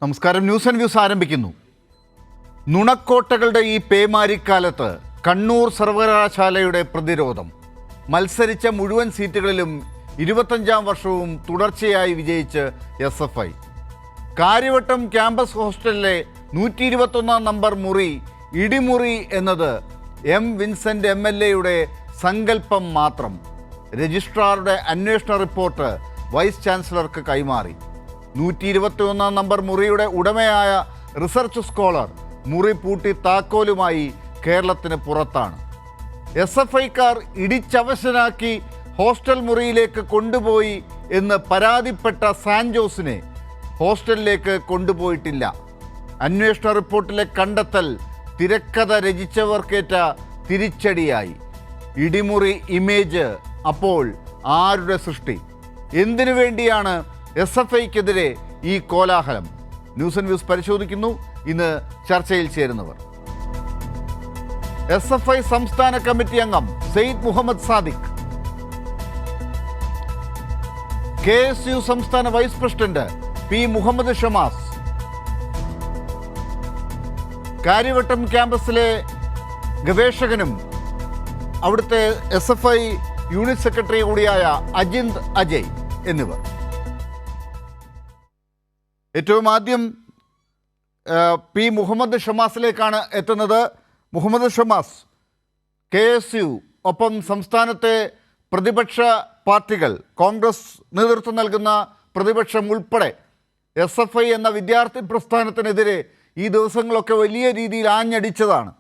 നമസ്കാരം. News and views ആരംഭിക്കുന്നു. നുണക്കോട്ടകളുടെ ഈ പേമാരിക്കാലത്ത് കണ്ണൂർ സർവകലാശാലയുടെ പ്രതിരോധം. മത്സരിച്ച മുഴുവൻ സീറ്റുകളിലും 25ാം വർഷവും തുടർച്ചയായി വിജയിച്ച് SFI. കാര്യവട്ടം ക്യാമ്പസ് ഹോസ്റ്റലിലെ 121 നമ്പർ മുറി ഇടിമുറി എന്നത് M. വിൻസെൻ്റ് MLA സങ്കല്പം മാത്രം. രജിസ്ട്രാറുടെ അന്വേഷണ റിപ്പോർട്ട് വൈസ് ചാൻസലർക്ക് കൈമാറി. 121 നമ്പർ മുറിയുടെ ഉടമയായ റിസർച്ച് സ്കോളർ മുറി പൂട്ടി താക്കോലുമായി കേരളത്തിന് പുറത്താണ്. SFIക്കാർ ഇടിച്ചവശനാക്കി ഹോസ്റ്റൽ മുറിയിലേക്ക് കൊണ്ടുപോയി എന്ന് പരാതിപ്പെട്ട സാൻജോസിനെ ഹോസ്റ്റലിലേക്ക് കൊണ്ടുപോയിട്ടില്ല. അന്വേഷണ റിപ്പോർട്ടിലെ കണ്ടെത്തൽ തിരക്കഥ രചിച്ചവർക്കേറ്റ തിരിച്ചടിയായി. ഇടിമുറി ഇമേജ് അപ്പോൾ ആരുടെ സൃഷ്ടി? എന്തിനു വേണ്ടിയാണ് SFIക്കെതിരെ ഈ കോലാഹലം? ന്യൂസ് ആൻഡ് വ്യൂസ് പരിശോധിക്കുന്നു. ഇന്ന് ചർച്ചയിൽ ചേരുന്നവർ: SFI സംസ്ഥാന കമ്മിറ്റി അംഗം സെയ്ദ് മുഹമ്മദ് സാദിഖ്, KSU സംസ്ഥാന vice president P. Muhammad Shamas, Kariavattom ക്യാമ്പസിലെ ഗവേഷകനും അവിടുത്തെ SFI യൂണിറ്റ് സെക്രട്ടറി കൂടിയായ അജിന്ത് അജയ് എന്നിവർ. ഏറ്റവും ആദ്യം P. മുഹമ്മദ് ഷമാസിലേക്കാണ് എത്തുന്നത്. മുഹമ്മദ് ഷമാസ്, KSU ഒപ്പം സംസ്ഥാനത്തെ പ്രതിപക്ഷ പാർട്ടികൾ, കോൺഗ്രസ് നേതൃത്വം നൽകുന്ന പ്രതിപക്ഷം ഉൾപ്പെടെ SFI എന്ന വിദ്യാർത്ഥി പ്രസ്ഥാനത്തിനെതിരെ ഈ ദിവസങ്ങളൊക്കെ വലിയ രീതിയിൽ ആഞ്ഞടിച്ചതാണ്.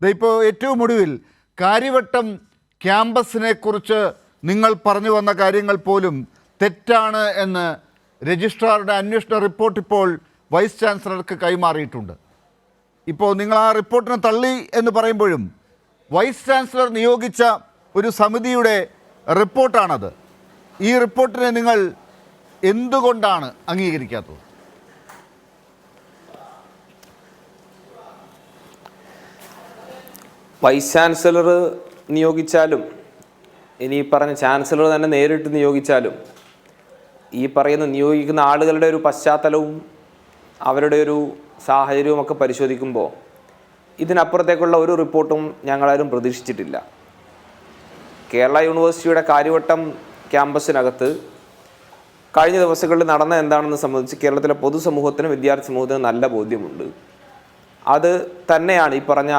ഇപ്പോൾ ഏറ്റവും ഒടുവിൽ കാര്യവട്ടം ക്യാമ്പസിനെ കുറിച്ച് നിങ്ങൾ പറഞ്ഞു വന്ന കാര്യങ്ങൾ പോലും തെറ്റാണ് എന്ന് രജിസ്ട്രാറുടെ അന്വേഷണ റിപ്പോർട്ട് ഇപ്പോൾ വൈസ് ചാൻസലർക്ക് കൈമാറിയിട്ടുണ്ട്. ഇപ്പോൾ നിങ്ങൾ ആ റിപ്പോർട്ടിനെ തള്ളി എന്ന് പറയുമ്പോഴും വൈസ് ചാൻസലർ നിയോഗിച്ച ഒരു സമിതിയുടെ റിപ്പോർട്ടാണത്. ഈ റിപ്പോർട്ടിനെ നിങ്ങൾ എന്തുകൊണ്ടാണ് അംഗീകരിക്കാത്തത്? വൈസ് ചാൻസലർ നിയോഗിച്ചാലും ഇനി പറഞ്ഞ ചാൻസലർ തന്നെ നേരിട്ട് നിയോഗിച്ചാലും ഈ പറയുന്ന നിയോഗിക്കുന്ന ആളുകളുടെ ഒരു പശ്ചാത്തലവും അവരുടെ ഒരു സാഹചര്യവും ഒക്കെ പരിശോധിക്കുമ്പോൾ ഇതിനപ്പുറത്തേക്കുള്ള ഒരു റിപ്പോർട്ടും ഞങ്ങളാരും പ്രതീക്ഷിച്ചിട്ടില്ല. കേരള യൂണിവേഴ്സിറ്റിയുടെ കാര്യവട്ടം ക്യാമ്പസിനകത്ത് കഴിഞ്ഞ ദിവസങ്ങളിൽ നടന്ന എന്താണെന്ന് സംബന്ധിച്ച് കേരളത്തിലെ പൊതുസമൂഹത്തിനും വിദ്യാർത്ഥി സമൂഹത്തിനും നല്ല ബോധ്യമുണ്ട്. അത് തന്നെയാണ് ഈ പറഞ്ഞ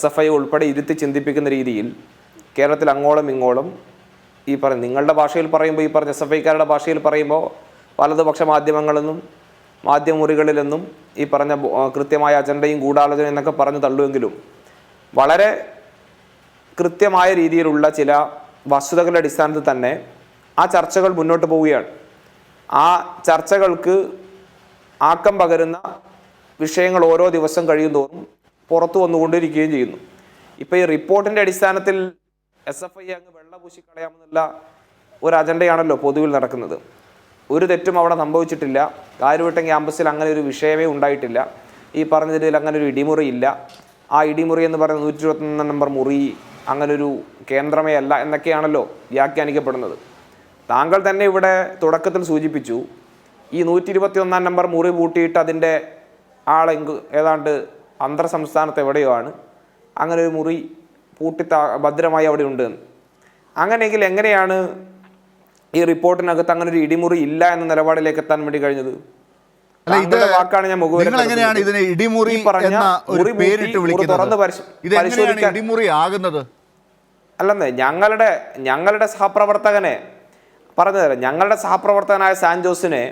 SFI ഉൾപ്പെടെ ഇരുത്തി ചിന്തിപ്പിക്കുന്ന രീതിയിൽ കേരളത്തിൽ അങ്ങോളം ഇങ്ങോളം ഈ നിങ്ങളുടെ ഭാഷയിൽ പറയുമ്പോൾ, ഈ പറഞ്ഞ SFIക്കാരുടെ ഭാഷയിൽ പറയുമ്പോൾ വലതുപക്ഷ മാധ്യമങ്ങളെന്നും മാധ്യമമുറികളിലെന്നും ഈ പറഞ്ഞ കൃത്യമായ അജണ്ടയും ഗൂഢാലോചന എന്നൊക്കെ പറഞ്ഞു തള്ളുമെങ്കിലും വളരെ കൃത്യമായ രീതിയിലുള്ള ചില വസ്തുതകളുടെ അടിസ്ഥാനത്തിൽ തന്നെ ആ ചർച്ചകൾ മുന്നോട്ട് പോവുകയാണ്. ആ ചർച്ചകൾക്ക് ആക്കം പകരുന്ന വിഷയങ്ങൾ ഓരോ ദിവസം കഴിയുന്തോറും പുറത്തു വന്നുകൊണ്ടിരിക്കുകയും ചെയ്യുന്നു. ഇപ്പോൾ ഈ റിപ്പോർട്ടിൻ്റെ അടിസ്ഥാനത്തിൽ SFI അങ്ങ് വെള്ളപൂശി കളയാമെന്നുള്ള ഒരു അജണ്ടയാണല്ലോ പൊതുവിൽ നടക്കുന്നത്. ഒരു തെറ്റും അവിടെ സംഭവിച്ചിട്ടില്ല. കാര്യവട്ടം ക്യാമ്പസിൽ അങ്ങനെ ഒരു വിഷയമേ ഉണ്ടായിട്ടില്ല. ഈ പറഞ്ഞതിൽ അങ്ങനെ ഒരു ഇടിമുറി ഇല്ല. ആ ഇടിമുറി എന്ന് പറയുന്നത് 121 നമ്പർ മുറി അങ്ങനൊരു കേന്ദ്രമേ അല്ല എന്നൊക്കെയാണല്ലോ വ്യാഖ്യാനിക്കപ്പെടുന്നത്. താങ്കൾ തന്നെ ഇവിടെ തുടക്കത്തിൽ സൂചിപ്പിച്ചു, ഈ 121 നമ്പർ മുറി പൂട്ടിയിട്ട് അതിൻ്റെ ഏതാണ്ട് അന്തർ സംസ്ഥാനത്ത് എവിടെയോ ആണ് അങ്ങനെ ഒരു മുറി പൂട്ടി ഭദ്രമായി അവിടെ ഉണ്ട്. അങ്ങനെയെങ്കിൽ എങ്ങനെയാണ് ഈ റിപ്പോർട്ടിനകത്ത് അങ്ങനെ ഒരു ഇടിമുറി ഇല്ല എന്ന നിലപാടിലേക്ക് എത്താൻ വേണ്ടി കഴിഞ്ഞത്? വാക്കാണ് ഞാൻ അല്ലെന്നേ ഞങ്ങളുടെ സഹപ്രവർത്തകനെ പറഞ്ഞു തരാം. ഞങ്ങളുടെ സഹപ്രവർത്തകനായ സാൻജോസിനെ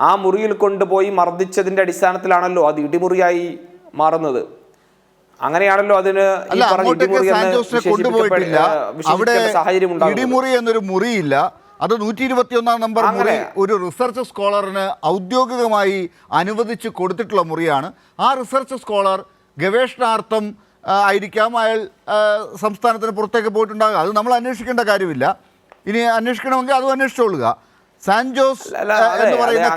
ആ മുറിയിൽ കൊണ്ടുപോയി മർദ്ദിച്ചതിന്റെ അടിസ്ഥാനത്തിലാണല്ലോ അത് ഇടിമുറിയായി മാറുന്നത്. അങ്ങനെയാണല്ലോ അതിന് സാഹചര്യം ഉണ്ടാകുന്നത്. ഇടിമുറി എന്നൊരു മുറിയില്ല. അത് 121 നമ്പർ മുറി ഒരു റിസർച്ച് സ്കോളറിന് ഔദ്യോഗികമായി അനുവദിച്ച് കൊടുത്തിട്ടുള്ള മുറിയാണ്. ആ റിസർച്ച് സ്കോളർ ഗവേഷണാർത്ഥം ആയിരിക്കാം അയാൾ സംസ്ഥാനത്തിന് പുറത്തേക്ക് പോയിട്ടുണ്ടാകുക. അത് നമ്മൾ അന്വേഷിക്കേണ്ട കാര്യമില്ല. ഇനി അന്വേഷിക്കണമെങ്കിൽ അതും അന്വേഷിച്ചോളുക. സാൻജോസ് എന്ന് പറയുന്ന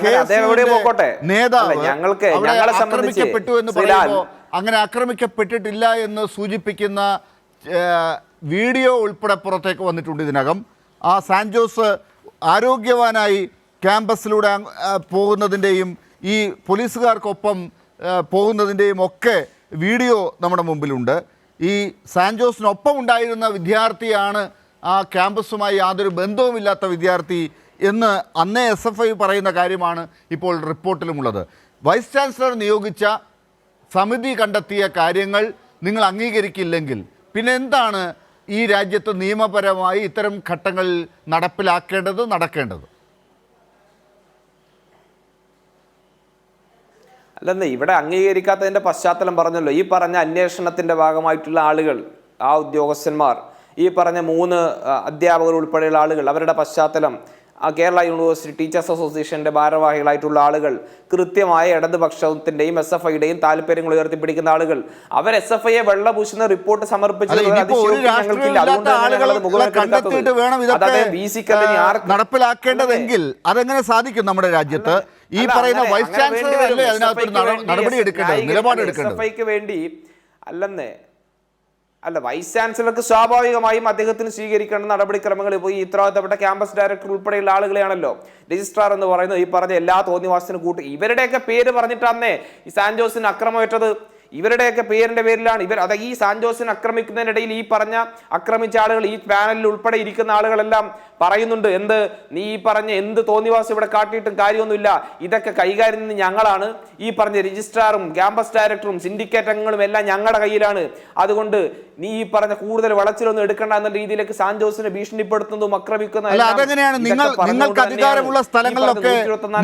നേതാവ് ആക്രമിക്കപ്പെട്ടു എന്ന് പറയുമ്പോൾ അങ്ങനെ ആക്രമിക്കപ്പെട്ടിട്ടില്ല എന്ന് സൂചിപ്പിക്കുന്ന വീഡിയോ ഉൾപ്പെടെ പുറത്തേക്ക് വന്നിട്ടുണ്ട് ഇതിനകം. ആ സാൻജോസ് ആരോഗ്യവാനായി ക്യാമ്പസിലൂടെ പോകുന്നതിൻ്റെയും ഈ പോലീസുകാർക്കൊപ്പം പോകുന്നതിൻ്റെയും ഒക്കെ വീഡിയോ നമ്മുടെ മുമ്പിലുണ്ട്. ഈ സാൻജോസിനൊപ്പം ഉണ്ടായിരുന്ന വിദ്യാർത്ഥിയാണ് ആ ക്യാമ്പസുമായി യാതൊരു ബന്ധവുമില്ലാത്ത വിദ്യാർത്ഥി എന്ന് അന്നേ SFI പറയുന്ന കാര്യമാണ് ഇപ്പോൾ റിപ്പോർട്ടിലുമുള്ളത്. വൈസ് ചാൻസലർ നിയോഗിച്ച സമിതി കണ്ടെത്തിയ കാര്യങ്ങൾ നിങ്ങൾ അംഗീകരിക്കില്ലെങ്കിൽ പിന്നെ എന്താണ് ഈ രാജ്യത്ത് നിയമപരമായി ഇത്തരം ഘട്ടങ്ങളിൽ നടക്കേണ്ടത്? അല്ലെന്ന് ഇവിടെ അംഗീകരിക്കാത്തതിൻ്റെ പശ്ചാത്തലം പറഞ്ഞല്ലോ. ഈ പറഞ്ഞ അന്വേഷണത്തിൻ്റെ ഭാഗമായിട്ടുള്ള ആളുകൾ, ആ ഉദ്യോഗസ്ഥന്മാർ, ഈ പറഞ്ഞ 3 അധ്യാപകർ ഉൾപ്പെടെയുള്ള ആളുകൾ, അവരുടെ പശ്ചാത്തലം, കേരള യൂണിവേഴ്സിറ്റി ടീച്ചേഴ്സ് അസോസിയേഷന്റെ ഭാരവാഹികളായിട്ടുള്ള ആളുകൾ, കൃത്യമായ ഇടതുപക്ഷത്തിന്റെയും SFIയുടെയും താല്പര്യങ്ങൾ ഉയർത്തിപ്പിടിക്കുന്ന ആളുകൾ, അവർ SFIയെ വെള്ളപൂശുന്ന റിപ്പോർട്ട് സമർപ്പിച്ചത് നടപ്പിലാക്കേണ്ടതെങ്കിൽ അതെങ്ങനെ സാധിക്കും നമ്മുടെ രാജ്യത്ത്? ഈ പറയുന്ന വൈസ് ചാൻസലർ അല്ലേ അതിനകത്ത് നടപടി എടുക്കേണ്ടത്, നിലപാടെടുക്കേണ്ടത്? SFIക്ക് വേണ്ടി അല്ല, വൈസ് ചാൻസലർക്ക് സ്വാഭാവികമായും അദ്ദേഹത്തിന് സ്വീകരിക്കേണ്ട നടപടിക്രമങ്ങൾ ഇപ്പോൾ ഈ ഉത്തരവാദിത്തപ്പെട്ട ക്യാമ്പസ് ഡയറക്ടർ ഉൾപ്പെടെയുള്ള ആളുകളെയാണല്ലോ. രജിസ്ട്രാർ എന്ന് പറയുന്നത് ഈ പറഞ്ഞ എല്ലാ തോന്നിവാസത്തിനും കൂട്ടി ഇവരുടെയൊക്കെ പേര് പറഞ്ഞിട്ടാന്നേ ഈ സാൻജോസിന് അക്രമമേറ്റത്. ഇവരുടെയൊക്കെ പേരിന്റെ പേരിലാണ് ഈ സാൻജോസിനെ ആക്രമിക്കുന്നതിനിടയിൽ ഈ പറഞ്ഞ ആക്രമിച്ച ആളുകൾ, ഈ പാനലിൽ ഉൾപ്പെടെ ഇരിക്കുന്ന ആളുകളെല്ലാം പറയുന്നുണ്ട്, നീ ഈ പറഞ്ഞ എന്ത് തോന്നിവാസം ഇവിടെ കാട്ടിയിട്ടും കാര്യമൊന്നുമില്ല, ഇതൊക്കെ കൈകാര്യം ചെയ്യുന്ന ഞങ്ങളാണ്, ഈ പറഞ്ഞ രജിസ്ട്രാറും ക്യാമ്പസ് ഡയറക്ടറും സിൻഡിക്കേറ്റ് അംഗങ്ങളും എല്ലാം ഞങ്ങളുടെ കയ്യിലാണ്, അതുകൊണ്ട് നീ ഈ പറഞ്ഞ കൂടുതൽ വളച്ചിലൊന്നും എടുക്കേണ്ട എന്ന രീതിയിലേക്ക് സാൻജോസിനെ ഭീഷണിപ്പെടുത്തുന്നതും അതെങ്ങനെയാണ്? നിങ്ങൾക്ക് അധികാരമുള്ള സ്ഥലങ്ങളിലൊക്കെ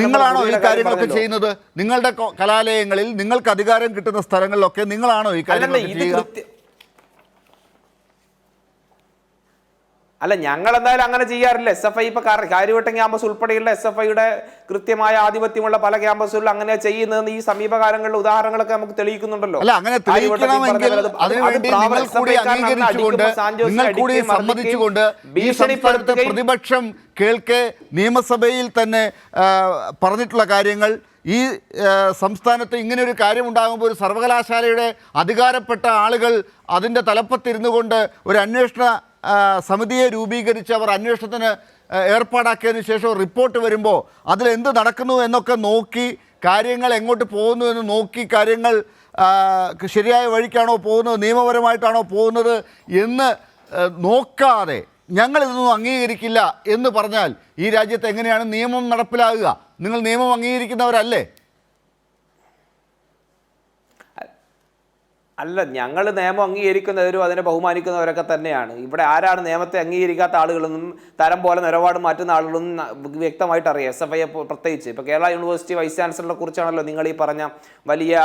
നിങ്ങളാണോ ഈ കാര്യങ്ങളൊക്കെ ചെയ്യുന്നത്? നിങ്ങളുടെ കലാലയങ്ങളിൽ നിങ്ങൾക്ക് അധികാരം കിട്ടുന്ന സ്ഥലങ്ങളിലൊക്കെ നിങ്ങളാണോ ഈ കാര്യങ്ങളൊക്കെ ചെയ്യുക? അല്ല, ഞങ്ങൾ എന്തായാലും അങ്ങനെ ചെയ്യാറില്ല. SFI ഇപ്പൊ കാര്യവട്ടം ക്യാമ്പസ് ഉൾപ്പെടെയുള്ള SFIയുടെ കൃത്യമായ ആധിപത്യമുള്ള പല ക്യാമ്പസുകളിലും അങ്ങനെ ചെയ്യുന്നതെന്ന് ഈ സമീപകാലങ്ങളിലെ ഉദാഹരണങ്ങളൊക്കെ നമുക്ക് തെളിയിക്കുന്നുണ്ടല്ലോ. അല്ല, അങ്ങനെ തെളിയിക്കണമെങ്കിൽ അതിനുവേണ്ടി നിങ്ങൾ കൂടി അംഗീകരിച്ചുകൊണ്ട്, നിങ്ങൾ കൂടി സമ്മതിച്ചുകൊണ്ട് ഈ സംസ്ഥാനത്തെ പ്രതിപക്ഷം കേൾക്കെ നിയമസഭയിൽ തന്നെ പറഞ്ഞിട്ടുള്ള കാര്യങ്ങൾ, ഈ സംസ്ഥാനത്ത് ഇങ്ങനെ ഒരു കാര്യമുണ്ടാകുമ്പോൾ ഒരു സർവകലാശാലയുടെ അധികാരപ്പെട്ട ആളുകൾ അതിൻ്റെ തലപ്പത്തിരുന്നു കൊണ്ട് ഒരു അന്വേഷണ സമിതിയെ രൂപീകരിച്ച് അവർ അന്വേഷണത്തിന് ഏർപ്പാടാക്കിയതിന് ശേഷം റിപ്പോർട്ട് വരുമ്പോൾ അതിലെന്ത് നടക്കുന്നു എന്നൊക്കെ നോക്കി, കാര്യങ്ങൾ എങ്ങോട്ട് പോകുന്നു എന്ന് നോക്കി, കാര്യങ്ങൾ ശരിയായ വഴിക്കാണോ പോകുന്നത്, നിയമപരമായിട്ടാണോ പോകുന്നത് എന്ന് നോക്കാതെ ഞങ്ങളിതൊന്നും അംഗീകരിക്കില്ല എന്ന് പറഞ്ഞാൽ ഈ രാജ്യത്ത് എങ്ങനെയാണ് നിയമം നടപ്പിലാകുക? നിങ്ങൾ നിയമം അംഗീകരിക്കുന്നവരല്ലേ? അല്ല, ഞങ്ങൾ നിയമം അംഗീകരിക്കുന്നവരും അതിനെ ബഹുമാനിക്കുന്നവരൊക്കെ തന്നെയാണ്. ഇവിടെ ആരാണ് നിയമത്തെ അംഗീകരിക്കാത്ത ആളുകളെന്നും തരം പോലെ നിലപാട് മാറ്റുന്ന ആളുകളൊന്നും വ്യക്തമായിട്ട് അറിയാം. SFIയെ പ്രത്യേകിച്ച് ഇപ്പോൾ കേരള യൂണിവേഴ്സിറ്റി വൈസ് ചാൻസലറെ കുറിച്ചാണല്ലോ നിങ്ങൾ ഈ പറഞ്ഞ വലിയ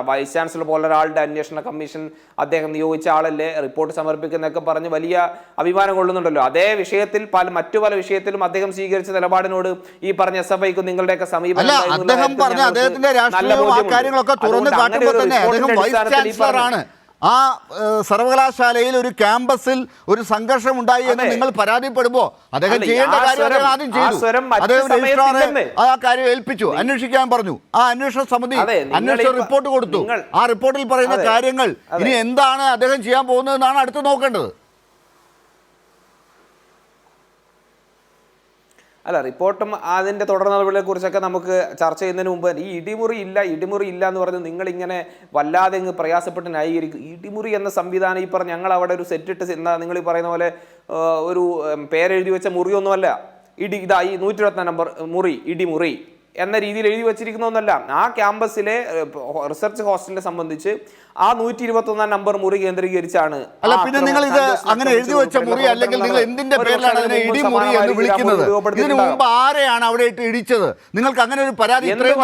വൈസ് ചാൻസലർ പോലെ ഒരാളുടെ അന്വേഷണ കമ്മീഷൻ അദ്ദേഹം നിയോഗിച്ച ആളല്ലേ റിപ്പോർട്ട് സമർപ്പിക്കുന്നതൊക്കെ പറഞ്ഞ് വലിയ അഭിമാനം കൊള്ളുന്നുണ്ടല്ലോ. അതേ വിഷയത്തിൽ മറ്റു പല വിഷയത്തിലും അദ്ദേഹം സ്വീകരിച്ച നിലപാടിനോട് ഈ പറഞ്ഞ SFIക്ക് നിങ്ങളുടെയൊക്കെ സമീപനം ാണ് ആ സർവകലാശാലയിൽ ഒരു ക്യാമ്പസിൽ ഒരു സംഘർഷം ഉണ്ടായി എന്ന് നിങ്ങൾ പരാതിപ്പെടുമ്പോ അദ്ദേഹം ചെയ്യേണ്ട കാര്യം ആദ്യം ചെയ്തു. അദ്ദേഹം രജിസ്ട്രാറെ ആ കാര്യം ഏൽപ്പിച്ചു, അന്വേഷിക്കാൻ പറഞ്ഞു. ആ അന്വേഷണ സമിതി അന്വേഷണ റിപ്പോർട്ട് കൊടുത്തു. ആ റിപ്പോർട്ടിൽ പറയുന്ന കാര്യങ്ങൾ ഇനി എന്താണ് അദ്ദേഹം ചെയ്യാൻ പോകുന്നതെന്നാണ് അടുത്ത് നോക്കേണ്ടത്. അല്ല, റിപ്പോർട്ടും അതിൻ്റെ തുടർ നടപടികളെ കുറിച്ചൊക്കെ നമുക്ക് ചർച്ച ചെയ്യുന്നതിന് മുമ്പ് ഈ ഇടിമുറി ഇല്ല എന്ന് പറഞ്ഞ് നിങ്ങളിങ്ങനെ വല്ലാതെ അങ്ങ് പ്രയാസപ്പെട്ട് ന്യായീകരിക്കും. ഇടിമുറി എന്ന സംവിധാനം ഈ പറഞ്ഞ ഞങ്ങൾ അവിടെ ഒരു സെറ്റിട്ട് നിങ്ങൾ ഈ പറയുന്ന പോലെ ഒരു പേരെഴുതി വെച്ച മുറിയൊന്നുമല്ല. ഇതാ ഈ 124 നമ്പർ മുറി, ഇടിമുറി എന്ന രീതിയിൽ എഴുതി വെച്ചിരിക്കുന്നൊന്നല്ല. ആ ക്യാമ്പസിലെ റിസർച്ച് ഹോസ്റ്റലിനെ സംബന്ധിച്ച് ആ 121 നമ്പർ മുറി കേന്ദ്രീകരിച്ചാണ്. അല്ല, പിന്നെ നിങ്ങൾ ഇത് അങ്ങനെ എഴുതി വെച്ച മുറി അല്ലെങ്കിൽ നിങ്ങൾ എന്തിന്റെ പേരിലാണ് അതിനെ ഇടിമുറി എന്ന് വിളിക്കുന്നത്? ഇതിനു മുമ്പ് ആരെയാണ് അവിടെ ഇട്ട് ഇടിച്ചത്? നിങ്ങൾക്ക് അങ്ങനെ ഒരു പരാതി ഇത്രയും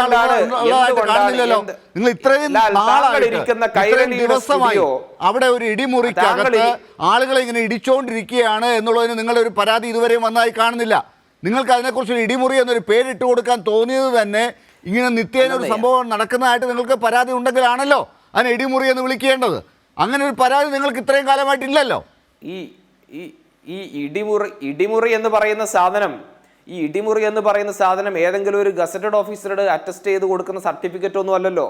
കാണുന്നില്ലല്ലോ. നിങ്ങൾ ഇത്രയും ദിവസമായി അവിടെ ഒരു ഇടിമുറിക്കകത്ത് ആളുകളെ ഇങ്ങനെ ഇടിച്ചുകൊണ്ടിരിക്കുകയാണ് എന്നുള്ളതിന് നിങ്ങളുടെ ഒരു പരാതി ഇതുവരെയും വന്നതായി കാണുന്നില്ല. നിങ്ങൾക്ക് അതിനെക്കുറിച്ച് ഇടിമുറി എന്നൊരു പേരിട്ട് കൊടുക്കാൻ തോന്നിയത് തന്നെ ഇങ്ങനെ നിത്യേന ഒരു സംഭവം നടക്കുന്നതായിട്ട് നിങ്ങൾക്ക് പരാതി ഉണ്ടെങ്കിലാണല്ലോ അതിനെ ഇടിമുറി എന്ന് വിളിക്കേണ്ടത്. അങ്ങനെ ഒരു പരാതി നിങ്ങൾക്ക് ഇത്രയും കാലമായിട്ടില്ലല്ലോ. ഈ ഇടിമുറി എന്ന് പറയുന്ന സാധനം ഏതെങ്കിലും ഒരു ഗസറ്റഡ് ഓഫീസറുടെ അറ്റസ്റ്റ് ചെയ്ത് കൊടുക്കുന്ന സർട്ടിഫിക്കറ്റ് ഒന്നും അല്ലല്ലോ.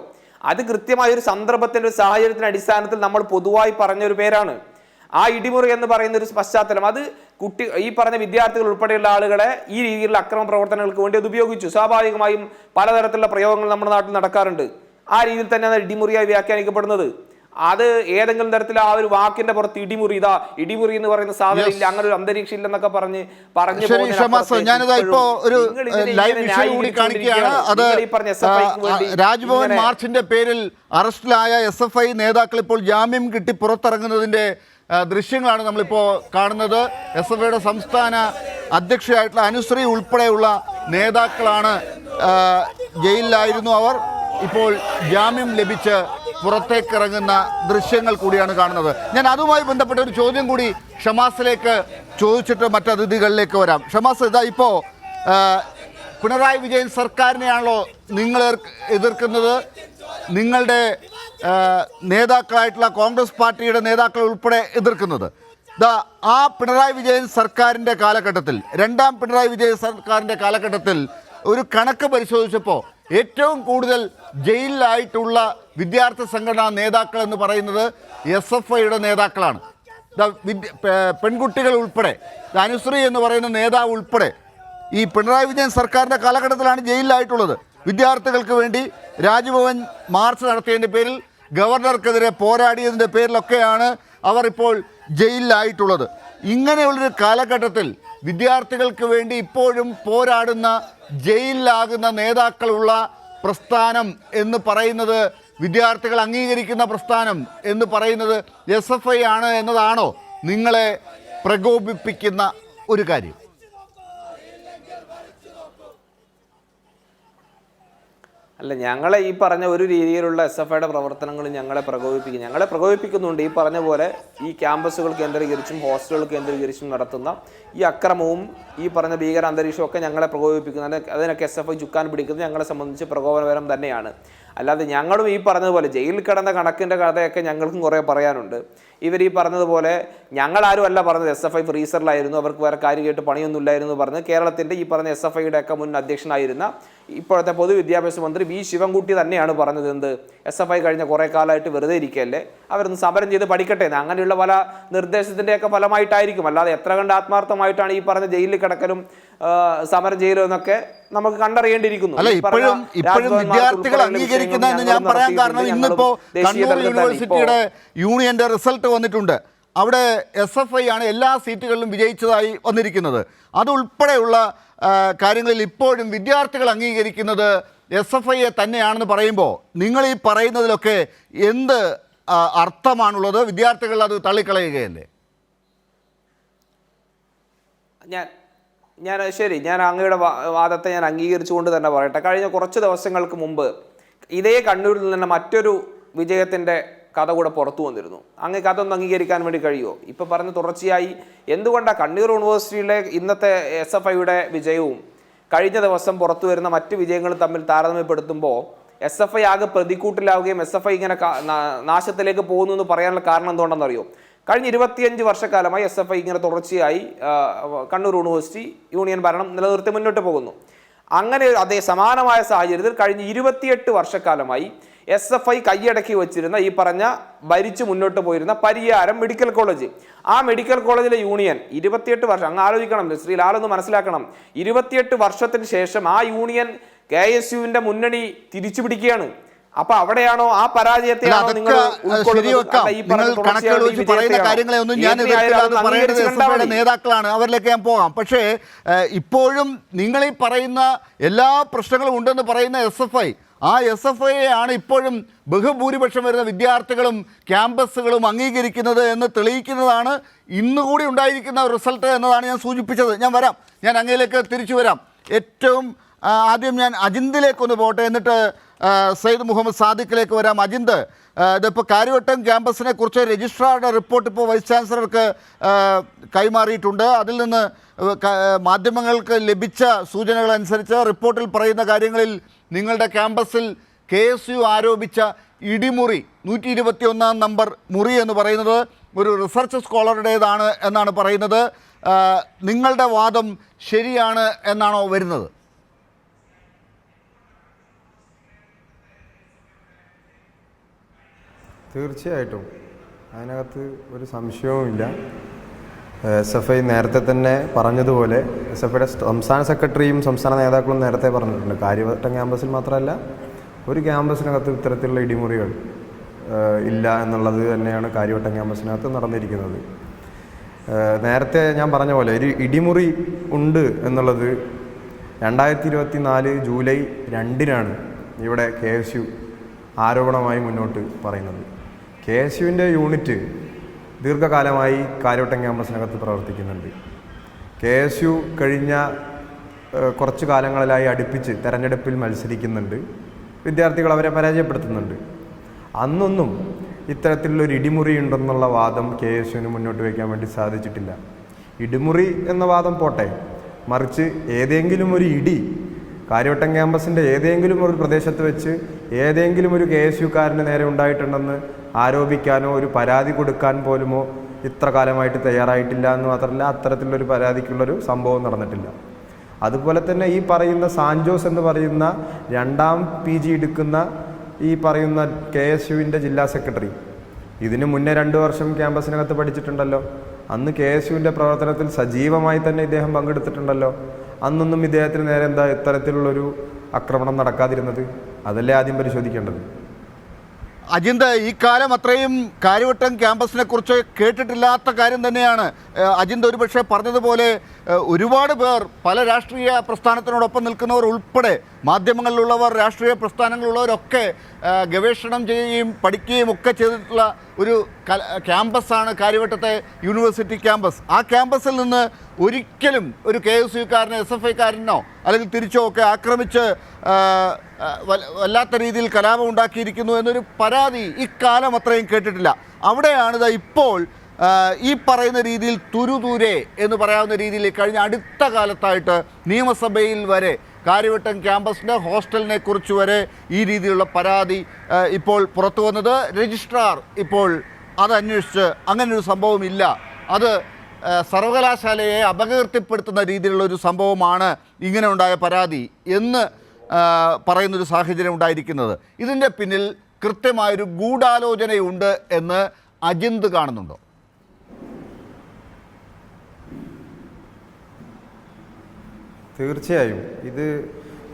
അത് കൃത്യമായ ഒരു സന്ദർഭത്തിന്റെ ഒരു സാഹചര്യത്തിന്റെ അടിസ്ഥാനത്തിൽ നമ്മൾ പൊതുവായി പറഞ്ഞൊരു പേരാണ്. ആ ഇടിമുറി എന്ന് പറയുന്ന ഒരു പശ്ചാത്തലം അത് ഈ പറഞ്ഞ വിദ്യാർത്ഥികൾ ഉൾപ്പെടെയുള്ള ആളുകളെ ഈ രീതിയിലുള്ള അക്രമ പ്രവർത്തനങ്ങൾക്ക് വേണ്ടി അത് ഉപയോഗിച്ചു. സ്വാഭാവികമായും പലതരത്തിലുള്ള പ്രയോഗങ്ങൾ നമ്മുടെ നാട്ടിൽ നടക്കാറുണ്ട്. ആ രീതിയിൽ തന്നെയാണ് ഇടിമുറിയായി വ്യാഖ്യാനിക്കപ്പെടുന്നത്. അത് ഏതെങ്കിലും തരത്തിൽ ആ ഒരു വാക്കിന്റെ പുറത്ത് ഇടിമുറി എന്ന് പറയുന്ന സാധനം ഇല്ല, അങ്ങനെ ഒരു അന്തരീക്ഷം ഇല്ലെന്നൊക്കെ പറഞ്ഞു രാജ്ഭവൻ മാർച്ചിന്റെ പേരിൽ അറസ്റ്റിലായ SFI നേതാക്കൾ ഇപ്പോൾ ജാമ്യം കിട്ടി പുറത്തിറങ്ങുന്നതിന്റെ ദൃശ്യങ്ങളാണ് നമ്മളിപ്പോൾ കാണുന്നത്. SFIയുടെ സംസ്ഥാന അധ്യക്ഷയായിട്ടുള്ള അനുശ്രീ ഉൾപ്പെടെയുള്ള നേതാക്കളാണ് ജയിലിലായിരുന്നു. അവർ ഇപ്പോൾ ജാമ്യം ലഭിച്ച് പുറത്തേക്കിറങ്ങുന്ന ദൃശ്യങ്ങൾ കൂടിയാണ് കാണുന്നത്. ഞാൻ അതുമായി ബന്ധപ്പെട്ട ഒരു ചോദ്യം കൂടി ഷമാസിലേക്ക് ചോദിച്ചിട്ട് മറ്റ് അതിഥികളിലേക്ക് വരാം. ഷമാസ്, ഇതാ ഇപ്പോൾ പിണറായി വിജയൻ സർക്കാരിനെയാണല്ലോ നിങ്ങൾ എതിർക്കുന്നത്. നിങ്ങളുടെ നേതാക്കളായിട്ടുള്ള കോൺഗ്രസ് പാർട്ടിയുടെ നേതാക്കൾ ഉൾപ്പെടെ എതിർക്കുന്നത്. ആ പിണറായി വിജയൻ സർക്കാരിൻ്റെ കാലഘട്ടത്തിൽ, രണ്ടാം പിണറായി വിജയൻ സർക്കാരിൻ്റെ കാലഘട്ടത്തിൽ ഒരു കണക്ക് പരിശോധിച്ചപ്പോൾ ഏറ്റവും കൂടുതൽ ജയിലിലായിട്ടുള്ള വിദ്യാർത്ഥി സംഘടനാ നേതാക്കൾ എന്ന് പറയുന്നത് SFIയുടെ നേതാക്കളാണ്. പെൺകുട്ടികൾ ഉൾപ്പെടെ, അനുശ്രീ എന്ന് പറയുന്ന നേതാവ് ഉൾപ്പെടെ ഈ പിണറായി വിജയൻ സർക്കാരിൻ്റെ കാലഘട്ടത്തിലാണ് ജയിലിലായിട്ടുള്ളത്. വിദ്യാർത്ഥികൾക്ക് വേണ്ടി രാജ്ഭവൻ മാർച്ച് നടത്തിയതിൻ്റെ പേരിൽ, ഗവർണർക്കെതിരെ പോരാടിയതിൻ്റെ പേരിലൊക്കെയാണ് അവർ ഇപ്പോൾ ജയിലിലായിട്ടുള്ളത്. ഇങ്ങനെയുള്ളൊരു കാലഘട്ടത്തിൽ വിദ്യാർത്ഥികൾക്ക് വേണ്ടി ഇപ്പോഴും പോരാടുന്ന, ജയിലിലാകുന്ന നേതാക്കളുള്ള പ്രസ്ഥാനം എന്ന് പറയുന്നത്, വിദ്യാർത്ഥികൾ അംഗീകരിക്കുന്ന പ്രസ്ഥാനം എന്ന് പറയുന്നത് SFI ആണ് എന്നതാണോ നിങ്ങളെ പ്രകോപിപ്പിക്കുന്ന ഒരു കാര്യം? അല്ല, ഞങ്ങളെ ഈ പറഞ്ഞ ഒരു രീതിയിലുള്ള SFIയുടെ പ്രവർത്തനങ്ങൾ ഞങ്ങളെ പ്രകോപിപ്പിക്കുന്നുണ്ട്. ഈ പറഞ്ഞ പോലെ ഈ ക്യാമ്പസുകൾ കേന്ദ്രീകരിച്ചും ഹോസ്റ്റലുകൾ കേന്ദ്രീകരിച്ചും നടത്തുന്ന ഈ അക്രമവും ഈ പറഞ്ഞ ഭീകര അന്തരീക്ഷമൊക്കെ ഞങ്ങളെ പ്രകോപിപ്പിക്കുന്നത്, അതിനൊക്കെ SFI ചുക്കാൻ പിടിക്കുന്നത് ഞങ്ങളെ സംബന്ധിച്ച് പ്രകോപനപരം തന്നെയാണ്. അല്ലാതെ ഞങ്ങളും ഈ പറഞ്ഞതുപോലെ ജയിലിൽ കിടന്ന കണക്കിൻ്റെ കഥയൊക്കെ ഞങ്ങൾക്കും കുറേ പറയാനുണ്ട്. ഇവർ ഈ പറഞ്ഞതുപോലെ ഞങ്ങളാരും അല്ല പറഞ്ഞത് SFI ഫ്രീസറിലായിരുന്നു, അവർക്ക് വേറെ കാര്യമായിട്ട് പണിയൊന്നുമില്ലായിരുന്നു പറഞ്ഞ് കേരളത്തിൻ്റെ ഈ പറഞ്ഞ SFIയുടെ ഒക്കെ മുൻ അധ്യക്ഷനായിരുന്ന ഇപ്പോഴത്തെ പൊതുവിദ്യാഭ്യാസ മന്ത്രി V ശിവൻകുട്ടി തന്നെയാണ് പറഞ്ഞത്. എന്ത് SFI കഴിഞ്ഞ കുറേ കാലമായിട്ട് വെറുതെ ഇരിക്കുകയല്ലേ, അവരൊന്ന് സമരം ചെയ്ത് പഠിക്കട്ടെ എന്ന്. അങ്ങനെയുള്ള പല നിർദ്ദേശത്തിൻ്റെയൊക്കെ ഫലമായിട്ടായിരിക്കും. അല്ലാതെ എത്ര കണ്ട് ആത്മാർത്ഥമായിട്ടാണ് ഈ പറഞ്ഞ ജയിലിൽ കിടക്കലും സമരം ചെയ്യലും എന്നൊക്കെ നമുക്ക് കണ്ടറിയേണ്ടിയിരിക്കുന്നു. അല്ല, ഇപ്പോഴും വിദ്യാർത്ഥികൾ അംഗീകരിക്കുന്ന എന്ന് ഞാൻ പറയാൻ കാരണം, ഇന്നിപ്പോ കണ്ണൂർ യൂണിവേഴ്സിറ്റിയുടെ യൂണിയന്റെ റിസൾട്ട് വന്നിട്ടുണ്ട്. അവിടെ SFI ആണ് എല്ലാ സീറ്റുകളിലും വിജയിച്ചതായി വന്നിരിക്കുന്നത്. അതുൾപ്പെടെയുള്ള കാര്യങ്ങളിൽ ഇപ്പോഴും വിദ്യാർത്ഥികൾ അംഗീകരിക്കുന്നത് SFIയെ തന്നെയാണെന്ന് പറയുമ്പോൾ നിങ്ങൾ ഈ പറയുന്നതിലൊക്കെ എന്ത് അർത്ഥമാണുള്ളത്? വിദ്യാർത്ഥികൾ അത് തള്ളിക്കളയുകയല്ലേ? ഞാൻ അങ്ങയുടെ വാദത്തെ ഞാൻ അംഗീകരിച്ചുകൊണ്ട് തന്നെ പറയട്ടെ. കഴിഞ്ഞ കുറച്ച് ദിവസങ്ങൾക്ക് മുമ്പ് ഇതേ കണ്ണൂരിൽ നിന്ന് മറ്റൊരു വിജയത്തിൻ്റെ കഥ കൂടെ പുറത്തു വന്നിരുന്നു. അങ്ങ് കഥ ഒന്ന് അംഗീകരിക്കാൻ വേണ്ടി കഴിയുമോ? ഇപ്പോൾ പറഞ്ഞ് തുടർച്ചയായി എന്തുകൊണ്ടാണ് കണ്ണൂർ യൂണിവേഴ്സിറ്റിയിലെ ഇന്നത്തെ SFIയുടെ വിജയവും കഴിഞ്ഞ ദിവസം പുറത്തു വരുന്ന മറ്റ് വിജയങ്ങളും തമ്മിൽ താരതമ്യപ്പെടുത്തുമ്പോൾ SFI ആകെ പ്രതിക്കൂട്ടിലാവുകയും SFI ഇങ്ങനെ നാശത്തിലേക്ക് പോകുന്നു എന്ന് പറയാനുള്ള കാരണം എന്തുകൊണ്ടെന്നറിയോ? കഴിഞ്ഞ 25 വർഷക്കാലമായി SFI ഇങ്ങനെ തുടർച്ചയായി കണ്ണൂർ യൂണിവേഴ്സിറ്റി യൂണിയൻ ഭരണം നിലനിർത്തി മുന്നോട്ട് പോകുന്നു. അങ്ങനെ അതേ സമാനമായ സാഹചര്യത്തിൽ കഴിഞ്ഞ 28 വർഷക്കാലമായി SFI കൈയടക്കി വച്ചിരുന്ന ഈ പറഞ്ഞ ഭരിച്ചു മുന്നോട്ട് പോയിരുന്ന പരിയാരം മെഡിക്കൽ കോളേജ്, ആ മെഡിക്കൽ കോളേജിലെ യൂണിയൻ 28 വർഷം, അങ്ങ് ആലോചിക്കണം ശ്രീ ലാലൊന്ന് മനസ്സിലാക്കണം, 28 വർഷത്തിന് ശേഷം ആ യൂണിയൻ KSUവിന്റെ മുന്നണി തിരിച്ചു പിടിക്കുകയാണ്. അപ്പൊ അവിടെയാണോ ആ പരാജയത്തെ നേതാക്കളാണ്, അവരിലേക്ക് ഞാൻ പോകാം. പക്ഷേ ഇപ്പോഴും നിങ്ങൾ ഈ പറയുന്ന എല്ലാ പ്രശ്നങ്ങളും ഉണ്ടെന്ന് പറയുന്ന SFI, ആ SFI ആണ് ഇപ്പോഴും ബഹുഭൂരിപക്ഷം വരുന്ന വിദ്യാർത്ഥികളും ക്യാമ്പസുകളും അംഗീകരിക്കുന്നത് എന്ന് തെളിയിക്കുന്നതാണ് ഇന്നുകൂടി ഉണ്ടായിരിക്കുന്ന റിസൾട്ട് എന്നതാണ് ഞാൻ സൂചിപ്പിച്ചത്. ഞാൻ അങ്ങയിലേക്ക് തിരിച്ചു വരാം. ഏറ്റവും ആദ്യം ഞാൻ അജിന്തിലേക്കൊന്ന് പോട്ടെ, എന്നിട്ട് സയ്യിദ് മുഹമ്മദ് സാദിഖിലേക്ക് വരാം. അജിന്ത്, ഇതിപ്പോൾ കാര്യവട്ടം ക്യാമ്പസിനെ കുറിച്ച് രജിസ്ട്രാറുടെ റിപ്പോർട്ട് ഇപ്പോൾ വൈസ് ചാൻസലർക്ക് കൈമാറിയിട്ടുണ്ട്. അതിൽ നിന്ന് മാധ്യമങ്ങൾക്ക് ലഭിച്ച സൂചനകൾ അനുസരിച്ച് റിപ്പോർട്ടിൽ പറയുന്ന കാര്യങ്ങളിൽ നിങ്ങളുടെ ക്യാമ്പസിൽ KSU ആരോപിച്ച ഇടിമുറി 121 നമ്പർ മുറി എന്ന് പറയുന്നത് ഒരു റിസർച്ച് സ്കോളറുടേതാണ് എന്നാണ് പറയുന്നത്. നിങ്ങളുടെ വാദം ശരിയാണ് എന്നാണോ വരുന്നത്? തീർച്ചയായിട്ടും അതിനകത്ത് ഒരു സംശയവുമില്ല. SFI നേരത്തെ തന്നെ പറഞ്ഞതുപോലെ SFIയുടെ സംസ്ഥാന സെക്രട്ടറിയും സംസ്ഥാന നേതാക്കളും നേരത്തെ പറഞ്ഞിട്ടുണ്ട്. കാര്യവട്ടം ക്യാമ്പസിൽ മാത്രമല്ല ഒരു ക്യാമ്പസിനകത്ത് ഇത്തരത്തിലുള്ള ഇടിമുറികൾ ഇല്ല എന്നുള്ളത് തന്നെയാണ് കാര്യവട്ടം ക്യാമ്പസിനകത്ത് നടന്നിരിക്കുന്നത്. നേരത്തെ ഞാൻ പറഞ്ഞ പോലെ ഒരു ഇടിമുറി ഉണ്ട് എന്നുള്ളത് 2024 ജൂലൈ 2-നാണ് ഇവിടെ KSU ആരോപണമായി മുന്നോട്ട് പറയുന്നത്. KSUവിൻ്റെ യൂണിറ്റ് ദീർഘകാലമായി കാര്യവട്ടം ക്യാമ്പസിനകത്ത് പ്രവർത്തിക്കുന്നുണ്ട്. KSU കഴിഞ്ഞ കുറച്ച് കാലങ്ങളിലായി അടുപ്പിച്ച് തെരഞ്ഞെടുപ്പിൽ മത്സരിക്കുന്നുണ്ട്. വിദ്യാർത്ഥികൾ അവരെ പരാജയപ്പെടുത്തുന്നുണ്ട്. അന്നൊന്നും ഇത്തരത്തിലുള്ളൊരു ഇടിമുറി ഉണ്ടെന്നുള്ള വാദം KSUവിന് മുന്നോട്ട് വയ്ക്കാൻ വേണ്ടി സാധിച്ചിട്ടില്ല. ഇടിമുറി എന്ന വാദം പോട്ടെ, മറിച്ച് ഏതെങ്കിലും ഒരു ഇടി കാര്യവട്ടം ക്യാമ്പസിൻ്റെ ഏതെങ്കിലും ഒരു പ്രദേശത്ത് വെച്ച് ഏതെങ്കിലും ഒരു KSUക്കാരന് നേരെ ഉണ്ടായിട്ടുണ്ടെന്ന് ആരോപിക്കാനോ ഒരു പരാതി കൊടുക്കാൻ പോലുമോ ഇത്ര കാലമായിട്ട് തയ്യാറായിട്ടില്ല എന്ന് മാത്രമല്ല, അത്തരത്തിലുള്ളൊരു പരാതിക്കുള്ളൊരു സംഭവം നടന്നിട്ടില്ല. അതുപോലെ തന്നെ ഈ പറയുന്ന സാൻജോസ് എന്ന് പറയുന്ന 2ാം PG എടുക്കുന്ന ഈ പറയുന്ന KSUവിൻ്റെ ജില്ലാ സെക്രട്ടറി ഇതിന് മുന്നേ 2 വർഷം ക്യാമ്പസിനകത്ത് പഠിച്ചിട്ടുണ്ടല്ലോ. അന്ന് KSUവിൻ്റെ പ്രവർത്തനത്തിൽ സജീവമായി തന്നെ ഇദ്ദേഹം പങ്കെടുത്തിട്ടുണ്ടല്ലോ. അന്നൊന്നും ഇദ്ദേഹത്തിന് നേരെ എന്താ ഇത്തരത്തിലുള്ളൊരു ആക്രമണം നടക്കാതിരുന്നത്? അതല്ലേ ആദ്യം പരിശോധിക്കേണ്ടത്. അജിന്ത്, ഈ കാലം അത്രയും കാര്യവട്ടം ക്യാമ്പസിനെ കുറിച്ച് കേട്ടിട്ടില്ലാത്ത കാര്യം തന്നെയാണ്. അജിന്ത് ഒരുപക്ഷെ പറഞ്ഞതുപോലെ ഒരുപാട് പേർ പല രാഷ്ട്രീയ പ്രസ്ഥാനത്തിനോടൊപ്പം നിൽക്കുന്നവർ ഉൾപ്പെടെ മാധ്യമങ്ങളിലുള്ളവർ, രാഷ്ട്രീയ പ്രസ്ഥാനങ്ങളിലുള്ളവരൊക്കെ ഗവേഷണം ചെയ്യുകയും പഠിക്കുകയും ഒക്കെ ചെയ്തിട്ടുള്ള ഒരു ക്യാമ്പസാണ് കാര്യവട്ടത്തെ യൂണിവേഴ്സിറ്റി ക്യാമ്പസ്. ആ ക്യാമ്പസിൽ നിന്ന് ഒരിക്കലും ഒരു KSUക്കാരനോ SFIക്കാരനോ അല്ലെങ്കിൽ തിരിച്ചോ ഒക്കെ ആക്രമിച്ച് വല്ലാത്ത രീതിയിൽ കലാപം ഉണ്ടാക്കിയിരിക്കുന്നു എന്നൊരു പരാതി ഇക്കാലം അത്രയും കേട്ടിട്ടില്ല. അവിടെയാണ് ഇപ്പോൾ ഈ പറയുന്ന രീതിയിൽ തുരുതൂരെ എന്ന് പറയാവുന്ന രീതിയിൽ കഴിഞ്ഞ അടുത്ത കാലത്തായിട്ട് നിയമസഭയിൽ വരെ കാര്യവട്ടം ക്യാമ്പസിൻ്റെ ഹോസ്റ്റലിനെ കുറിച്ച് വരെ ഈ രീതിയിലുള്ള പരാതി ഇപ്പോൾ പുറത്തു വന്നത്. രജിസ്ട്രാർ ഇപ്പോൾ അത് അന്വേഷിച്ച് അങ്ങനൊരു സംഭവമില്ല, അത് സർവകലാശാലയെ അപകീർത്തിപ്പെടുത്തുന്ന രീതിയിലുള്ള ഒരു സംഭവമാണ് ഇങ്ങനെ ഉണ്ടായ പരാതി എന്ന് പറയുന്നൊരു സാഹചര്യം ഉണ്ടായിരിക്കുന്നത്. ഇതിൻ്റെ പിന്നിൽ കൃത്യമായൊരു ഗൂഢാലോചനയുണ്ട് എന്ന് അജിന്ത് കാണുന്നുണ്ടോ? തീർച്ചയായും ഇത്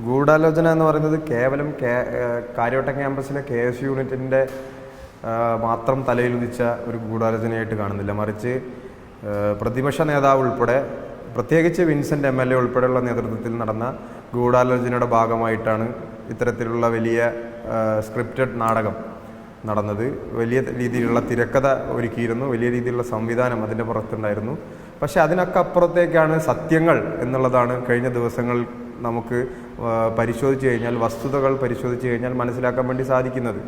ഗൂഢാലോചന എന്ന് പറയുന്നത് കേവലം കാര്യവട്ടം ക്യാമ്പസിലെ KSU യൂണിറ്റിൻ്റെ മാത്രം തലയിലുദിച്ച ഒരു ഗൂഢാലോചനയായിട്ട് കാണുന്നില്ല. മറിച്ച് പ്രതിപക്ഷ നേതാവ് ഉൾപ്പെടെ, പ്രത്യേകിച്ച് വിൻസെൻ്റ് MLA ഉൾപ്പെടെയുള്ള നേതൃത്വത്തിൽ നടന്ന ഗൂഢാലോചനയുടെ ഭാഗമായിട്ടാണ് ഇത്തരത്തിലുള്ള വലിയ സ്ക്രിപ്റ്റഡ് നാടകം നടന്നത്. വലിയ രീതിയിലുള്ള തിരക്കഥ ഒരുക്കിയിരുന്നു, വലിയ രീതിയിലുള്ള സംവിധാനം അതിൻ്റെ പുറത്തുണ്ടായിരുന്നു. പക്ഷെ അതിനൊക്കെ അപ്പുറത്തേക്കാണ് സത്യങ്ങൾ എന്നുള്ളതാണ് കഴിഞ്ഞ ദിവസങ്ങൾ നമുക്ക് പരിശോധിച്ച് കഴിഞ്ഞാൽ, വസ്തുതകൾ പരിശോധിച്ച് കഴിഞ്ഞാൽ മനസ്സിലാക്കാൻ വേണ്ടി സാധിക്കുന്നത്.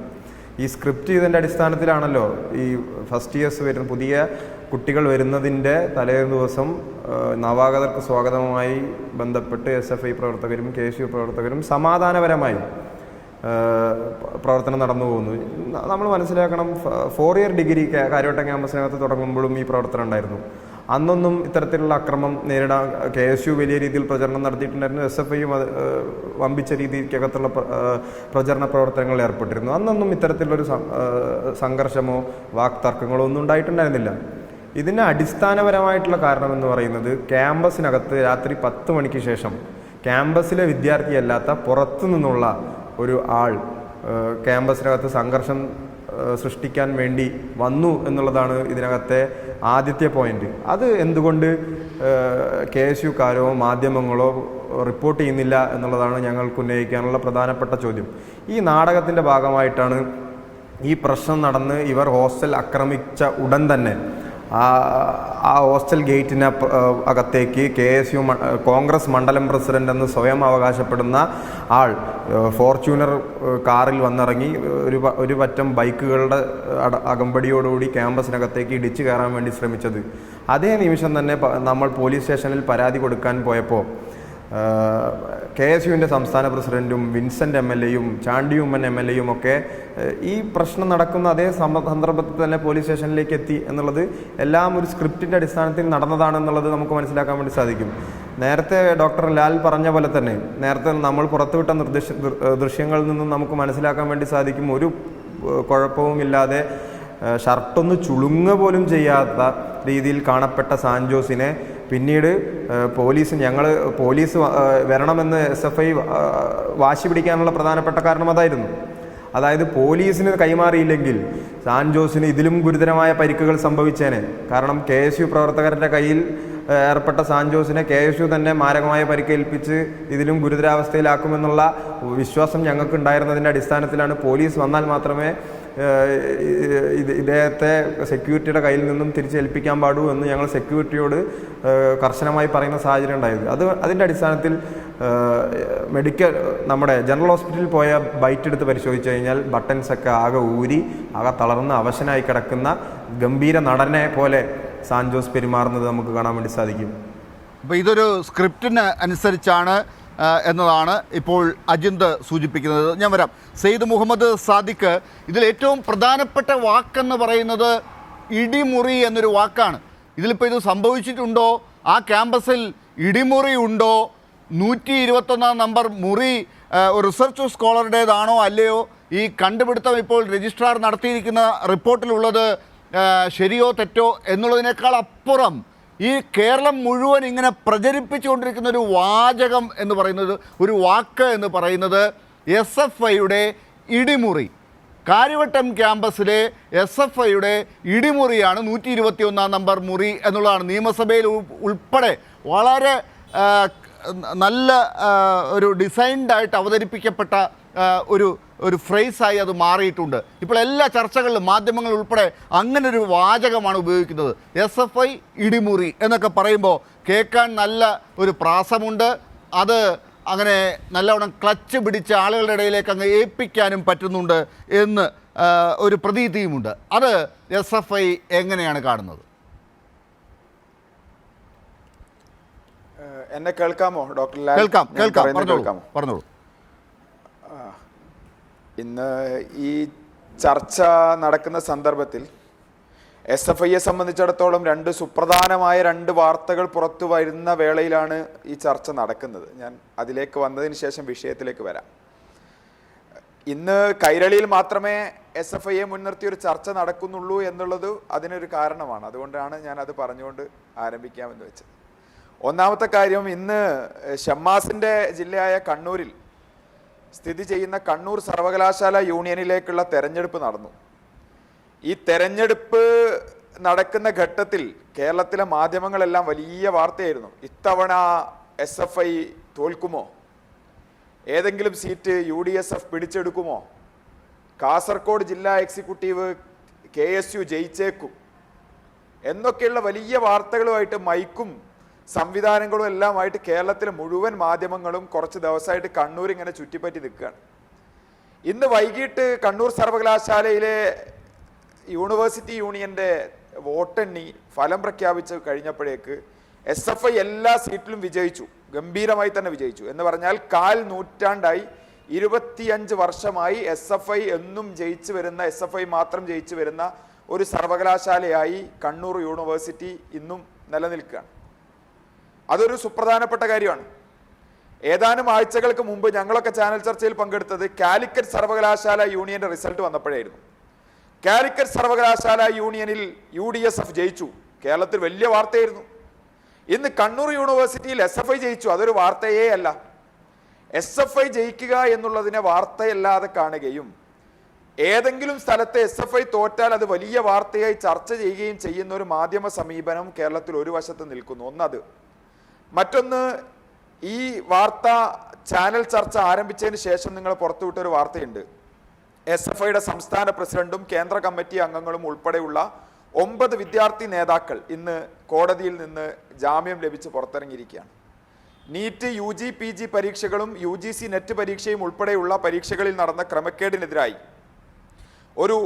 ഈ സ്ക്രിപ്റ്റ് ഇതിൻ്റെ അടിസ്ഥാനത്തിലാണല്ലോ ഈ ഫസ്റ്റ് ഇയേഴ്സ് വരുന്ന പുതിയ കുട്ടികൾ വരുന്നതിൻ്റെ തലേ ദിവസം നവാഗതർക്ക് സ്വാഗതവുമായി ബന്ധപ്പെട്ട് SFI പ്രവർത്തകരും KSU പ്രവർത്തകരും സമാധാനപരമായി പ്രവർത്തനം നടന്നു പോകുന്നു. നമ്മൾ മനസ്സിലാക്കണം, 4 ഇയർ ഡിഗ്രി കാര്യവട്ടം ക്യാമ്പസിനകത്ത് തുടങ്ങുമ്പോഴും ഈ പ്രവർത്തനം ഉണ്ടായിരുന്നു. അന്നൊന്നും ഇത്തരത്തിലുള്ള അക്രമം നേരിടാൻ KSU വലിയ രീതിയിൽ പ്രചരണം നടത്തിയിട്ടുണ്ടായിരുന്നു. SFIയും വമ്പിച്ച രീതിക്കകത്തുള്ള പ്രചരണ പ്രവർത്തനങ്ങളിൽ ഏർപ്പെട്ടിരുന്നു. അന്നൊന്നും ഇത്തരത്തിലുള്ളൊരു സംഘർഷമോ വാക്തർക്കങ്ങളോ ഒന്നും ഉണ്ടായിട്ടുണ്ടായിരുന്നില്ല. ഇതിന് അടിസ്ഥാനപരമായിട്ടുള്ള കാരണമെന്ന് പറയുന്നത് ക്യാമ്പസിനകത്ത് രാത്രി 10 മണിക്ക് ശേഷം ക്യാമ്പസിലെ വിദ്യാർത്ഥിയല്ലാത്ത പുറത്തു നിന്നുള്ള ഒരു ആൾ ക്യാമ്പസിനകത്ത് സംഘർഷം സൃഷ്ടിക്കാൻ വേണ്ടി വന്നു എന്നുള്ളതാണ് ഇതിനകത്തെ ആദ്യത്തെ പോയിന്റ്. അത് എന്തുകൊണ്ട് KSUക്കാരോ മാധ്യമങ്ങളോ റിപ്പോർട്ട് ചെയ്യുന്നില്ല എന്നുള്ളതാണ് ഞങ്ങൾക്ക് ഉന്നയിക്കാനുള്ള പ്രധാനപ്പെട്ട ചോദ്യം. ഈ നാടകത്തിൻ്റെ ഭാഗമായിട്ടാണ് ഈ പ്രശ്നം നടന്ന് ഇവർ ഹോസ്റ്റൽ ആക്രമിച്ച ഉടൻ തന്നെ ആ ഹോസ്റ്റൽ ഗേറ്റിന് അകത്തേക്ക് KSU കോൺഗ്രസ് മണ്ഡലം പ്രസിഡന്റ് എന്ന് സ്വയം അവകാശപ്പെടുന്ന ആൾ ഫോർച്യൂണർ കാറിൽ വന്നിറങ്ങി ഒരു പറ്റം ബൈക്കുകളുടെ അകമ്പടിയോടുകൂടി ക്യാമ്പസിനകത്തേക്ക് ഇടിച്ചു കയറാൻ വേണ്ടി ശ്രമിച്ചത്. അതേ നിമിഷം തന്നെ നമ്മൾ പോലീസ് സ്റ്റേഷനിൽ പരാതി കൊടുക്കാൻ പോയപ്പോൾ KSUവിൻ്റെ സംസ്ഥാന പ്രസിഡന്റും വിൻസെൻ്റ് MLAയും ചാണ്ടിയുമ്മൻ MLAയും ഒക്കെ ഈ പ്രശ്നം നടക്കുന്ന അതേ സന്ദർഭത്തിൽ തന്നെ പോലീസ് സ്റ്റേഷനിലേക്ക് എത്തി എന്നുള്ളത് എല്ലാം ഒരു സ്ക്രിപ്റ്റിൻ്റെ അടിസ്ഥാനത്തിൽ നടന്നതാണെന്നുള്ളത് നമുക്ക് മനസ്സിലാക്കാൻ വേണ്ടി സാധിക്കും. നേരത്തെ ഡോക്ടർ ലാൽ പറഞ്ഞ പോലെ തന്നെ നേരത്തെ നമ്മൾ പുറത്തുവിട്ട ദൃശ്യങ്ങളിൽ നിന്നും നമുക്ക് മനസ്സിലാക്കാൻ വേണ്ടി സാധിക്കും, ഒരു കുഴപ്പവുമില്ലാതെ ഷർട്ടൊന്ന് ചുളുങ്ങ പോലും ചെയ്യാത്ത രീതിയിൽ കാണപ്പെട്ട സാൻജോസിനെ പിന്നീട് പോലീസ് വരണമെന്ന് SFI വാശി പിടിക്കാനുള്ള പ്രധാനപ്പെട്ട കാരണം അതായിരുന്നു. അതായത് പോലീസിന് കൈമാറിയില്ലെങ്കിൽ സാൻജോസിന് ഇതിലും ഗുരുതരമായ പരിക്കുകൾ സംഭവിച്ചേനെ. കാരണം KSU പ്രവർത്തകരുടെ കയ്യിൽ ഏർപ്പെട്ട സാൻജോസിനെ KSU തന്നെ മാരകമായ പരിക്കേൽപ്പിച്ച് ഇതിലും ഗുരുതരാവസ്ഥയിലാക്കുമെന്നുള്ള വിശ്വാസം ഞങ്ങൾക്ക് ഉണ്ടായിരുന്നതിൻ്റെ അടിസ്ഥാനത്തിലാണ് പോലീസ് വന്നാൽ മാത്രമേ ഇദ്ദേഹത്തെ സെക്യൂരിറ്റിയുടെ കയ്യിൽ നിന്നും തിരിച്ചേൽപ്പിക്കാൻ പാടൂ എന്ന് ഞങ്ങൾ സെക്യൂരിറ്റിയോട് കർശനമായി പറയുന്ന സാഹചര്യം ഉണ്ടായത്. അതിൻ്റെ അടിസ്ഥാനത്തിൽ നമ്മുടെ ജനറൽ ഹോസ്പിറ്റലിൽ പോയ ബൈറ്റ് എടുത്ത് പരിശോധിച്ച് കഴിഞ്ഞാൽ ബട്ടൺസൊക്കെ ആകെ ഊരി ആകെ തളർന്ന് അവശനായി കിടക്കുന്ന ഗംഭീര നടനെ പോലെ സാൻജോസ് പെരുമാറുന്നത് നമുക്ക് കാണാൻ വേണ്ടി സാധിക്കും. അപ്പോൾ ഇതൊരു സ്ക്രിപ്റ്റിന് അനുസരിച്ചാണ് എന്നതാണ് ഇപ്പോൾ അജിന്ത് സൂചിപ്പിക്കുന്നത്. ഞാൻ വരാം. സെയ്ദ് മുഹമ്മദ് സാദിഖ്, ഇതിൽ ഏറ്റവും പ്രധാനപ്പെട്ട വാക്കെന്ന് പറയുന്നത് ഇടിമുറി എന്നൊരു വാക്കാണ്. ഇതിലിപ്പോൾ ഇത് സംഭവിച്ചിട്ടുണ്ടോ? ആ ക്യാമ്പസിൽ ഇടിമുറി ഉണ്ടോ? 121 നമ്പർ മുറി റിസർച്ച് സ്കോളറുടേതാണോ അല്ലയോ? ഈ കണ്ടുപിടുത്തം ഇപ്പോൾ രജിസ്ട്രാർ നടത്തിയിരിക്കുന്ന റിപ്പോർട്ടിലുള്ളത് ശരിയോ തെറ്റോ എന്നുള്ളതിനേക്കാൾ അപ്പുറം ഈ കേരളം മുഴുവൻ ഇങ്ങനെ പ്രചരിപ്പിച്ചുകൊണ്ടിരിക്കുന്ന ഒരു വാചകം എന്ന് പറയുന്നത്, ഒരു വാക്ക് എന്ന് പറയുന്നത് SFIയുടെ ഇടിമുറി. കാര്യവട്ടം ക്യാമ്പസിലെ SFIയുടെ ഇടിമുറിയാണ് 121 നമ്പർ മുറി എന്നുള്ളതാണ്. നിയമസഭയിൽ ഉൾപ്പെടെ വളരെ നല്ല ഒരു ഡിസൈൻഡായിട്ട് അവതരിപ്പിക്കപ്പെട്ട ഒരു ഫ്രേസായി അത് മാറിയിട്ടുണ്ട്. ഇപ്പോൾ എല്ലാ ചർച്ചകളിലും മാധ്യമങ്ങൾ ഉൾപ്പെടെ അങ്ങനെ ഒരു വാചകമാണ് ഉപയോഗിക്കുന്നത്. SFI ഇടിമുറി എന്നൊക്കെ പറയുമ്പോൾ കേൾക്കാൻ നല്ല ഒരു പ്രാസമുണ്ട്. അത് അങ്ങനെ നല്ലവണ്ണം ക്ലച്ച് പിടിച്ച ആളുകളുടെ ഇടയിലേക്ക് അങ്ങ് ഏൽപ്പിക്കാനും പറ്റുന്നുണ്ട് എന്ന് ഒരു പ്രതീതിയുമുണ്ട്. അത് SFI എങ്ങനെയാണ് കാണുന്നത്? എന്നെ കേൾക്കാമോ ഡോക്ടർ ലാൽ? കേൾക്കാം. പറഞ്ഞോളൂ. ഇന്ന് ഈ ചർച്ച നടക്കുന്ന സന്ദർഭത്തിൽ SFIയെ സംബന്ധിച്ചിടത്തോളം സുപ്രധാനമായ രണ്ട് വാർത്തകൾ പുറത്തു വരുന്ന വേളയിലാണ് ഈ ചർച്ച നടക്കുന്നത്. ഞാൻ അതിലേക്ക് വന്നതിന് ശേഷം വിഷയത്തിലേക്ക് വരാം. ഇന്ന് കൈരളിയിൽ മാത്രമേ SFIയെ മുൻനിർത്തി ഒരു ചർച്ച നടക്കുന്നുള്ളൂ എന്നുള്ളത് അതിനൊരു കാരണമാണ്. അതുകൊണ്ടാണ് ഞാൻ അത് പറഞ്ഞുകൊണ്ട് ആരംഭിക്കാമെന്ന് വെച്ചത്. ഒന്നാമത്തെ കാര്യം, ഇന്ന് ഷമ്മാസിൻ്റെ ജില്ലയായ കണ്ണൂരിൽ സ്ഥിതി ചെയ്യുന്ന കണ്ണൂർ സർവകലാശാല യൂണിയനിലേക്കുള്ള തെരഞ്ഞെടുപ്പ് നടന്നു. ഈ തെരഞ്ഞെടുപ്പ് നടക്കുന്ന ഘട്ടത്തിൽ കേരളത്തിലെ മാധ്യമങ്ങളെല്ലാം വലിയ വാർത്തയായിരുന്നു. ഇത്തവണ SFI തോൽക്കുമോ? ഏതെങ്കിലും സീറ്റ് UDSF പിടിച്ചെടുക്കുമോ? കാസർഗോഡ് ജില്ലാ എക്സിക്യൂട്ടീവ് KSU ജയിച്ചേക്കും എന്നൊക്കെയുള്ള വലിയ വാർത്തകളുമായിട്ട് മൈക്കും സംവിധാനങ്ങളും എല്ലാമായിട്ട് കേരളത്തിലെ മുഴുവൻ മാധ്യമങ്ങളും കുറച്ച് ദിവസമായിട്ട് കണ്ണൂർ ഇങ്ങനെ ചുറ്റിപ്പറ്റി നിൽക്കുകയാണ്. ഇന്ന് വൈകിട്ട് കണ്ണൂർ സർവകലാശാലയിലെ യൂണിവേഴ്സിറ്റി യൂണിയൻ്റെ വോട്ടെണ്ണി ഫലം പ്രഖ്യാപിച്ച് കഴിഞ്ഞപ്പോഴേക്ക് SFI എല്ലാ സീറ്റിലും വിജയിച്ചു, ഗംഭീരമായി തന്നെ വിജയിച്ചു. എന്ന് പറഞ്ഞാൽ 4 നൂറ്റാണ്ടായി 25 വർഷമായി SFI എന്നും ജയിച്ചു വരുന്ന, SFI മാത്രം ജയിച്ചു വരുന്ന ഒരു സർവകലാശാലയായി കണ്ണൂർ യൂണിവേഴ്സിറ്റി ഇന്നും നിലനിൽക്കുകയാണ്. അതൊരു സുപ്രധാനപ്പെട്ട കാര്യമാണ്. ഏതാനും ആഴ്ചകൾക്ക് മുമ്പ് ഞങ്ങളൊക്കെ ചാനൽ ചർച്ചയിൽ പങ്കെടുത്തത് കാലിക്കറ്റ് സർവകലാശാല യൂണിയന്റെ റിസൾട്ട് വന്നപ്പോഴായിരുന്നു. കാലിക്കറ്റ് സർവകലാശാല യൂണിയനിൽ UDSF ജയിച്ചു. കേരളത്തിൽ വലിയ വാർത്തയായിരുന്നു. ഇന്ന് കണ്ണൂർ യൂണിവേഴ്സിറ്റിയിൽ SFI ജയിച്ചു. അതൊരു വാർത്തയേ അല്ല. SFI ജയിക്കുക എന്നുള്ളതിനെ വാർത്തയല്ലാതെ കാണുകയും ഏതെങ്കിലും സ്ഥലത്ത് SFI തോറ്റാൽ അത് വലിയ വാർത്തയായി ചർച്ച ചെയ്യുകയും ചെയ്യുന്ന ഒരു മാധ്യമ സമീപനം കേരളത്തിൽ ഒരു വശത്ത് നിൽക്കുന്നു. ഒന്നത്. മറ്റൊന്ന്, ഈ വാർത്ത ചാനൽ ചർച്ച ആരംഭിച്ചതിന് ശേഷം നിങ്ങൾ പുറത്തുവിട്ടൊരു വാർത്തയുണ്ട്. SFIയുടെ സംസ്ഥാന പ്രസിഡന്റും കേന്ദ്ര കമ്മിറ്റി അംഗങ്ങളും ഉൾപ്പെടെയുള്ള 9 വിദ്യാർത്ഥി നേതാക്കൾ ഇന്ന് കോടതിയിൽ നിന്ന് ജാമ്യം ലഭിച്ച് പുറത്തിറങ്ങിയിരിക്കുകയാണ്. നീറ്റ്, UG, PG പരീക്ഷകളും UGC നെറ്റ് പരീക്ഷയും ഉൾപ്പെടെയുള്ള പരീക്ഷകളിൽ നടന്ന ക്രമക്കേടിനെതിരായി ഒരു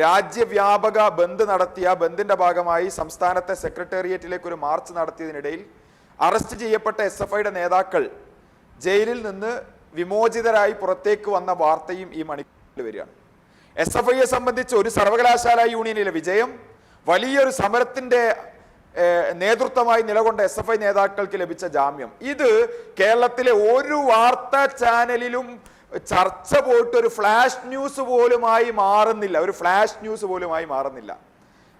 രാജ്യവ്യാപക ബന്ദ് നടത്തിയ ബന്ദിന്റെ ഭാഗമായി സംസ്ഥാനത്തെ സെക്രട്ടേറിയറ്റിലേക്ക് ഒരു മാർച്ച് നടത്തിയതിനിടയിൽ അറസ്റ്റ് ചെയ്യപ്പെട്ട SFIയുടെ നേതാക്കൾ ജയിലിൽ നിന്ന് വിമോചിതരായി പുറത്തേക്ക് വന്ന വാർത്തയും ഈ മണിക്കൂറിൽ വരികയാണ്. SFIയെ സംബന്ധിച്ച് ഒരു സർവകലാശാല യൂണിയനിലെ വിജയം വലിയൊരു സമരത്തിന്റെ നേതൃത്വമായി നിലകൊണ്ട SFI നേതാക്കൾക്ക് ലഭിച്ച ജാമ്യം, ഇത് കേരളത്തിലെ ഒരു വാർത്താ ചാനലിലും ചർച്ച പോയിട്ട് ഒരു ഫ്ലാഷ് ന്യൂസ് പോലുമായി മാറുന്നില്ല, ഒരു ഫ്ലാഷ് ന്യൂസ് പോലുമായി മാറുന്നില്ല.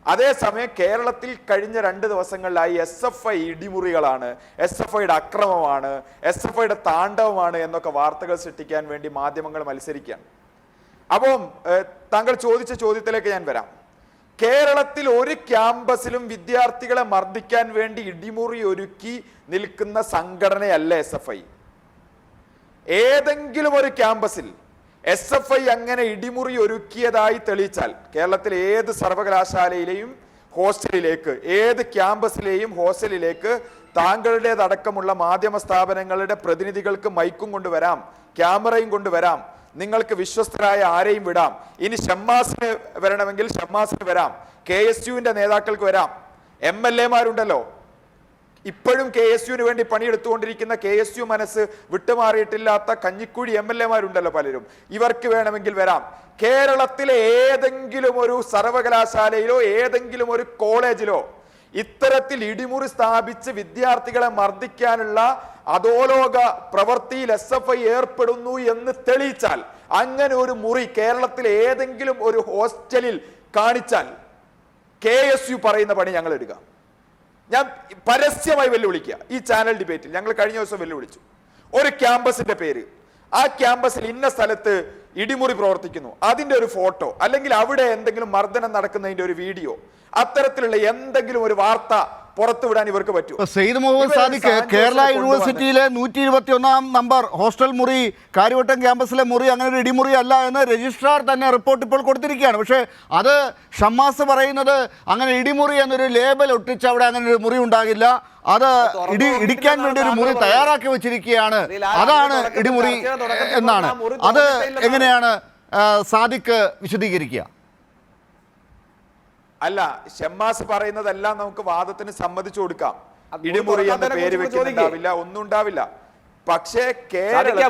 അതേസമയം കേരളത്തിൽ കഴിഞ്ഞ 2 ദിവസങ്ങളിലായി SFI ഇടിമുറികളാണ്, SFIയുടെ അക്രമമാണ്, SFIയുടെ താണ്ഡവമാണ് എന്നൊക്കെ വാർത്തകൾ സൃഷ്ടിക്കാൻ വേണ്ടി മാധ്യമങ്ങൾ മത്സരിക്കുകയാണ്. അപ്പം താങ്കൾ ചോദിച്ച ചോദ്യത്തിലേക്ക് ഞാൻ വരാം. കേരളത്തിൽ ഒരു ക്യാമ്പസിലും വിദ്യാർത്ഥികളെ മർദ്ദിക്കാൻ വേണ്ടി ഇടിമുറി ഒരുക്കി നിൽക്കുന്ന സംഘടനയല്ല SFI. ഏതെങ്കിലും ഒരു ക്യാമ്പസിൽ SFI അങ്ങനെ ഇടിമുറി ഒരുക്കിയതായി തെളിയിച്ചാൽ കേരളത്തിലെ ഏത് സർവകലാശാലയിലെയും ഹോസ്റ്റലിലേക്ക്, ഏത് ക്യാമ്പസിലെയും ഹോസ്റ്റലിലേക്ക് താങ്കളുടേതടക്കമുള്ള മാധ്യമ സ്ഥാപനങ്ങളുടെ പ്രതിനിധികൾക്ക് മൈക്കും കൊണ്ടുവരാം, ക്യാമറയും കൊണ്ടുവരാം, നിങ്ങൾക്ക് വിശ്വസ്തരായ ആരെയും വിടാം. ഇനി ഷമ്മാസിന് വരണമെങ്കിൽ ഷമ്മാസിന് വരാം, KSUവിന്റെ നേതാക്കൾക്ക് വരാം. MLA-മാരുണ്ടല്ലോ, ഇപ്പോഴും KSUവിന് വേണ്ടി പണിയെടുത്തുകൊണ്ടിരിക്കുന്ന, KSU മനസ്സ് വിട്ടുമാറിയിട്ടില്ലാത്ത കഞ്ഞിക്കുഴി MLA-മാരുണ്ടല്ലോ പലരും. ഇവർക്ക് വേണമെങ്കിൽ വരാം. കേരളത്തിലെ ഏതെങ്കിലും ഒരു സർവകലാശാലയിലോ ഏതെങ്കിലും ഒരു കോളേജിലോ ഇത്തരത്തിൽ ഇടിമുറി സ്ഥാപിച്ച് വിദ്യാർത്ഥികളെ മർദ്ദിക്കാനുള്ള അധോലോക പ്രവൃത്തിയിൽ SFI ഏർപ്പെടുന്നു എന്ന് തെളിയിച്ചാൽ, അങ്ങനെ ഒരു മുറി കേരളത്തിലെ ഏതെങ്കിലും ഒരു ഹോസ്റ്റലിൽ കാണിച്ചാൽ KSU പറയുന്ന പണി ഞങ്ങൾ എടുക്കുക. ഞാൻ പരസ്യമായി വെല്ലുവിളിക്കുക. ഈ ചാനൽ ഡിബേറ്റിൽ ഞങ്ങൾ കഴിഞ്ഞ ദിവസം വെല്ലുവിളിച്ചു. ഒരു ക്യാമ്പസിന്റെ പേര്, ആ ക്യാമ്പസിൽ ഇന്ന സ്ഥലത്ത് ഇടിമുറി പ്രവർത്തിക്കുന്നു, അതിന്റെ ഒരു ഫോട്ടോ, അല്ലെങ്കിൽ അവിടെ എന്തെങ്കിലും മർദ്ദനം നടക്കുന്നതിന്റെ ഒരു വീഡിയോ, അത്തരത്തിലുള്ള എന്തെങ്കിലും ഒരു വാർത്ത പുറത്തുവിടാൻ ഇവർക്ക് പറ്റും. സെയ്ദ് മുഹമ്മദ് സാദിഖ് കേരള യൂണിവേഴ്സിറ്റിയിലെ 121 നമ്പർ ഹോസ്റ്റൽ മുറി കാര്യവട്ടം ക്യാമ്പസിലെ മുറി അങ്ങനെ ഒരു ഇടിമുറി അല്ല എന്ന് രജിസ്ട്രാർ തന്നെ റിപ്പോർട്ട് ഇപ്പോൾ കൊടുത്തിരിക്കുകയാണ്. പക്ഷേ അത് ഷമ്മാസ് പറയുന്നത് അങ്ങനെ ഇടിമുറി എന്നൊരു ലേബൽ ഒട്ടിച്ച് അവിടെ അങ്ങനെ ഒരു മുറി ഉണ്ടാകില്ല, അത് ഇടിക്കാൻ വേണ്ടി ഒരു മുറി തയ്യാറാക്കി വെച്ചിരിക്കുകയാണ്, അതാണ് ഇടിമുറി എന്നാണ്. അത് എങ്ങനെയാണ് സാദിഖ് വിശദീകരിക്കുക? അല്ല, ഷമ്മാസ് പറയുന്നതെല്ലാം നമുക്ക് വാദത്തിന് സമ്മതിച്ചു കൊടുക്കാം. ഇടിമുറി എന്ന പേര് വെക്കുന്നുണ്ടാവില്ല, ഒന്നും ഉണ്ടാവില്ല. പക്ഷേ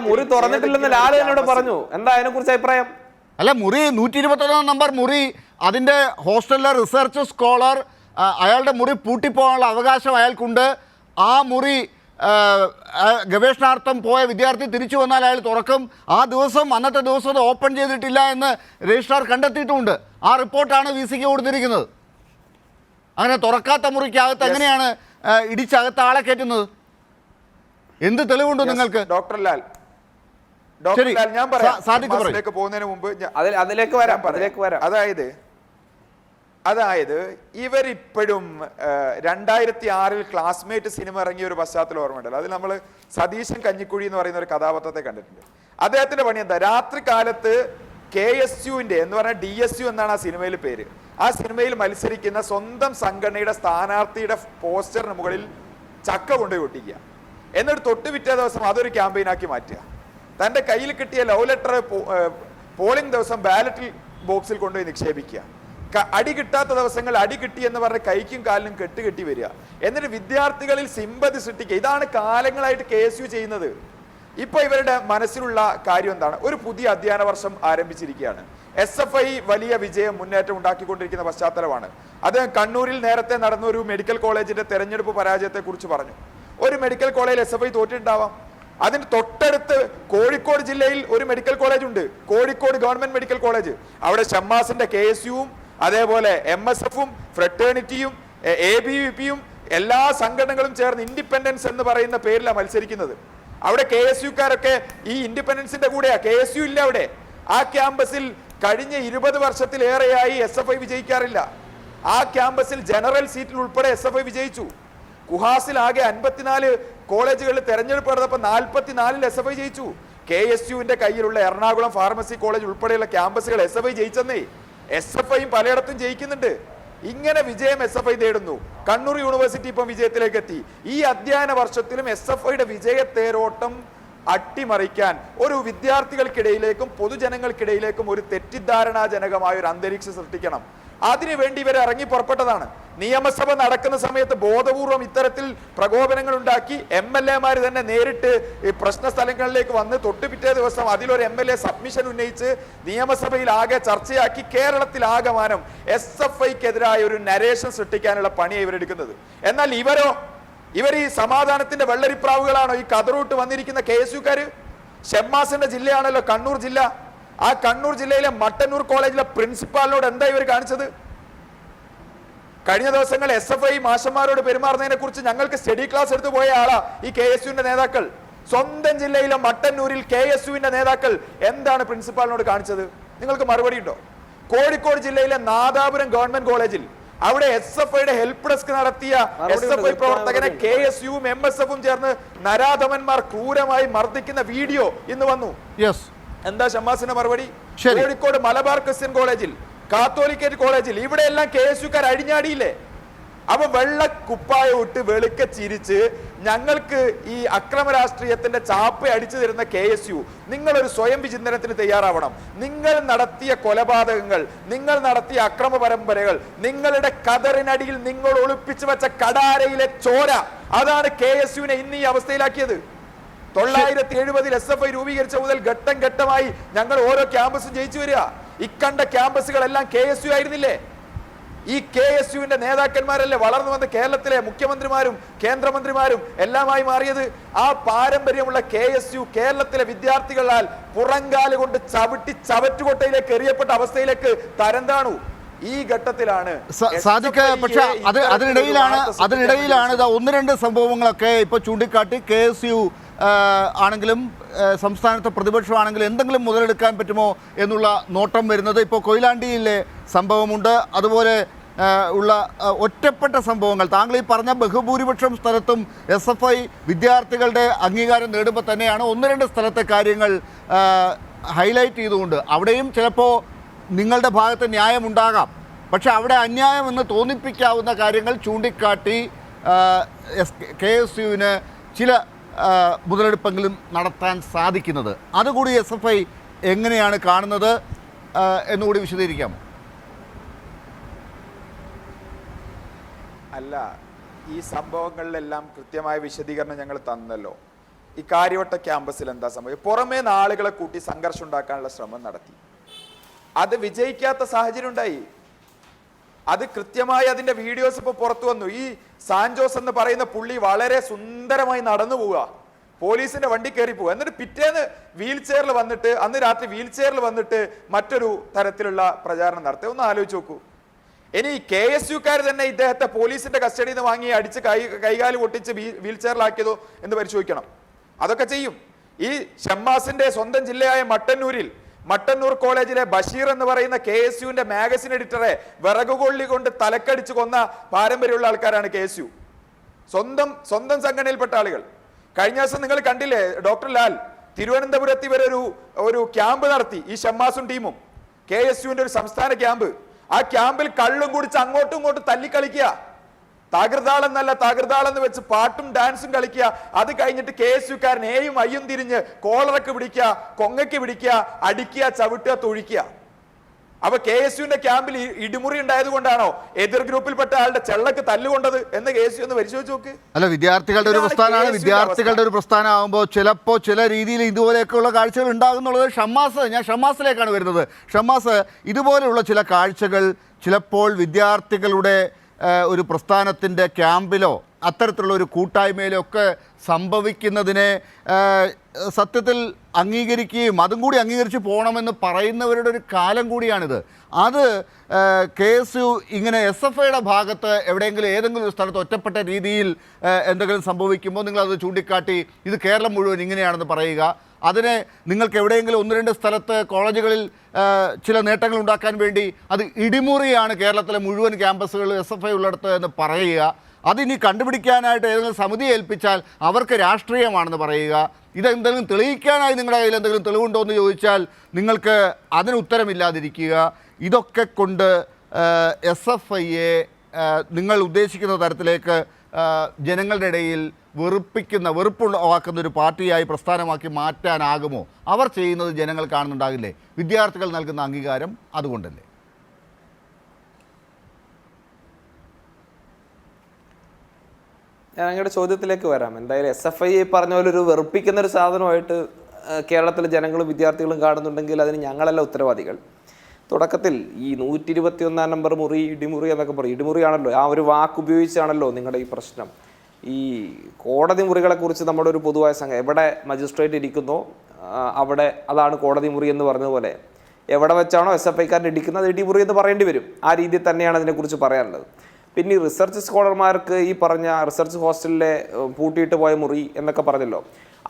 മുറി തുറന്നിട്ടില്ലെന്ന് ലാൽ എന്നോട് പറഞ്ഞു. എന്താ അതിനെ കുറിച്ച് അഭിപ്രായം? അല്ല, മുറി 121 നമ്പർ മുറി, അതിൻ്റെ ഹോസ്റ്റലിലെ റിസർച്ച് സ്കോളർ, അയാളുടെ മുറി പൂട്ടിപ്പോകാനുള്ള അവകാശം അയാൾക്കുണ്ട്. ആ മുറി ഗവേഷണാർത്ഥം പോയ വിദ്യാർത്ഥി തിരിച്ചു വന്നാൽ അയാൾ തുറക്കും. ആ ദിവസം, അന്നത്തെ ദിവസം അത് ഓപ്പൺ ചെയ്തിട്ടില്ല എന്ന് രജിസ്ട്രാർ കണ്ടെത്തിയിട്ടുമുണ്ട്. ആ റിപ്പോർട്ടാണ് VC-ക്ക് കൊടുത്തിരിക്കുന്നത്. അങ്ങനെ തുറക്കാത്ത മുറിക്കകത്ത് എങ്ങനെയാണ് ഇടിച്ചകത്ത് ആളെ കയറ്റുന്നത്? എന്ത് തെളിവുണ്ട് നിങ്ങൾക്ക്? ഡോക്ടർ ലാൽ, ഞാൻ പറയാം പോകുന്നതിന് മുമ്പ് അതിലേക്ക് വരാം. അതായത് ഇവരിപ്പോഴും 2006 ക്ലാസ്മേറ്റ് സിനിമ ഇറങ്ങിയ ഒരു പശ്ചാത്തലം ഓർമ്മയുണ്ടല്ലോ. അതിൽ നമ്മൾ സതീശൻ കഞ്ഞിക്കുഴി എന്ന് പറയുന്ന ഒരു കഥാപാത്രത്തെ കണ്ടിട്ടുണ്ട്. അദ്ദേഹത്തിന്റെ പണി എന്താ? രാത്രി കാലത്ത് KSUവിന്റെ എന്ന് പറഞ്ഞാൽ DSU എന്നാണ് ആ സിനിമയിൽ പേര്. ആ സിനിമയിൽ മത്സരിക്കുന്ന സ്വന്തം സംഘടനയുടെ സ്ഥാനാർത്ഥിയുടെ പോസ്റ്ററിന് മുകളിൽ ചക്ക കൊണ്ടുപോയി ഒട്ടിക്കുക. എന്നിട്ട് തൊട്ട് പിറ്റേ ദിവസം അതൊരു ക്യാമ്പയിനാക്കി മാറ്റുക. തന്റെ കയ്യിൽ കിട്ടിയ ലവ് ലെറ്റർ പോളിംഗ് ദിവസം ബാലറ്റ് ബോക്സിൽ കൊണ്ടുപോയി നിക്ഷേപിക്കുക. അടി കിട്ടാത്ത ദിവസങ്ങൾ അടി കിട്ടി എന്ന് പറഞ്ഞ് കൈക്കും കാലിനും കെട്ടുകെട്ടി വരിക. എന്നിട്ട് വിദ്യാർത്ഥികളിൽ സിമ്പതി സൃഷ്ടിക്കുക. ഇതാണ് കാലങ്ങളായിട്ട് KSU ചെയ്യുന്നത്. ഇപ്പൊ ഇവരുടെ മനസ്സിലുള്ള കാര്യം എന്താണ്? ഒരു പുതിയ അധ്യയന വർഷം ആരംഭിച്ചിരിക്കുകയാണ്. SFI വലിയ വിജയം, മുന്നേറ്റം ഉണ്ടാക്കിക്കൊണ്ടിരിക്കുന്ന പശ്ചാത്തലമാണ്. അദ്ദേഹം കണ്ണൂരിൽ നേരത്തെ നടന്ന ഒരു മെഡിക്കൽ കോളേജിന്റെ തെരഞ്ഞെടുപ്പ് പരാജയത്തെ കുറിച്ച് പറഞ്ഞു. ഒരു മെഡിക്കൽ കോളേജിൽ SFI തോറ്റിട്ടുണ്ടാവാം. അതിന് തൊട്ടടുത്ത് കോഴിക്കോട് ജില്ലയിൽ ഒരു മെഡിക്കൽ കോളേജ് ഉണ്ട്, കോഴിക്കോട് ഗവൺമെന്റ് മെഡിക്കൽ കോളേജ്. അവിടെ ഷമ്മാസിന്റെ KSUവും അതേപോലെ MSF-ഉം ഫ്രട്ടേണിറ്റിയും ABVP-യും എല്ലാ സംഘടനകളും ചേർന്ന് ഇൻഡിപെൻഡൻസ് എന്ന് പറയുന്ന പേരിലാണ് മത്സരിക്കുന്നത്. അവിടെ KSU-കാരൊക്കെ ഈ ഇൻഡിപെൻഡൻസിന്റെ കൂടെയാ. KSU ഇല്ല അവിടെ. ആ ക്യാമ്പസിൽ കഴിഞ്ഞ 20 വർഷത്തിലേറെയായി SFI വിജയിക്കാറില്ല. ആ ക്യാമ്പസിൽ ജനറൽ സീറ്റിൽ ഉൾപ്പെടെ SFI വിജയിച്ചു. കുഹാസിൽ ആകെ 54 കോളേജുകളിൽ തെരഞ്ഞെടുപ്പ് നടന്നപ്പോൾ 44-ൽ SFI ജയിച്ചു. KSU-വിന്റെ കയ്യിലുള്ള എറണാകുളം ഫാർമസി കോളേജ് ഉൾപ്പെടെയുള്ള ക്യാമ്പസുകൾ SFI ജയിച്ചെന്നേ. SFI പലയിടത്തും ജയിക്കുന്നുണ്ട്. ഇങ്ങനെ വിജയം SFI നേടുന്നു. കണ്ണൂർ യൂണിവേഴ്സിറ്റി ഇപ്പം വിജയത്തിലേക്ക് എത്തി. ഈ അധ്യയന വർഷത്തിലും SFIയുടെ വിജയത്തേരോട്ടം അട്ടിമറിക്കാൻ ഒരു വിദ്യാർത്ഥികൾക്കിടയിലേക്കും പൊതുജനങ്ങൾക്കിടയിലേക്കും ഒരു തെറ്റിദ്ധാരണാജനകമായ ഒരു അന്തരീക്ഷം സൃഷ്ടിക്കണം. അതിനുവേണ്ടി ഇവർ ഇറങ്ങി പുറപ്പെട്ടതാണ്. നിയമസഭ നടക്കുന്ന സമയത്ത് ബോധപൂർവം ഇത്തരത്തിൽ പ്രകോപനങ്ങൾ ഉണ്ടാക്കി MLA-മാർ തന്നെ നേരിട്ട് ഈ പ്രശ്ന സ്ഥലങ്ങളിലേക്ക് വന്ന് തൊട്ട് പിറ്റേ ദിവസം അതിലൊരു MLA സബ്മിഷൻ ഉന്നയിച്ച് നിയമസഭയിൽ ആകെ ചർച്ചയാക്കി കേരളത്തിൽ ആകമാനം SFI-ക്കെതിരായ ഒരു നരേഷൻ സൃഷ്ടിക്കാനുള്ള പണിയാണ് ഇവരെടുക്കുന്നത്. എന്നാൽ ഇവർ ഈ സമാധാനത്തിന്റെ വെള്ളരിപ്രാവുകളാണോ? ഈ കതറൂട്ട് വന്നിരിക്കുന്ന KSU-കാര് ഷമ്മാസിന്റെ ജില്ലയാണല്ലോ കണ്ണൂർ ജില്ല. ആ കണ്ണൂർ ജില്ലയിലെ മട്ടന്നൂർ കോളേജിലെ പ്രിൻസിപ്പാളിനോട് എന്താ ഇവർ കാണിച്ചത്? കഴിഞ്ഞ ദിവസങ്ങൾ SFI മാഷന്മാരോട് പെരുമാറുന്നതിനെ കുറിച്ച് ഞങ്ങൾക്ക് സ്റ്റഡി ക്ലാസ് എടുത്തു പോയ ആളാ ഈ KSUവിന്റെ നേതാക്കൾ. സ്വന്തം ജില്ലയിലെ മട്ടന്നൂരിൽ KSUവിന്റെ നേതാക്കൾ എന്താണ് പ്രിൻസിപ്പാളിനോട് കാണിച്ചത്? നിങ്ങൾക്ക് മറുപടി ഉണ്ടോ? കോഴിക്കോട് ജില്ലയിലെ നാദാപുരം ഗവൺമെന്റ് കോളേജിൽ അവിടെ SFIയുടെ ഹെൽപ്പ് ഡെസ്ക് നടത്തിയ SFI പ്രവർത്തകനെ KSUവും MSFും ചേർന്ന് നരാധമന്മാർ ക്രൂരമായി മർദ്ദിക്കുന്ന വീഡിയോ ഇന്ന് വന്നു. എന്താ ഷമ്മാസിന്റെ മറുപടി? കോഴിക്കോട് മലബാർ ക്രിസ്ത്യൻ കോളേജിൽ, കാത്തോലിക്കേറ്റ് കോളേജിൽ, ഇവിടെയെല്ലാം KSUക്കാർ അഴിഞ്ഞാടിയില്ലേ? അപ്പൊ വെള്ള കുപ്പായം ഇട്ട് വെളുക്ക ചിരിച്ച് ഞങ്ങൾക്ക് ഈ അക്രമ രാഷ്ട്രീയത്തിന്റെ ചാപ്പ അടിച്ചു തരുന്ന KSU, നിങ്ങളൊരു സ്വയം വിചിന്തനത്തിന് തയ്യാറാവണം. നിങ്ങൾ നടത്തിയ കൊലപാതകങ്ങൾ, നിങ്ങൾ നടത്തിയ അക്രമ പരമ്പരകൾ, നിങ്ങളുടെ കതറിനടിയിൽ നിങ്ങൾ ഒളിപ്പിച്ചു വെച്ച കടാരയിലെ ചോര, അതാണ് KSUവിനെ ഇന്ന് ഈ അവസ്ഥയിലാക്കിയത്. 970 SFI രൂപീകരിച്ച മുതൽ ഘട്ടം ഘട്ടമായി ഞങ്ങൾ ഓരോ ക്യാമ്പസും ജയിച്ചു വരിക. ഇക്കണ്ട ക്യാമ്പസുകളെല്ലാം KSU ആയിരുന്നില്ലേ? ഈ KSUവിന്റെ നേതാക്കന്മാരല്ലേ വളർന്നു വന്ന കേരളത്തിലെ മുഖ്യമന്ത്രിമാരും കേന്ദ്രമന്ത്രിമാരും എല്ലാമായി മാറിയത്? ആ പാരമ്പര്യമുള്ള KSU കേരളത്തിലെ വിദ്യാർത്ഥികളാൽ പുറങ്കാല് കൊണ്ട് ചവിട്ടി ചവറ്റുകൊട്ടയിലേക്ക് എറിയപ്പെട്ട അവസ്ഥയിലേക്ക് തരം താണു. ഈ ഘട്ടത്തിലാണ് സാദിഖ്, പക്ഷെ അതിനിടയിലാണ് ഒന്ന് രണ്ട് സംഭവങ്ങളൊക്കെ ഇപ്പൊ ചൂണ്ടിക്കാട്ടി KSU ആണെങ്കിലും സംസ്ഥാനത്തെ പ്രതിപക്ഷമാണെങ്കിലും എന്തെങ്കിലും മുതലെടുക്കാൻ പറ്റുമോ എന്നുള്ള നോട്ടം വരുന്നത്. ഇപ്പോൾ കൊയിലാണ്ടിയിലെ സംഭവമുണ്ട്, അതുപോലെ ഉള്ള ഒറ്റപ്പെട്ട സംഭവങ്ങൾ. താങ്കൾ ഈ പറഞ്ഞ ബഹുഭൂരിപക്ഷം സ്ഥലത്തും SFI വിദ്യാർത്ഥികളുടെ അംഗീകാരം നേടുമ്പോൾ തന്നെയാണ് ഒന്ന് രണ്ട് സ്ഥലത്തെ കാര്യങ്ങൾ ഹൈലൈറ്റ് ചെയ്തുകൊണ്ട്, അവിടെയും ചിലപ്പോൾ നിങ്ങളുടെ ഭാഗത്ത് ന്യായമുണ്ടാകാം, പക്ഷെ അവിടെ അന്യായം എന്ന് തോന്നിപ്പിക്കാവുന്ന കാര്യങ്ങൾ ചൂണ്ടിക്കാട്ടി KSUവിന് ചില മുതലെടുപ്പെങ്കിലും നടത്താൻ സാധിക്കുന്നത്. അതുകൂടി SFI എങ്ങനെയാണ് കാണുന്നത് എന്നുകൂടി വിശദീകരിക്കാം. അല്ല, ഈ സംഭവങ്ങളിലെല്ലാം കൃത്യമായ വിശദീകരണം ഞങ്ങൾ തന്നല്ലോ. ഈ കാര്യവട്ട ക്യാമ്പസിൽ എന്താ സംഭവിച്ചത്? പുറമേ നിന്ന് ആളുകളെ കൂട്ടി സംഘർഷം ഉണ്ടാക്കാനുള്ള ശ്രമം നടത്തി, അത് വിജയിക്കാത്ത സാഹചര്യം ഉണ്ടായി. അത് കൃത്യമായി അതിന്റെ വീഡിയോസ് ഇപ്പൊ പുറത്തു വന്നു. ഈ സാൻജോസ് എന്ന് പറയുന്ന പുള്ളി വളരെ സുന്ദരമായി നടന്നു പോവുക, പോലീസിന്റെ വണ്ടി കയറി പോവുക, എന്നിട്ട് പിറ്റേന്ന് വീൽ ചെയറിൽ വന്നിട്ട്, അന്ന് രാത്രി വീൽ ചെയറിൽ വന്നിട്ട് മറ്റൊരു തരത്തിലുള്ള പ്രചാരണം നടത്തുക. ഒന്ന് ആലോചിച്ച് നോക്കൂ. ഇനി KSUക്കാർ തന്നെ ഇദ്ദേഹത്തെ പോലീസിന്റെ കസ്റ്റഡിയിൽ നിന്ന് വാങ്ങി അടിച്ച് കൈകാല് പൊട്ടിച്ച് വീൽ ചെയറിലാക്കിയതോ എന്ന് പരിശോധിക്കണം. അതൊക്കെ ചെയ്യും. ഈ ഷമ്മാസിന്റെ സ്വന്തം ജില്ലയായ മട്ടന്നൂർ കോളേജിലെ ബഷീർ എന്ന് പറയുന്ന KSUവിന്റെ മാഗസിൻ എഡിറ്ററെ വിറകുകൊള്ളി കൊണ്ട് തലക്കടിച്ച് കൊന്ന പാരമ്പര്യമുള്ള ആൾക്കാരാണ് KSU. സ്വന്തം സംഘടനയിൽപ്പെട്ട ആളുകൾ. കഴിഞ്ഞ ദിവസം നിങ്ങൾ കണ്ടില്ലേ, ഡോക്ടർ ലാൽ തിരുവനന്തപുരത്ത് ഇവർ ഒരു ക്യാമ്പ് നടത്തി, ഈ ഷമ്മാസും ടീമും, KSUവിന്റെ ഒരു സംസ്ഥാന ക്യാമ്പ്. ആ ക്യാമ്പിൽ കള്ളും കുടിച്ച് അങ്ങോട്ടും ഇങ്ങോട്ടും തല്ലിക്കളിക്കുക. താകൃതാളെന്ന് വെച്ച് പാട്ടും ഡാൻസും കളിക്കുക. അത് കഴിഞ്ഞിട്ട് KSUക്കാരൻ എയും അയ്യും തിരിഞ്ഞ് കോളറക്ക് പിടിക്കുക, കൊങ്ങയ്ക്ക് പിടിക്കുക, അടിക്കുക, ചവിട്ടുക, തൊഴിക്കുക. അപ്പൊ KSUവിന്റെ ക്യാമ്പിൽ ഇടിമുറി ഉണ്ടായത് കൊണ്ടാണോ എതിർ ഗ്രൂപ്പിൽപ്പെട്ട ആളുടെ ചെള്ളക്ക് തല്ലുകൊണ്ടത് എന്ന് KSU ഒന്ന് പരിശോധിച്ച് നോക്ക്. അല്ല, വിദ്യാർത്ഥികളുടെ ഒരു പ്രസ്ഥാനമാണ്. വിദ്യാർത്ഥികളുടെ ഒരു പ്രസ്ഥാനമാകുമ്പോൾ ചിലപ്പോൾ ചില രീതിയിൽ ഇതുപോലെയൊക്കെയുള്ള കാഴ്ചകൾ ഉണ്ടാകുന്നുള്ളത്. ഞാൻ ഷമ്മാസിലേക്കാണ് വരുന്നത്. ഷമ്മാസ്, ഇതുപോലെയുള്ള ചില കാഴ്ചകൾ ചിലപ്പോൾ വിദ്യാർത്ഥികളുടെ ഒരു പ്രസ്ഥാനത്തിൻ്റെ ക്യാമ്പിലോ അത്തരത്തിലുള്ള ഒരു കൂട്ടായ്മയിലോ ഒക്കെ സംഭവിക്കുന്നതിനെ സത്യത്തിൽ അംഗീകരിക്കുകയും അതും കൂടി അംഗീകരിച്ച് പോകണമെന്ന് പറയുന്നവരുടെ ഒരു കാലം കൂടിയാണിത്. അത് KSU ഇങ്ങനെ SFIയുടെ ഭാഗത്ത് എവിടെയെങ്കിലും ഏതെങ്കിലും ഒരു സ്ഥലത്ത് ഒറ്റപ്പെട്ട രീതിയിൽ എന്തെങ്കിലും സംഭവിക്കുമ്പോൾ നിങ്ങളത് ചൂണ്ടിക്കാട്ടി ഇത് കേരളം മുഴുവൻ ഇങ്ങനെയാണെന്ന് പറയുക, അതിനെ നിങ്ങൾക്ക് എവിടെയെങ്കിലും ഒന്ന് രണ്ട് സ്ഥലത്ത് കോളേജുകളിൽ ചില നേട്ടങ്ങൾ ഉണ്ടാക്കാൻ വേണ്ടി അത് ഇടിമുറിയാണ് കേരളത്തിലെ മുഴുവൻ ക്യാമ്പസുകൾ SFI ഉള്ളിടത്ത് എന്ന് പറയുക, അതിനി കണ്ടുപിടിക്കാനായിട്ട് ഏതെങ്കിലും സമിതി ഏൽപ്പിച്ചാൽ അവർക്ക് രാഷ്ട്രീയമാണെന്ന് പറയുക, ഇതെന്തെങ്കിലും തെളിയിക്കാനായി നിങ്ങളുടെ കയ്യിൽ എന്തെങ്കിലും തെളിവുണ്ടോ എന്ന് ചോദിച്ചാൽ നിങ്ങൾക്ക് അതിന് ഉത്തരമില്ലാതിരിക്കുക, ഇതൊക്കെ കൊണ്ട് SFIയെ നിങ്ങൾ ഉദ്ദേശിക്കുന്ന തരത്തിലേക്ക് ജനങ്ങളുടെ ഇടയിൽ വെറുപ്പുളവാക്കുന്ന ഒരു പാർട്ടിയായി പ്രസ്ഥാനമാക്കി മാറ്റാനാകുമോ? അവർ ചെയ്യുന്നത് ജനങ്ങൾ കാണുന്നുണ്ടാകില്ലേ? വിദ്യാർത്ഥികൾ നൽകുന്ന അംഗീകാരം അതുകൊണ്ടല്ലേ? ഞാൻ അങ്ങയുടെ ചോദ്യത്തിലേക്ക് വരാം. എന്തായാലും SFI പറഞ്ഞ പോലെ ഒരു വെറുപ്പിക്കുന്ന ഒരു സാധനമായിട്ട് കേരളത്തിലെ ജനങ്ങളും വിദ്യാർത്ഥികളും കാണുന്നുണ്ടെങ്കിൽ അതിന് ഞങ്ങളല്ല ഉത്തരവാദികൾ. തുടക്കത്തിൽ ഈ 121 നമ്പർ മുറി, ഇടിമുറി എന്നൊക്കെ പറയും. ഇടിമുറിയാണല്ലോ, ആ ഒരു വാക്ക് ഉപയോഗിച്ചാണല്ലോ നിങ്ങളുടെ ഈ പ്രശ്നം. ഈ കോടതി മുറികളെക്കുറിച്ച് നമ്മുടെ ഒരു പൊതുവായ സംഘം എവിടെ മജിസ്ട്രേറ്റ് ഇരിക്കുന്നോ അവിടെ അതാണ് കോടതി മുറി എന്ന് പറഞ്ഞതുപോലെ എവിടെ വെച്ചാണോ SFIക്കാരൻ ഇടിക്കുന്നത് ഇടിമുറി എന്ന് പറയേണ്ടി വരും. ആ രീതിയിൽ തന്നെയാണ് അതിനെക്കുറിച്ച് പറയാനുള്ളത്. പിന്നെ ഈ റിസർച്ച് സ്കോളർമാർക്ക് ഈ പറഞ്ഞ റിസർച്ച് ഹോസ്റ്റലിലെ പൂട്ടിയിട്ട് പോയ മുറി എന്നൊക്കെ പറഞ്ഞല്ലോ,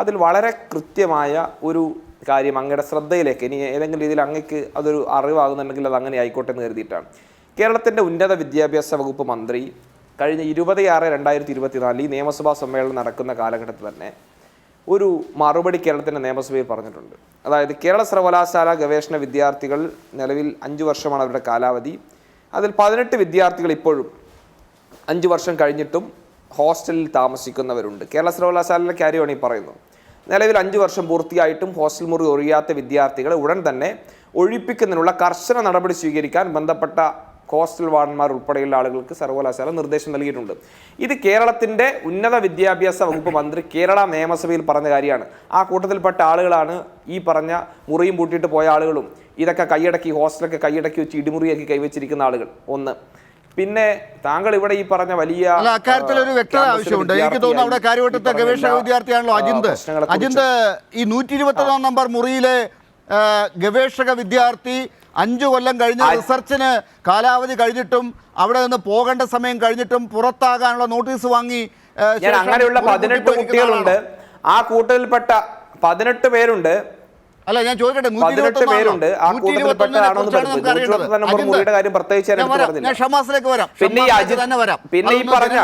അതിൽ വളരെ കൃത്യമായ ഒരു കാര്യം അങ്ങയുടെ ശ്രദ്ധയിലേക്ക് ഇനി ഏതെങ്കിലും രീതിയിൽ അങ്ങക്ക് അതൊരു അറിവാകുന്നുണ്ടെങ്കിൽ അത് അങ്ങനെ ആയിക്കോട്ടെ എന്ന് കരുതിയിട്ടാണ്. കേരളത്തിൻ്റെ ഉന്നത വിദ്യാഭ്യാസ വകുപ്പ് മന്ത്രി കഴിഞ്ഞ 26/2024 ഈ നിയമസഭാ സമ്മേളനം നടക്കുന്ന കാലഘട്ടത്തിൽ തന്നെ ഒരു മറുപടി കേരളത്തിൻ്റെ നിയമസഭയിൽ പറഞ്ഞിട്ടുണ്ട്. അതായത് കേരള സർവകലാശാല ഗവേഷണ വിദ്യാർത്ഥികൾ നിലവിൽ 5 വർഷമാണ് അവരുടെ കാലാവധി. അതിൽ 18 വിദ്യാർത്ഥികൾ ഇപ്പോഴും 5 വർഷം കഴിഞ്ഞിട്ടും ഹോസ്റ്റലിൽ താമസിക്കുന്നവരുണ്ട്. കേരള സർവകലാശാലയിലെ കാര്യമാണ് ഈ പറയുന്നത്. നിലവിൽ 5 വർഷം പൂർത്തിയായിട്ടും ഹോസ്റ്റൽ മുറി ഒഴിയാത്ത വിദ്യാർത്ഥികളെ ഉടൻ തന്നെ ഒഴിപ്പിക്കുന്നതിനുള്ള കർശന നടപടി സ്വീകരിക്കാൻ ബന്ധപ്പെട്ട ഹോസ്റ്റൽ വാർഡന്മാർ ഉൾപ്പെടെയുള്ള ആളുകൾക്ക് സർവകലാശാല നിർദ്ദേശം നൽകിയിട്ടുണ്ട്. ഇത് കേരളത്തിൻ്റെ ഉന്നത വിദ്യാഭ്യാസ വകുപ്പ് മന്ത്രി കേരള നിയമസഭയിൽ പറഞ്ഞ കാര്യമാണ്. ആ കൂട്ടത്തിൽപ്പെട്ട ആളുകളാണ് ഈ പറഞ്ഞ മുറിയും പൂട്ടിയിട്ട് പോയ ആളുകളും ഇതൊക്കെ കൈയടക്കി ഹോസ്റ്റലൊക്കെ കൈയടക്കി വെച്ച് ഇടിമുറിയാക്കി കൈവച്ചിരിക്കുന്ന ആളുകൾ. ഒന്ന് പിന്നെ താങ്കൾ ഇവിടെ ഈ പറഞ്ഞ വലിയ അക്കാര്യത്തിൽ ഒരു വ്യക്തത ആവശ്യമുണ്ട്. എനിക്ക് തോന്നുന്നു അവിടെ കാര്യവട്ടത്തെ ഗവേഷക വിദ്യാർത്ഥിയാണല്ലോ അജിന്ത് ഈ 121 നമ്പർ മുറിയിലെ ഗവേഷക വിദ്യാർത്ഥി 5 കൊല്ലം കഴിഞ്ഞ റിസർച്ചിന് കാലാവധി കഴിഞ്ഞിട്ടും അവിടെ നിന്ന് പോകേണ്ട സമയം കഴിഞ്ഞിട്ടും പുറത്താകാനുള്ള നോട്ടീസ് വാങ്ങി അങ്ങനെയുള്ള 18 കുട്ടികളുണ്ട്. ആ കൂട്ടത്തിൽപ്പെട്ട 18 പേരുണ്ട്. അല്ല ഞാൻ ചോദിക്കട്ടെ, 18 പേരുണ്ട്. ആ കൂട്ടത്തിൽപ്പെട്ട കാര്യം പ്രത്യേകിച്ച് ഞാൻ ഷമാസിലേക്ക് വരാം. പിന്നെ ഈ പറഞ്ഞ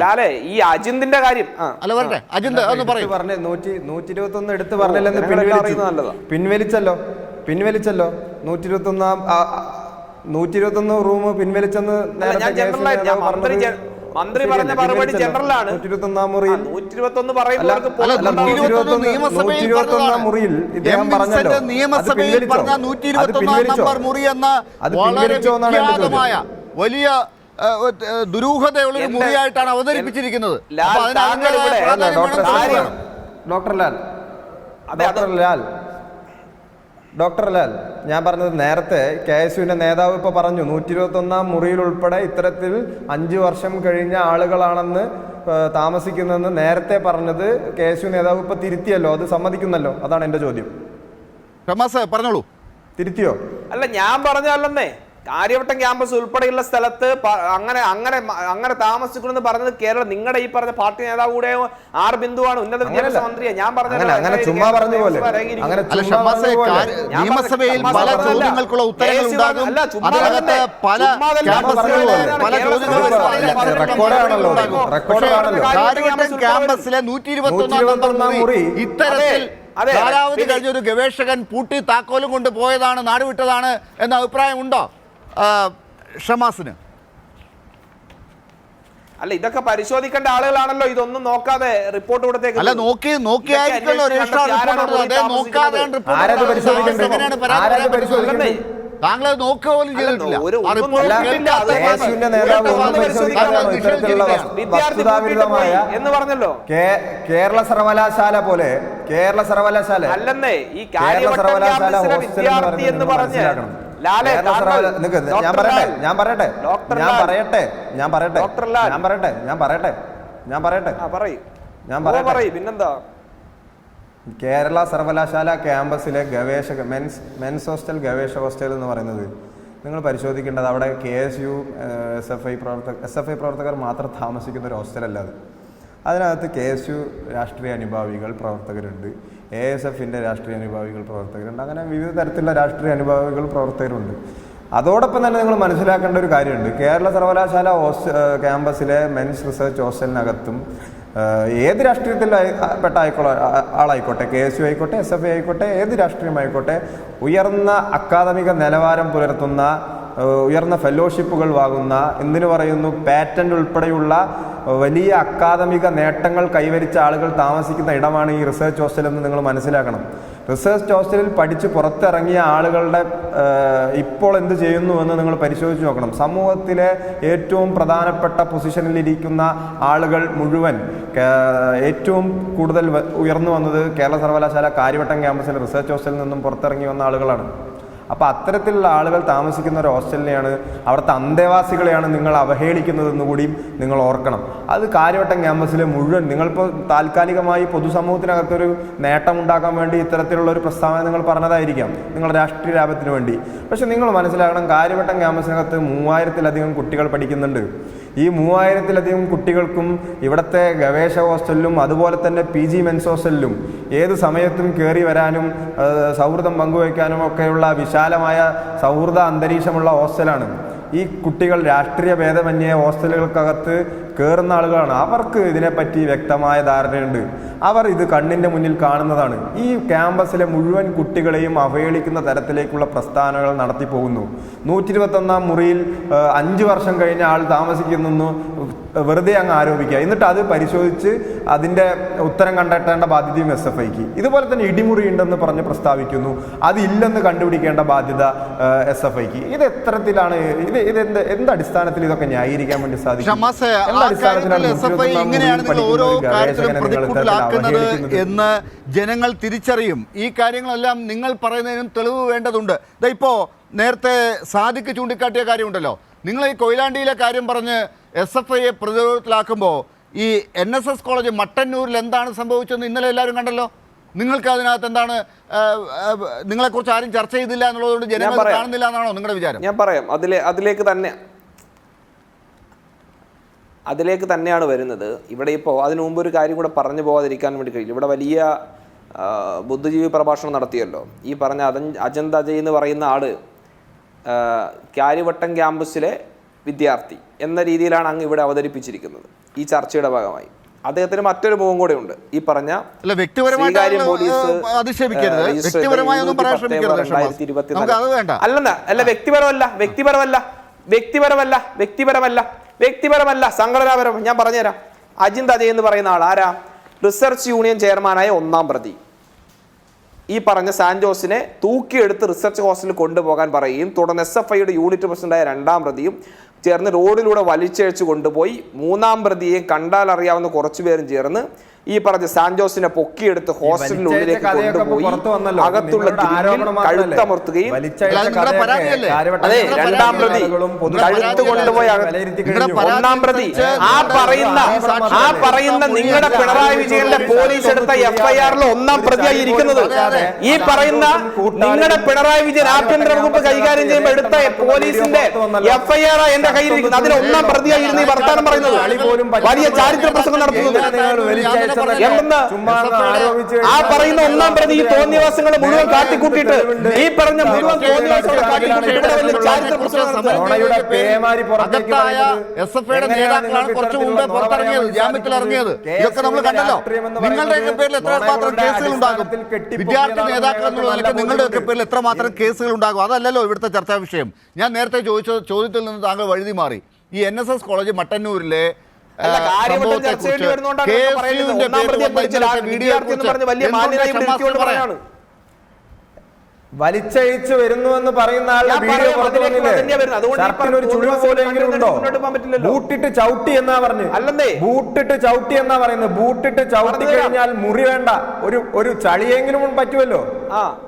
ലാലേ ഈ അജിന്തിന്റെ കാര്യം അല്ല വരട്ടെ അജിന്ത് ഒന്ന് പറയും. 121 എടുത്ത് പറഞ്ഞില്ലെന്ന് പിൻവലിച്ചല്ലോ 121 റൂം പിൻവലിച്ചെന്ന് മന്ത്രി പറഞ്ഞ മറുപടി ജനറലാണ്. 121 മുറിയിൽ 121 പറയുമ്പോൾ മുറിയിൽ ഇദ്ദേഹം പറഞ്ഞല്ലോ നിയമസഭയിൽ പറഞ്ഞ 121 നമ്പർ മുറി എന്ന വളരെ വിഖ്യാതമായ വലിയ ദുരൂഹതയുള്ളൊരു മുറിയായിട്ടാണ് അവതരിപ്പിച്ചിരിക്കുന്നത്. ഡോക്ടർ ലാൽ ഞാൻ പറഞ്ഞത് നേരത്തെ KSUവിന്റെ നേതാവ് ഇപ്പോൾ പറഞ്ഞു 121 മുറിയിൽ ഉൾപ്പെടെ ഇത്തരത്തിൽ 5 വർഷം കഴിഞ്ഞ ആളുകളാണെന്ന് താമസിക്കുന്നതെന്ന് നേരത്തെ പറഞ്ഞത് KSU നേതാവ് ഇപ്പോൾ തിരുത്തിയല്ലോ, അത് സമ്മതിക്കുന്നല്ലോ. അതാണ് എൻ്റെ ചോദ്യം. പറഞ്ഞോളൂ. തിരുത്തിയോ? അല്ല ഞാൻ പറഞ്ഞതല്ലെന്നേ, കാര്യവട്ടം ക്യാമ്പസ് ഉൾപ്പെടെയുള്ള സ്ഥലത്ത് അങ്ങനെ താമസിക്കണമെന്ന് പറഞ്ഞത് കേരളം നിങ്ങളുടെ ഈ പറഞ്ഞ പാർട്ടി നേതാവ് കൂടെ ആർ ബിന്ദുവാണ്, ഉന്നത വിദ്യാഭ്യാസ മന്ത്രിയെ. ഞാൻ നിയമസഭയിൽ പല ചോദ്യങ്ങൾക്കുള്ള ഉത്തരങ്ങൾ ഉണ്ടാകും. അതിനകത്ത് പല ക്യാമ്പസിലെ 121 മുറി ഇത്തരത്തിൽ കാലാവധി കഴിഞ്ഞ ഒരു ഗവേഷകൻ പൂട്ടി താക്കോലും കൊണ്ട് പോയതാണ്, നാടുവിട്ടതാണ് എന്ന അഭിപ്രായം ഉണ്ടോ ഷമാസിന്? അല്ല ഇതൊക്കെ പരിശോധിക്കേണ്ട ആളുകളാണല്ലോ, ഇതൊന്നും നോക്കാതെ റിപ്പോർട്ട് കൊടുത്തേക്ക്. അല്ല നോക്കിയായിരിക്കുമല്ലോ രജിസ്ട്രാർ താങ്കൾ നോക്കുക പോലും ചെയ്തിട്ടില്ല. എന്ന് പറഞ്ഞല്ലോ കേരള സർവകലാശാല പോലെ അല്ലെന്നേ ഈ വിദ്യാർത്ഥി എന്ന് പറഞ്ഞ് ഞാൻ പറയട്ടെ പിന്നെന്താ കേരള സർവകലാശാല ക്യാമ്പസിലെ ഗവേഷക മെൻസ് ഹോസ്റ്റൽ ഗവേഷക ഹോസ്റ്റൽ എന്ന് പറയുന്നത് നിങ്ങൾ പരിശോധിക്കേണ്ടത് അവിടെ KSU SFI പ്രവർത്തകർ മാത്രം താമസിക്കുന്ന ഒരു ഹോസ്റ്റലല്ല അത്. അതിനകത്ത് KSU രാഷ്ട്രീയ അനുഭാവികൾ പ്രവർത്തകരുണ്ട്, ASFന്റെ രാഷ്ട്രീയ അനുഭാവികൾ പ്രവർത്തകരുണ്ട്, അങ്ങനെ വിവിധ തരത്തിലുള്ള രാഷ്ട്രീയ അനുഭാവികൾ പ്രവർത്തകരുണ്ട്. അതോടൊപ്പം തന്നെ നിങ്ങൾ മനസ്സിലാക്കേണ്ട ഒരു കാര്യമുണ്ട്, കേരള സർവകലാശാല ക്യാമ്പസിലെ മെൻസ് റിസർച്ച് ഹോസ്റ്റലിനകത്തും ഏത് രാഷ്ട്രീയത്തിൽ പെട്ട ആളായിക്കോട്ടെ, KSU ആയിക്കോട്ടെ, SFI ആയിക്കോട്ടെ, ഏത് രാഷ്ട്രീയമായിക്കോട്ടെ, ഉയർന്ന അക്കാദമിക നിലവാരം പുലർത്തുന്ന, ഉയർന്ന ഫെലോഷിപ്പുകൾ വാങ്ങുന്ന, എന്തിനു പറയുന്നു പാറ്റന്റ് ഉൾപ്പെടെയുള്ള വലിയ അക്കാദമിക നേട്ടങ്ങൾ കൈവരിച്ച ആളുകൾ താമസിക്കുന്ന ഇടമാണ് ഈ റിസർച്ച് ഹോസ്റ്റൽ എന്ന് നിങ്ങൾ മനസ്സിലാക്കണം. റിസർച്ച് ഹോസ്റ്റലിൽ പഠിച്ച് പുറത്തിറങ്ങിയ ആളുകളുടെ ഇപ്പോൾ എന്ത് ചെയ്യുന്നു എന്ന് നിങ്ങൾ പരിശോധിച്ച് നോക്കണം. സമൂഹത്തിലെ ഏറ്റവും പ്രധാനപ്പെട്ട പൊസിഷനിലിരിക്കുന്ന ആളുകൾ മുഴുവൻ ഏറ്റവും കൂടുതൽ ഉയർന്നു വന്നത് കേരള സർവകലാശാല കാര്യവട്ടം ക്യാമ്പസിലെ റിസർച്ച് ഹോസ്റ്റലിൽ നിന്നും പുറത്തിറങ്ങി വന്ന ആളുകളാണ്. അപ്പോൾ അത്തരത്തിലുള്ള ആളുകൾ താമസിക്കുന്ന ഒരു ഹോസ്റ്റലിനെയാണ്, അവിടുത്തെ അന്തേവാസികളെയാണ് നിങ്ങൾ അവഹേളിക്കുന്നതെന്ന് കൂടിയും നിങ്ങൾ ഓർക്കണം. അത് കാര്യവട്ടം ക്യാമ്പസിലെ മുഴുവൻ, നിങ്ങളിപ്പോൾ താൽക്കാലികമായി പൊതുസമൂഹത്തിനകത്തൊരു നേട്ടമുണ്ടാക്കാൻ വേണ്ടി ഇത്തരത്തിലുള്ള ഒരു പ്രസ്താവന നിങ്ങൾ പറഞ്ഞതായിരിക്കാം, നിങ്ങളുടെ രാഷ്ട്രീയ ലാഭത്തിന് വേണ്ടി. പക്ഷെ നിങ്ങൾ മനസ്സിലാക്കണം, കാര്യവട്ടം ക്യാമ്പസിനകത്ത് 3000-ലധികം കുട്ടികൾ പഠിക്കുന്നുണ്ട്. ഈ 3000-ലധികം കുട്ടികൾക്കും ഇവിടുത്തെ ഗവേഷക ഹോസ്റ്റലിലും അതുപോലെ തന്നെ PG മെൻസ് ഹോസ്റ്റലിലും ഏത് സമയത്തും കയറി വരാനും സൗഹൃദം പങ്കുവയ്ക്കാനും ഒക്കെയുള്ള വിശാലമായ സൗഹൃദ അന്തരീക്ഷമുള്ള ഹോസ്റ്റലാണ്. ഈ കുട്ടികൾ രാഷ്ട്രീയ ഭേദമന്യേ ഹോസ്റ്റലുകൾക്കകത്ത് കയറുന്ന ആളുകളാണ്. അവർക്ക് ഇതിനെപ്പറ്റി വ്യക്തമായ ധാരണയുണ്ട്. അവർ ഇത് കണ്ണിൻ്റെ മുന്നിൽ കാണുന്നതാണ്. ഈ ക്യാമ്പസിലെ മുഴുവൻ കുട്ടികളെയും അവഹേളിക്കുന്ന തരത്തിലേക്കുള്ള പ്രസ്ഥാനങ്ങൾ നടത്തിപ്പോകുന്നു. 121-ാം മുറിയിൽ 5 വർഷം കഴിഞ്ഞ ആൾ താമസിക്കുന്നു വെറുതെ അങ്ങ് ആരോപിക്കുക, എന്നിട്ട് അത് പരിശോധിച്ച് അതിൻ്റെ ഉത്തരം കണ്ടെത്തേണ്ട ബാധ്യതയും SFIക്ക്. ഇതുപോലെ തന്നെ ഇടിമുറി ഉണ്ടെന്ന് പറഞ്ഞ് പ്രസ്താവിക്കുന്നു, അതില്ലെന്ന് കണ്ടുപിടിക്കേണ്ട ബാധ്യത SFIക്ക്. ഇത് എത്തരത്തിലാണ്, ഇത് എന്ത് അടിസ്ഥാനത്തിൽ ഇതൊക്കെ ന്യായീകരിക്കാൻ വേണ്ടി സാധിക്കും? എന്ന് ജനങ്ങൾ തിരിച്ചറിയും. ഈ കാര്യങ്ങളെല്ലാം നിങ്ങൾ പറയുന്നതിനും തെളിവ് വേണ്ടതുണ്ട്. ഇപ്പോ നേരത്തെ സാദിക്ക് ചൂണ്ടിക്കാട്ടിയ കാര്യമുണ്ടല്ലോ, നിങ്ങൾ ഈ കൊയിലാണ്ടിയിലെ കാര്യം പറഞ്ഞ് SFIയെ പ്രതിരോധത്തിലാക്കുമ്പോൾ ഈ NSS കോളേജ് മട്ടന്നൂരിൽ എന്താണ് സംഭവിച്ചതെന്ന് ഇന്നലെ എല്ലാവരും കണ്ടല്ലോ. നിങ്ങൾക്ക് അതിനകത്ത് എന്താണ്, നിങ്ങളെക്കുറിച്ച് ആരും ചർച്ച ചെയ്തില്ല എന്നുള്ളതുകൊണ്ട് ജനങ്ങൾ കാണുന്നില്ല എന്നാണോ നിങ്ങളുടെ വിചാരം? ഞാൻ പറയാം, അതിലേക്ക് തന്നെയാണ് വരുന്നത്. ഇവിടെ ഇപ്പോൾ അതിനു മുമ്പ് ഒരു കാര്യം കൂടെ പറഞ്ഞു പോകാതിരിക്കാൻ വേണ്ടി കഴിയില്ല. ഇവിടെ വലിയ ബുദ്ധിജീവി പ്രഭാഷണം നടത്തിയല്ലോ ഈ പറഞ്ഞ അജന്ത് അജയ് എന്ന് പറയുന്ന ആള്. കാര്യവട്ടം ക്യാമ്പസിലെ വിദ്യാർത്ഥി എന്ന രീതിയിലാണ് അങ്ങ് ഇവിടെ അവതരിപ്പിച്ചിരിക്കുന്നത് ഈ ചർച്ചയുടെ ഭാഗമായി. അദ്ദേഹത്തിന് മറ്റൊരു മുഖം കൂടെ ഉണ്ട്. ഈ പറഞ്ഞ വ്യക്തിപരമല്ല സംഘടനാപരം. ഞാൻ പറഞ്ഞുതരാം. അജിന്ത് അജയ് എന്ന് പറയുന്ന ആൾ ആരാ? റിസർച്ച് യൂണിയൻ ചെയർമാനായ 1-ാം പ്രതി. ഈ പറഞ്ഞ സാൻജോസിനെ തൂക്കിയെടുത്ത് റിസർച്ച് ഹോസ്റ്റലിൽ കൊണ്ടുപോകാൻ പറയുകയും തുടർന്ന് SFIയുടെ യൂണിറ്റ് പ്രസിഡന്റായ 2-ാം പ്രതിയും ചേർന്ന് റോഡിലൂടെ വലിച്ചഴിച്ച് കൊണ്ടുപോയി 3-ാം പ്രതിയെ കണ്ടാൽ അറിയാവുന്ന കുറച്ചുപേരും ചേർന്ന് ഈ പറഞ്ഞ സാൻജോസിനെ പൊക്കിയെടുത്ത് ഹോസ്റ്റലിനുള്ളിലേക്ക് കൊണ്ടുപോയി അകത്തുള്ള കഴുത്തമർത്തുകയും അതെ 2-ാം പ്രതി കഴുത്ത് കൊണ്ടുപോയി 1-ാം പ്രതി ആ പറയുന്ന നിങ്ങളുടെ പിണറായി വിജയന്റെ പോലീസ് എടുത്ത FIR-ൽ 1-ാം പ്രതിയായി ഇരിക്കുന്നത്. ഈ പറയുന്ന നിങ്ങളുടെ പിണറായി വിജയൻ ആഭ്യന്തര വകുപ്പ് കൈകാര്യം ചെയ്യുമ്പോൾ എടുത്ത പോലീസിന്റെ FIR എന്റെ കയ്യിലിരിക്കുന്നത്. അതിൽ 1-ാം പ്രതിയായിരുന്നു ഈ വർത്താനം പറയുന്നത്, വലിയ ചാരിത്ര പ്രസംഗം നടത്തുന്നത്. ആ പറയുന്ന 1-ാം പ്രതി ഈ തോന്നിയവാസങ്ങളെ മുഴുവൻ കാട്ടിക്കൂട്ടിയിട്ട് ഈ പറഞ്ഞ മുഴുവൻ കുറച്ചു മുമ്പേ പുറത്തിറങ്ങിയത്, ജാമ്യത്തിലിറങ്ങിയത്, ഇതൊക്കെ നമ്മൾ കണ്ടല്ലോ. നിങ്ങളുടെയൊക്കെ പേരിൽ എത്രമാത്രം കേസുകൾ ഉണ്ടാകും? വിദ്യാർത്ഥി നേതാക്കൾ എന്നുള്ള നിലയ്ക്ക് നിങ്ങളുടെയൊക്കെ പേരിൽ എത്രമാത്രം കേസുകൾ ഉണ്ടാകും? അതല്ലല്ലോ ഇവിടുത്തെ ചർച്ചാ വിഷയം. ഞാൻ നേരത്തെ ചോദിച്ച ചോദ്യത്തിൽ നിന്ന് താങ്കൾ വഴുതി മാറി. ഈ NSS കോളേജ് മട്ടന്നൂരിലെ വലിച്ചഴിച്ച് വരുന്നുവെന്ന് പറയുന്ന ആളുടെ വീഡിയോ പുറത്തു വന്നില്ലേ? ബൂട്ടിട്ട് ചവിട്ടി എന്നാ പറഞ്ഞു. ബൂട്ടിട്ട് ചവിട്ടി എന്നാ പറയുന്നത്. ബൂട്ടിട്ട് ചവിട്ടി കഴിഞ്ഞാൽ മുറി വേണ്ട, ഒരു ചളിയെങ്കിലും പറ്റുമല്ലോ,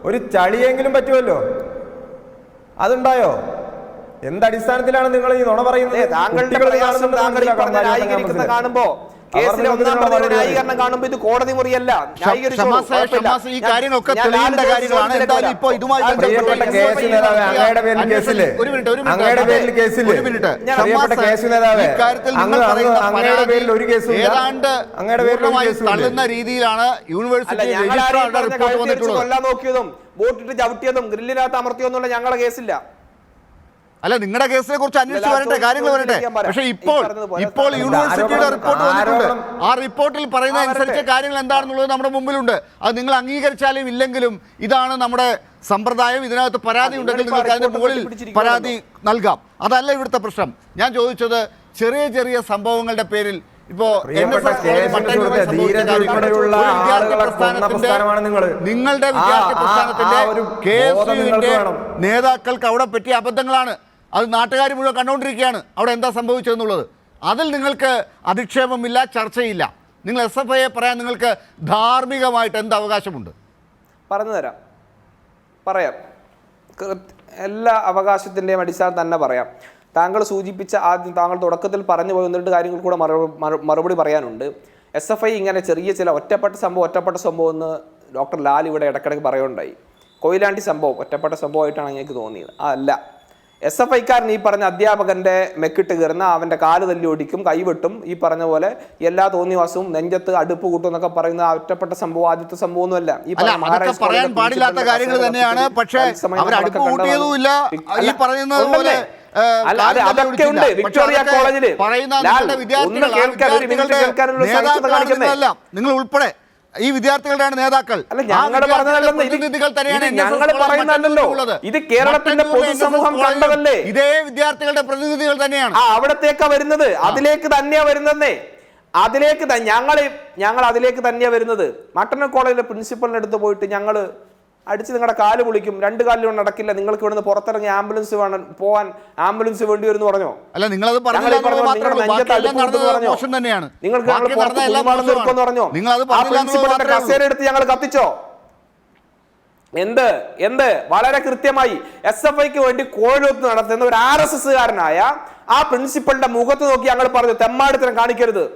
ഒരു ചളിയെങ്കിലും പറ്റുമല്ലോ. അതുണ്ടായോ? എന്തടിസ്ഥാനത്തിലാണ് നിങ്ങൾ ഈ നുണ പറയുന്നത്? കാണുമ്പോ കേസിലെ 1-ാം പ്രതിയുടെ ന്യായീകരണം കാണുമ്പോൾ ഇത് കോടതി മുറിയല്ല. ഈ കാര്യങ്ങളൊക്കെ തെളിയേണ്ട കാര്യങ്ങളാണ്. എന്തായാലും ഇപ്പോൾ ഇതുമായി തള്ളുന്ന രീതിയിലാണ് യൂണിവേഴ്സിറ്റി കൊല്ലാൻ നോക്കിയതും ബോട്ടിട്ട് ചവിട്ടിയതും ഗ്രില്ലിനകത്ത് അമർത്തിയൊന്നുള്ള ഞങ്ങളുടെ കേസില്ല. അല്ല, നിങ്ങളുടെ കേസിനെ കുറിച്ച് അന്വേഷിച്ച് വരട്ടെ, കാര്യങ്ങൾ വരട്ടെ. പക്ഷെ ഇപ്പോൾ യൂണിവേഴ്സിറ്റിയുടെ റിപ്പോർട്ട് വന്നിട്ടുണ്ട്. ആ റിപ്പോർട്ടിൽ പറയുന്ന അനുസരിച്ച് കാര്യങ്ങൾ എന്താണെന്നുള്ളത് നമ്മുടെ മുമ്പിലുണ്ട്. അത് നിങ്ങൾ അംഗീകരിച്ചാലും ഇല്ലെങ്കിലും ഇതാണ് നമ്മുടെ സമ്പ്രദായം. ഇതിനകത്ത് പരാതി ഉണ്ടെങ്കിൽ നിങ്ങൾക്ക് അതിന്റെ മുകളിൽ പരാതി നൽകാം. അതല്ല ഇവിടുത്തെ പ്രശ്നം. ഞാൻ ചോദിച്ചത് ചെറിയ ചെറിയ സംഭവങ്ങളുടെ പേരിൽ ഇപ്പോ നിങ്ങളുടെ വിദ്യാർത്ഥി പ്രസ്ഥാനത്തിന്റെ KSUവിന്റെ നേതാക്കൾക്ക് അവിടെ പറ്റിയ അബദ്ധങ്ങളാണ്. അത് നാട്ടുകാർ മുഴുവൻ കണ്ടുകൊണ്ടിരിക്കുകയാണ് അവിടെ എന്താ സംഭവിച്ചതെന്നുള്ളത്. അതിൽ നിങ്ങൾക്ക് അധിക്ഷേപമില്ല, ചർച്ചയില്ല. നിങ്ങൾ SFIയെ പറയാൻ നിങ്ങൾക്ക് ധാർമ്മികമായിട്ട് എന്ത് അവകാശമുണ്ട്? പറയാം. എല്ലാ അവകാശത്തിൻ്റെയും അടിസ്ഥാനം തന്നെ പറയാം. താങ്കൾ സൂചിപ്പിച്ച ആദ്യം താങ്കൾ തുടക്കത്തിൽ പറഞ്ഞു പോയ 1-2 കാര്യങ്ങൾ കൂടെ മറുപടി പറയാനുണ്ട്. SFI ഇങ്ങനെ ചെറിയ ചില ഒറ്റപ്പെട്ട സംഭവം എന്ന് ഡോക്ടർ ലാൽ ഇവിടെ ഇടയ്ക്കിടയ്ക്ക് പറയുകയുണ്ടായി. കൊയിലാണ്ടി സംഭവം ഒറ്റപ്പെട്ട സംഭവമായിട്ടാണ് എനിക്ക് തോന്നിയത്. അല്ല, SFIക്കാരൻ ഈ പറഞ്ഞ അധ്യാപകന്റെ മെക്കിട്ട് കയറുന്ന അവന്റെ കാല് തല്ലി ഓടിക്കും, കൈവെട്ടും, ഈ പറഞ്ഞ പോലെ എല്ലാ തോന്നിവാസവും നെഞ്ചത്ത് അടുപ്പ് കൂട്ടും എന്നൊക്കെ പറയുന്ന ഒറ്റപ്പെട്ട സംഭവം ആദ്യത്തെ സംഭവമൊന്നുമല്ല. പറയാൻ പാടില്ലാത്ത കാര്യങ്ങൾ തന്നെയാണ്. പക്ഷേ അവർ അടുപ്പ് കൂട്ടിയതുമില്ല, ഈ പറയുന്നത് പോലെ അതൊക്കെ ഉണ്ട്. വിക്ടോറിയ കോളേജില് നിങ്ങൾ ഉൾപ്പെടെ ഈ വിദ്യാർത്ഥികളുടെയാണ് നേതാക്കൾ. പ്രതിനിധികൾ തന്നെയാണ്. ഇത് കേരളത്തിന്റെ പൊതുസമൂഹം കണ്ടതല്ലേ? ഇതേ വിദ്യാർത്ഥികളുടെ പ്രതിനിധികൾ തന്നെയാണ് അവിടത്തേക്കാ വരുന്നത്. അതിലേക്ക് തന്നെയാ വരുന്നതേ. ഞങ്ങൾ അതിലേക്ക് തന്നെയാ വരുന്നത്. മട്ടന്നൂർ കോളേജിലെ പ്രിൻസിപ്പലിന്റെ അടുത്ത് പോയിട്ട് ഞങ്ങൾ അടിച്ച് നിങ്ങളുടെ കാല് പൊളിക്കും, 2 കാലിലും നടക്കില്ല, നിങ്ങൾക്ക് ഇവിടുന്ന് പുറത്തിറങ്ങി ആംബുലൻസ് വേണം, പോവാൻ ആംബുലൻസ് വേണ്ടി വരുമെന്ന് പറഞ്ഞോ? അല്ല, നിങ്ങളത് കസേര എടുത്ത് ഞങ്ങൾ കത്തിച്ചോ? എന്ത് വളരെ കൃത്യമായി SFIക്ക് വേണ്ടി കോഴൊത്ത് നടത്തുന്ന ഒരു RSSകാരനായ ആ പ്രിൻസിപ്പലിന്റെ മുഖത്ത് നോക്കി ഞങ്ങൾ പറഞ്ഞു, തെമ്മാടിത്തരം കാണിക്കരുത്.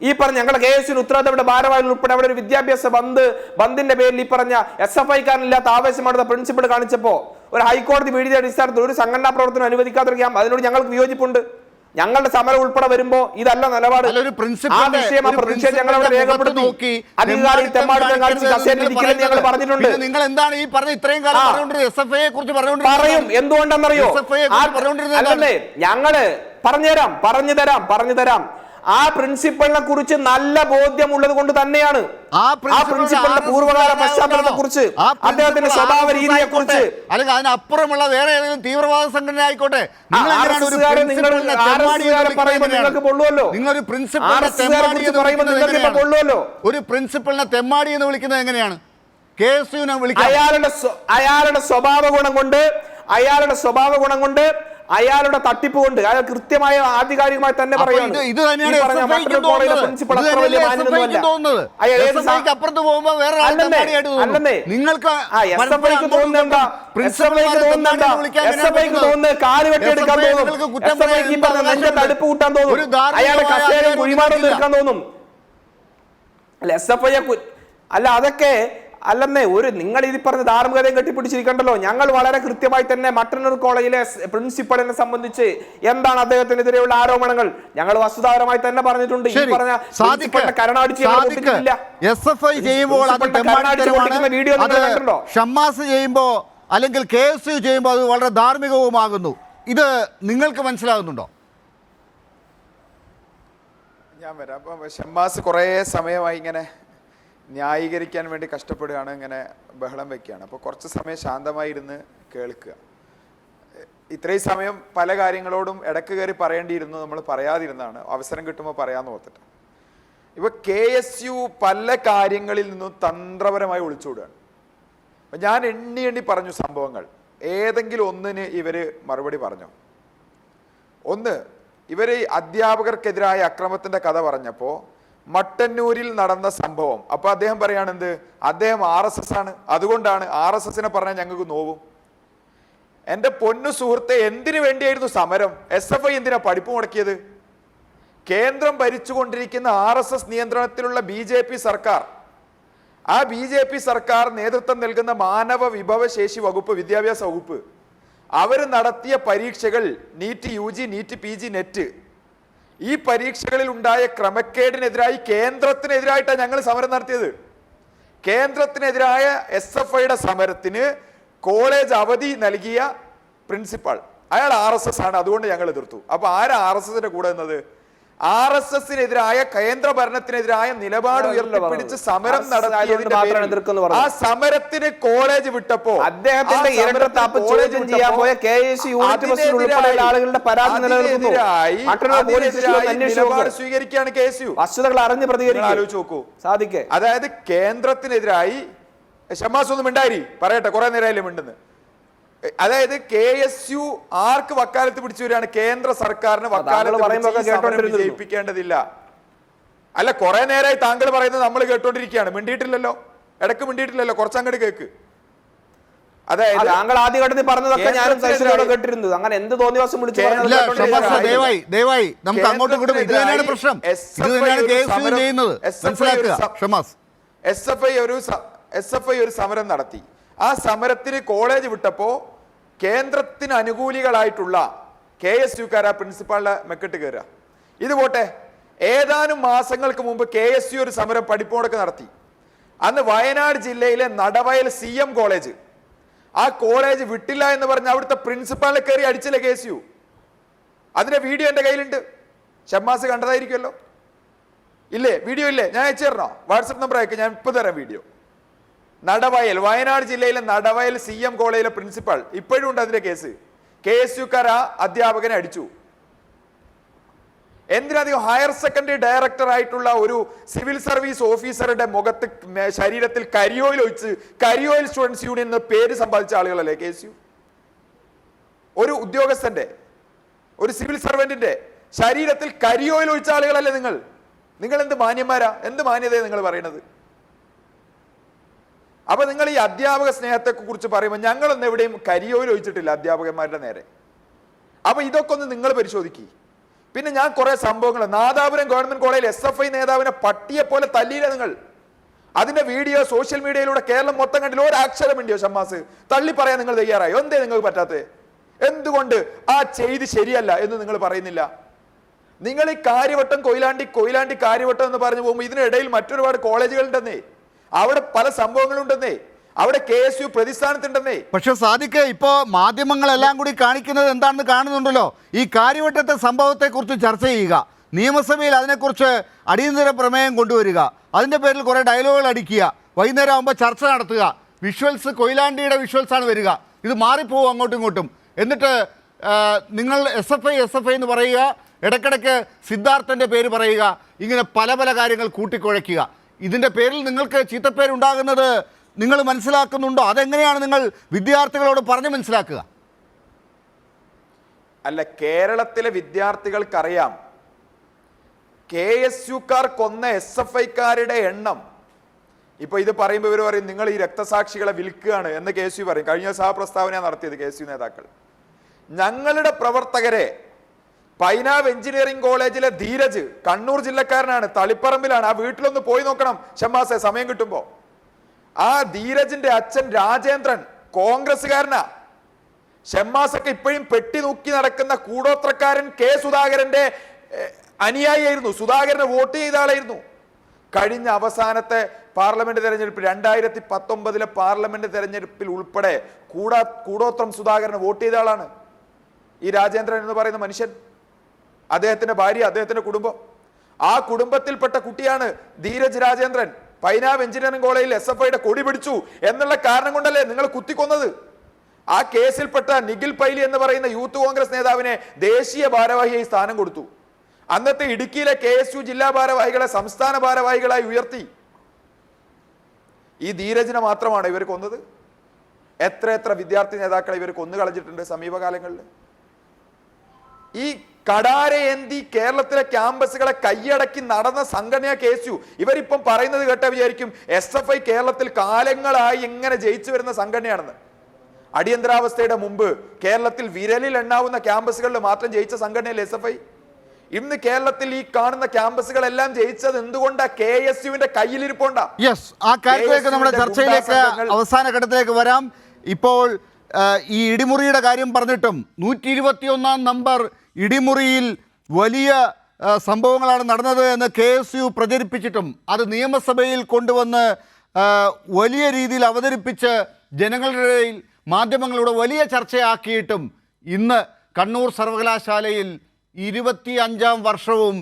ഈ പറഞ്ഞ ഞങ്ങളുടെ KSU ഉത്തരവാദിത്തപ്പെട്ട ഭാരവാഹികൾ ഉൾപ്പെടെ അവിടെ ഒരു വിദ്യാഭ്യാസ ബന്ദിന്റെ പേരിൽ ഈ പറഞ്ഞ SFIക്കാരനില്ലാത്ത ആവേശമാണെന്ന് പ്രിൻസിപ്പൽ കാണിച്ചപ്പോ ഒരു ഹൈക്കോടതി വിധിയുടെ അടിസ്ഥാനത്തിൽ ഒരു സംഘടനാ പ്രവർത്തനം അനുവദിക്കാത്ത അതിനോട് ഞങ്ങൾക്ക് വിയോജിപ്പുണ്ട്. ഞങ്ങളുടെ സമരം ഉൾപ്പെടെ വരുമ്പോ ഇതല്ല നിലപാട്. ഞങ്ങൾ പറഞ്ഞിട്ടുണ്ട്. നിങ്ങൾ എന്താണ് ഈ പറഞ്ഞ ഇത്രയും കാലം SFIയെ കുറിച്ച് പറയും? എന്തുകൊണ്ടെന്നറിയോ? അല്ലല്ലേ, ഞങ്ങള് പറഞ്ഞു തരാം. ആ പ്രിൻസിപ്പലിനെ കുറിച്ച് നല്ല ബോധ്യമുള്ളത് കൊണ്ട് തന്നെയാണ്. ആ പ്രിൻസിപ്പലിന്റെ പൂർവ്വകാല പശ്ചാത്തലത്തെ കുറിച്ച്, അദ്ദേഹത്തിന്റെ സ്വഭാവ രീതിയെ കുറിച്ച്, അല്ലെങ്കിൽ അതിനപ്പുറമുള്ള വേറെ ഏതെങ്കിലും തീവ്രവാദ സംഘടന ആയിക്കോട്ടെ, ഒരു പ്രിൻസിപ്പലിനെ തെമ്മാടി എന്ന് വിളിക്കുന്നത് എങ്ങനെയാണ്? KSUവിനെ വിളിക്കുക. അയാളുടെ സ്വഭാവ ഗുണം കൊണ്ട് അയാളുടെ തട്ടിപ്പ് കൊണ്ട് അയാൾ കൃത്യമായ ആധികാരികമായി തന്നെ പറയുന്നത്. കാല് വെട്ടിയെടുക്കാൻ തോന്നും, തടുപ്പ് കൂട്ടാൻ തോന്നും, അയാളുടെ കസേര കുഴിമാടം തീർക്കാൻ തോന്നും. അല്ല, SFI അല്ല, അതൊക്കെ അല്ലെന്നേ. നിങ്ങൾ ഇത് പറഞ്ഞ ധാർമ്മികതയും കെട്ടിപ്പിടിച്ചിരിക്കണ്ടല്ലോ. ഞങ്ങൾ വളരെ കൃത്യമായി തന്നെ മട്ടന്നൂർ കോളേജിലെ പ്രിൻസിപ്പലിനെ സംബന്ധിച്ച് എന്താണ് അദ്ദേഹത്തിനെതിരെയുള്ള ആരോപണങ്ങൾ ഞങ്ങൾ വസ്തുതാപരമായി തന്നെ പറഞ്ഞിട്ടുണ്ട്. ഈ പറഞ്ഞ SFI ചെയ്യുമ്പോൾ വീഡിയോ ഷമ്മാസ് ചെയ്യുമ്പോ അല്ലെങ്കിൽ KSU ചെയ്യുമ്പോൾ അത് വളരെ ധാർമ്മികവുമാകുന്നു. ഇത് നിങ്ങൾക്ക് മനസ്സിലാകുന്നുണ്ടോ? ഞാൻ വരാം. അപ്പം ഷമ്മാസ് കുറേ സമയമായി ഇങ്ങനെ ന്യായീകരിക്കാൻ വേണ്ടി കഷ്ടപ്പെടുകയാണ്, ഇങ്ങനെ ബഹളം വയ്ക്കുകയാണ്. അപ്പോൾ കുറച്ച് സമയം ശാന്തമായി ഇരുന്ന് കേൾക്കുക. ഇത്രയും സമയം പല കാര്യങ്ങളോടും ഇടക്ക് കയറി പറയേണ്ടിയിരുന്നു, നമ്മൾ പറയാതിരുന്നതാണ്. അവസരം കിട്ടുമ്പോൾ പറയാമെന്ന് ഓർത്തിട്ട്. ഇപ്പോൾ KSU പല കാര്യങ്ങളിൽ നിന്നും തന്ത്രപരമായി ഒളിച്ചോടുകയാണ്. അപ്പം ഞാൻ എണ്ണി പറഞ്ഞു സംഭവങ്ങൾ. ഏതെങ്കിലും ഒന്നിന് ഇവർ മറുപടി പറഞ്ഞോ? ഒന്ന്, ഇവർ അധ്യാപകർക്കെതിരായ അക്രമത്തിൻ്റെ കഥ പറഞ്ഞപ്പോൾ മട്ടന്നൂരിൽ നടന്ന സംഭവം, അപ്പൊ അദ്ദേഹം പറയാണെന്ത്, അദ്ദേഹം RSS ആണ്, അതുകൊണ്ടാണ് RSSനെ പറഞ്ഞാൽ ഞങ്ങൾക്ക് നോവും. എൻ്റെ പൊന്നു സുഹൃത്തെ, എന്തിനു വേണ്ടിയായിരുന്നു സമരം? SFI എന്തിനാ പഠിപ്പ് മുടക്കിയത്? കേന്ദ്രം ഭരിച്ചുകൊണ്ടിരിക്കുന്ന RSS നിയന്ത്രണത്തിലുള്ള BJP സർക്കാർ, ആ BJP സർക്കാർ നേതൃത്വം നൽകുന്ന മാനവ വിഭവശേഷി വകുപ്പ്, വിദ്യാഭ്യാസ വകുപ്പ്, അവർ നടത്തിയ പരീക്ഷകൾ NEET UG, NEET PG, NET, ഈ പരീക്ഷകളിൽ ഉണ്ടായ ക്രമക്കേടിനെതിരായി കേന്ദ്രത്തിനെതിരായിട്ടാണ് ഞങ്ങൾ സമരം നടത്തിയത്. കേന്ദ്രത്തിനെതിരായ SFIയുടെ സമരത്തിന് കോളേജ് അവധി നൽകിയ പ്രിൻസിപ്പൽ അയാൾ RSS ആണ്, അതുകൊണ്ട് ഞങ്ങൾ എതിർത്തു. അപ്പൊ ആരാ RSSന്റെ കൂടെ എന്നത്? RSSനെതിരായ കേന്ദ്ര ഭരണത്തിനെതിരായ നിലപാട് ഉയർത്തിപ്പിടിച്ച് സമരം നടത്തിയതിന്റെ ആ സമരത്തിന് കോളേജ് വിട്ടപ്പോ അദ്ദേഹത്തിന്റെ ഇരട്ടത്താപ്പ് ചോദ്യം ചെയ്യാൻ പോയ KSU യൂണിറ്റ് ബസ്സിൽ ഉൾപ്പെടെയുള്ള ആളുകളുടെ പരാതി നിലനിൽക്കുന്നു. നിലപാട് സ്വീകരിക്കുകയാണ് KSU. വസ്തുതകൾ അറിഞ്ഞ് പ്രതികരിക്കാൻ ആലോചിച്ച് നോക്കൂ. സാധിക്കേ. അതായത് കേന്ദ്രത്തിനെതിരായി ഷമ്മാസ് ഒന്നും മിണ്ടായി പറയട്ടെ, കുറെ നേരമായില്ലേ മിണ്ടുന്നു. അതായത് KSU ആർക്ക് വക്കാലത്ത് പിടിച്ചു വരികയാണ്? കേന്ദ്ര സർക്കാരിന് വക്കാലത്ത് വിജയിപ്പിക്കേണ്ടതില്ല. അല്ല, കുറെ നേരമായി താങ്കൾ പറയുന്നത് നമ്മൾ കേട്ടോണ്ടിരിക്കുകയാണ്. മിണ്ടിയിട്ടില്ലല്ലോ, ഇടക്ക് മിണ്ടിയിട്ടില്ലല്ലോ, കുറച്ചങ്ങോട്ട് കേക്ക്. അതായത് താങ്കൾ ആദ്യഘട്ടത്തിൽ പറഞ്ഞതൊക്കെ ഞാനും സഹിഷ്ണുതയോടെ കേട്ടിരുന്നത്. അങ്ങനെ എന്ത് തോന്നിവാസം വിളിച്ചു ഇല്ല, ഷമാസ്, ദയവായി നമുക്ക് അങ്ങോട്ടും ഇങ്ങോട്ടും ഇത് തന്നെയാണ് പ്രശ്നം. ഇത് തന്നെയാണ് KSU ചെയ്യുന്നത്. മനസ്സിലാക്കുക ഷമാസ്. SFI ഒരു സമരം നടത്തി. ആ സമരത്തിന് കോളേജ് വിട്ടപ്പോ കേന്ദ്രത്തിന് അനുകൂലികളായിട്ടുള്ള KSUക്കാർ ആ പ്രിൻസിപ്പാളിന്റെ മെക്കെട്ട് കയറുക. ഇത് പോട്ടെ, ഏതാനും മാസങ്ങൾക്ക് മുമ്പ് KSU ഒരു സമരം പഠിപ്പുമുടക്ക് നടത്തി. അന്ന് വയനാട് ജില്ലയിലെ നടവയൽ CM കോളേജ്, ആ കോളേജ് വിട്ടില്ല എന്ന് പറഞ്ഞ് അവിടുത്തെ പ്രിൻസിപ്പാളിനെ കയറി അടിച്ചില്ല KSU. അതിന്റെ വീഡിയോ എന്റെ കയ്യിലുണ്ട്. ഷമ്മാസ് കണ്ടതായിരിക്കുമല്ലോ, ഇല്ലേ? വീഡിയോ ഇല്ലേ? ഞാൻ അയച്ചു തരണോ? വാട്സപ്പ് നമ്പർ അയക്കാം, ഞാൻ ഇപ്പൊ തരാം വീഡിയോ. നടവയൽ, വയനാട് ജില്ലയിലെ നടവയൽ CM കോളേജിലെ പ്രിൻസിപ്പാൾ, ഇപ്പോഴും ഉണ്ട് അതിന്റെ കേസ്. KSUക്കാർ ആ അധ്യാപകനെ അടിച്ചു. എന്തിനധികം ഹയർ സെക്കൻഡറി ഡയറക്ടർ ആയിട്ടുള്ള ഒരു സിവിൽ സർവീസ് ഓഫീസറുടെ മുഖത്ത് ശരീരത്തിൽ കരിയോയിൽ ഒഴിച്ച് കരിയോയിൽ സ്റ്റുഡൻസ് യൂണിയൻ എന്ന പേര് സമ്പാദിച്ച ആളുകളല്ലേ KSU? ഒരു ഉദ്യോഗസ്ഥന്റെ, ഒരു സിവിൽ സർവന്റിന്റെ ശരീരത്തിൽ കരിയോയിൽ ഒഴിച്ച ആളുകളല്ലേ നിങ്ങൾ? നിങ്ങൾ എന്ത് മാന്യന്മാരാ, എന്ത് മാന്യതയാണ് നിങ്ങൾ പറയുന്നത്? അപ്പൊ നിങ്ങൾ ഈ അധ്യാപക സ്നേഹത്തെ കുറിച്ച് പറയുമ്പോൾ ഞങ്ങളൊന്നും എവിടെയും കരിയോയിൽ ഒഴിച്ചിട്ടില്ല അധ്യാപകന്മാരുടെ നേരെ. അപ്പൊ ഇതൊക്കെ ഒന്ന് നിങ്ങൾ പരിശോധിക്കുക. പിന്നെ ഞാൻ കുറെ സംഭവങ്ങൾ, നാദാപുരം ഗവൺമെന്റ് കോളേജിൽ SFI നേതാവിനെ പട്ടിയെ പോലെ തല്ലിയില്ല നിങ്ങൾ. അതിന്റെ വീഡിയോ സോഷ്യൽ മീഡിയയിലൂടെ കേരളം മൊത്തം കണ്ടില്ല. ഒരു അക്ഷരമില്ലയോ ഷമ്മാസ്? തള്ളി പറയാൻ നിങ്ങൾ തയ്യാറായോ? എന്തേ നിങ്ങൾക്ക് പറ്റാത്തത്? എന്തുകൊണ്ട് ആ ചെയ്തി ശരിയല്ല എന്ന് നിങ്ങൾ പറയുന്നില്ല? നിങ്ങൾ ഈ കാര്യവട്ടം കൊയിലാണ്ടി കാര്യവട്ടം എന്ന് പറഞ്ഞു പോകുമ്പോൾ ഇതിനിടയിൽ മറ്റൊരുപാട് കോളേജുകളുണ്ടെന്നേ, അവിടെ പല സംഭവങ്ങളുണ്ടെന്നേ, അവിടെ KSU പ്രതിസ്ഥാനത്തുണ്ടെന്നേ. പക്ഷെ സാദിഖ്, ഇപ്പോ മാധ്യമങ്ങളെല്ലാം കൂടി കാണിക്കുന്നത് എന്താണെന്ന് കാണുന്നുണ്ടല്ലോ. ഈ കാര്യവട്ടത്തെ സംഭവത്തെക്കുറിച്ച് ചർച്ച ചെയ്യുക, നിയമസഭയിൽ അതിനെക്കുറിച്ച് അടിയന്തര പ്രമേയം കൊണ്ടുവരിക, അതിൻ്റെ പേരിൽ കുറേ ഡയലോഗുകൾ അടിക്കുക, വൈകുന്നേരം ആകുമ്പോൾ ചർച്ച നടത്തുക, വിഷ്വൽസ് കൊയിലാണ്ടിയുടെ വിഷ്വൽസാണ് വരിക, ഇത് മാറിപ്പോവും അങ്ങോട്ടും ഇങ്ങോട്ടും. എന്നിട്ട് നിങ്ങൾ SFI എന്ന് പറയുക, ഇടയ്ക്കിടയ്ക്ക് സിദ്ധാർത്ഥൻ്റെ പേര് പറയുക, ഇങ്ങനെ പല പല കാര്യങ്ങൾ കൂട്ടിക്കുഴയ്ക്കുക. ഇതിൻ്റെ പേരിൽ നിങ്ങൾക്ക് ചീത്തപ്പേരുണ്ടാകുന്നത് നിങ്ങൾ മനസ്സിലാക്കുന്നുണ്ടോ? അതെങ്ങനെയാണ് നിങ്ങൾ വിദ്യാർത്ഥികളോട് പറഞ്ഞ് മനസ്സിലാക്കുക? അല്ല, കേരളത്തിലെ വിദ്യാർത്ഥികൾക്കറിയാം KSUക്കാർ കൊന്ന SFIക്കാരുടെ എണ്ണം. ഇപ്പൊ ഇത് പറയുമ്പോൾ ഇവർ പറയും നിങ്ങൾ ഈ രക്തസാക്ഷികളെ വിൽക്കുകയാണ് എന്ന് KSU പറയും. കഴിഞ്ഞ സഹപ്രസ്താവന നടത്തിയത് KSU നേതാക്കൾ. ഞങ്ങളുടെ പ്രവർത്തകരെ പൈനാവ് എഞ്ചിനീയറിംഗ് കോളേജിലെ ധീരജ്, കണ്ണൂർ ജില്ലക്കാരനാണ്, തളിപ്പറമ്പിലാണ്. ആ വീട്ടിലൊന്ന് പോയി നോക്കണം ഷമ്മാസെ, സമയം കിട്ടുമ്പോ. ആ ധീരജിന്റെ അച്ഛൻ രാജേന്ദ്രൻ കോൺഗ്രസ്സുകാരനാ. ഷമ്മാസൊക്കെ ഇപ്പോഴും പെട്ടി നോക്കി നടക്കുന്ന കൂടോത്രക്കാരൻ സുധാകരന്റെ അനുയായിയായിരുന്നു. സുധാകരനെ വോട്ട് ചെയ്ത ആളായിരുന്നു. കഴിഞ്ഞ അവസാനത്തെ പാർലമെന്റ് തെരഞ്ഞെടുപ്പ് 2019 പാർലമെന്റ് തെരഞ്ഞെടുപ്പിൽ ഉൾപ്പെടെ കൂടോത്രം സുധാകരനെ വോട്ട് ചെയ്ത ആളാണ് ഈ രാജേന്ദ്രൻ എന്ന് പറയുന്ന മനുഷ്യൻ. അദ്ദേഹത്തിന്റെ ഭാര്യ, അദ്ദേഹത്തിന്റെ കുടുംബം, ആ കുടുംബത്തിൽപ്പെട്ട കുട്ടിയാണ് ധീരജ് രാജേന്ദ്രൻ. പൈനാവ് എഞ്ചിനീയറിംഗ് കോളേജിൽ SFIയുടെ കൊടി പിടിച്ചു എന്നുള്ള കാരണം കൊണ്ടല്ലേ നിങ്ങൾ കുത്തിക്കൊന്നത്. ആ കേസിൽപ്പെട്ട നിഖിൽ പൈലി എന്ന് പറയുന്ന യൂത്ത് കോൺഗ്രസ് നേതാവിനെ ദേശീയ ഭാരവാഹിയായി സ്ഥാനം കൊടുത്തു. അന്നത്തെ ഇടുക്കിയിലെ KSU ജില്ലാ ഭാരവാഹികളെ സംസ്ഥാന ഭാരവാഹികളായി ഉയർത്തി. ഈ ധീരജിനെ മാത്രമാണ് ഇവർ കൊന്നത്. എത്ര വിദ്യാർത്ഥി നേതാക്കളെ ഇവർ കൊന്നു കളഞ്ഞിട്ടുണ്ട് സമീപകാലങ്ങളിൽ. ഈ കടാരയേന്തി കേരളത്തിലെ ക്യാമ്പസുകളെ കൈയടക്കി നടന്ന സംഘടന KSU. ഇവരിപ്പം പറയുന്നത് കേട്ട വിചാരിക്കും SFI കേരളത്തിൽ കാലങ്ങളായി ഇങ്ങനെ ജയിച്ചു വരുന്ന സംഘടനയാണെന്ന്. അടിയന്തരാവസ്ഥയുടെ മുമ്പ് കേരളത്തിൽ വിരലിൽ എണ്ണാവുന്ന ക്യാമ്പസുകളിൽ മാത്രം ജയിച്ച സംഘടനയല്ലേ SFI. ഇന്ന് കേരളത്തിൽ ഈ കാണുന്ന ക്യാമ്പസുകളെല്ലാം ജയിച്ചത് എന്തുകൊണ്ടാ? KSUവിന്റെ കയ്യിലിരിപ്പുണ്ടാ. യെസ്, ആ കാര്യത്തിലേക്ക് നമ്മുടെ ചർച്ചയിലേക്ക് അവസാന ഘട്ടത്തിലേക്ക് വരാം. ഇപ്പോൾ ഈ ഇടിമുറിയുടെ കാര്യം പറഞ്ഞിട്ടും 121 നമ്പർ ഇടിമുറിയിൽ വലിയ സംഭവങ്ങളാണ് നടന്നത് എന്ന് KSU പ്രചരിപ്പിച്ചിട്ടും അത് നിയമസഭയിൽ കൊണ്ടുവന്ന് വലിയ രീതിയിൽ അവതരിപ്പിച്ച് ജനങ്ങളുടെ ഇടയിൽ മാധ്യമങ്ങളുടെ വലിയ ചർച്ചയാക്കിയിട്ടും ഇന്ന് കണ്ണൂർ സർവകലാശാലയിൽ 25ാം വർഷവും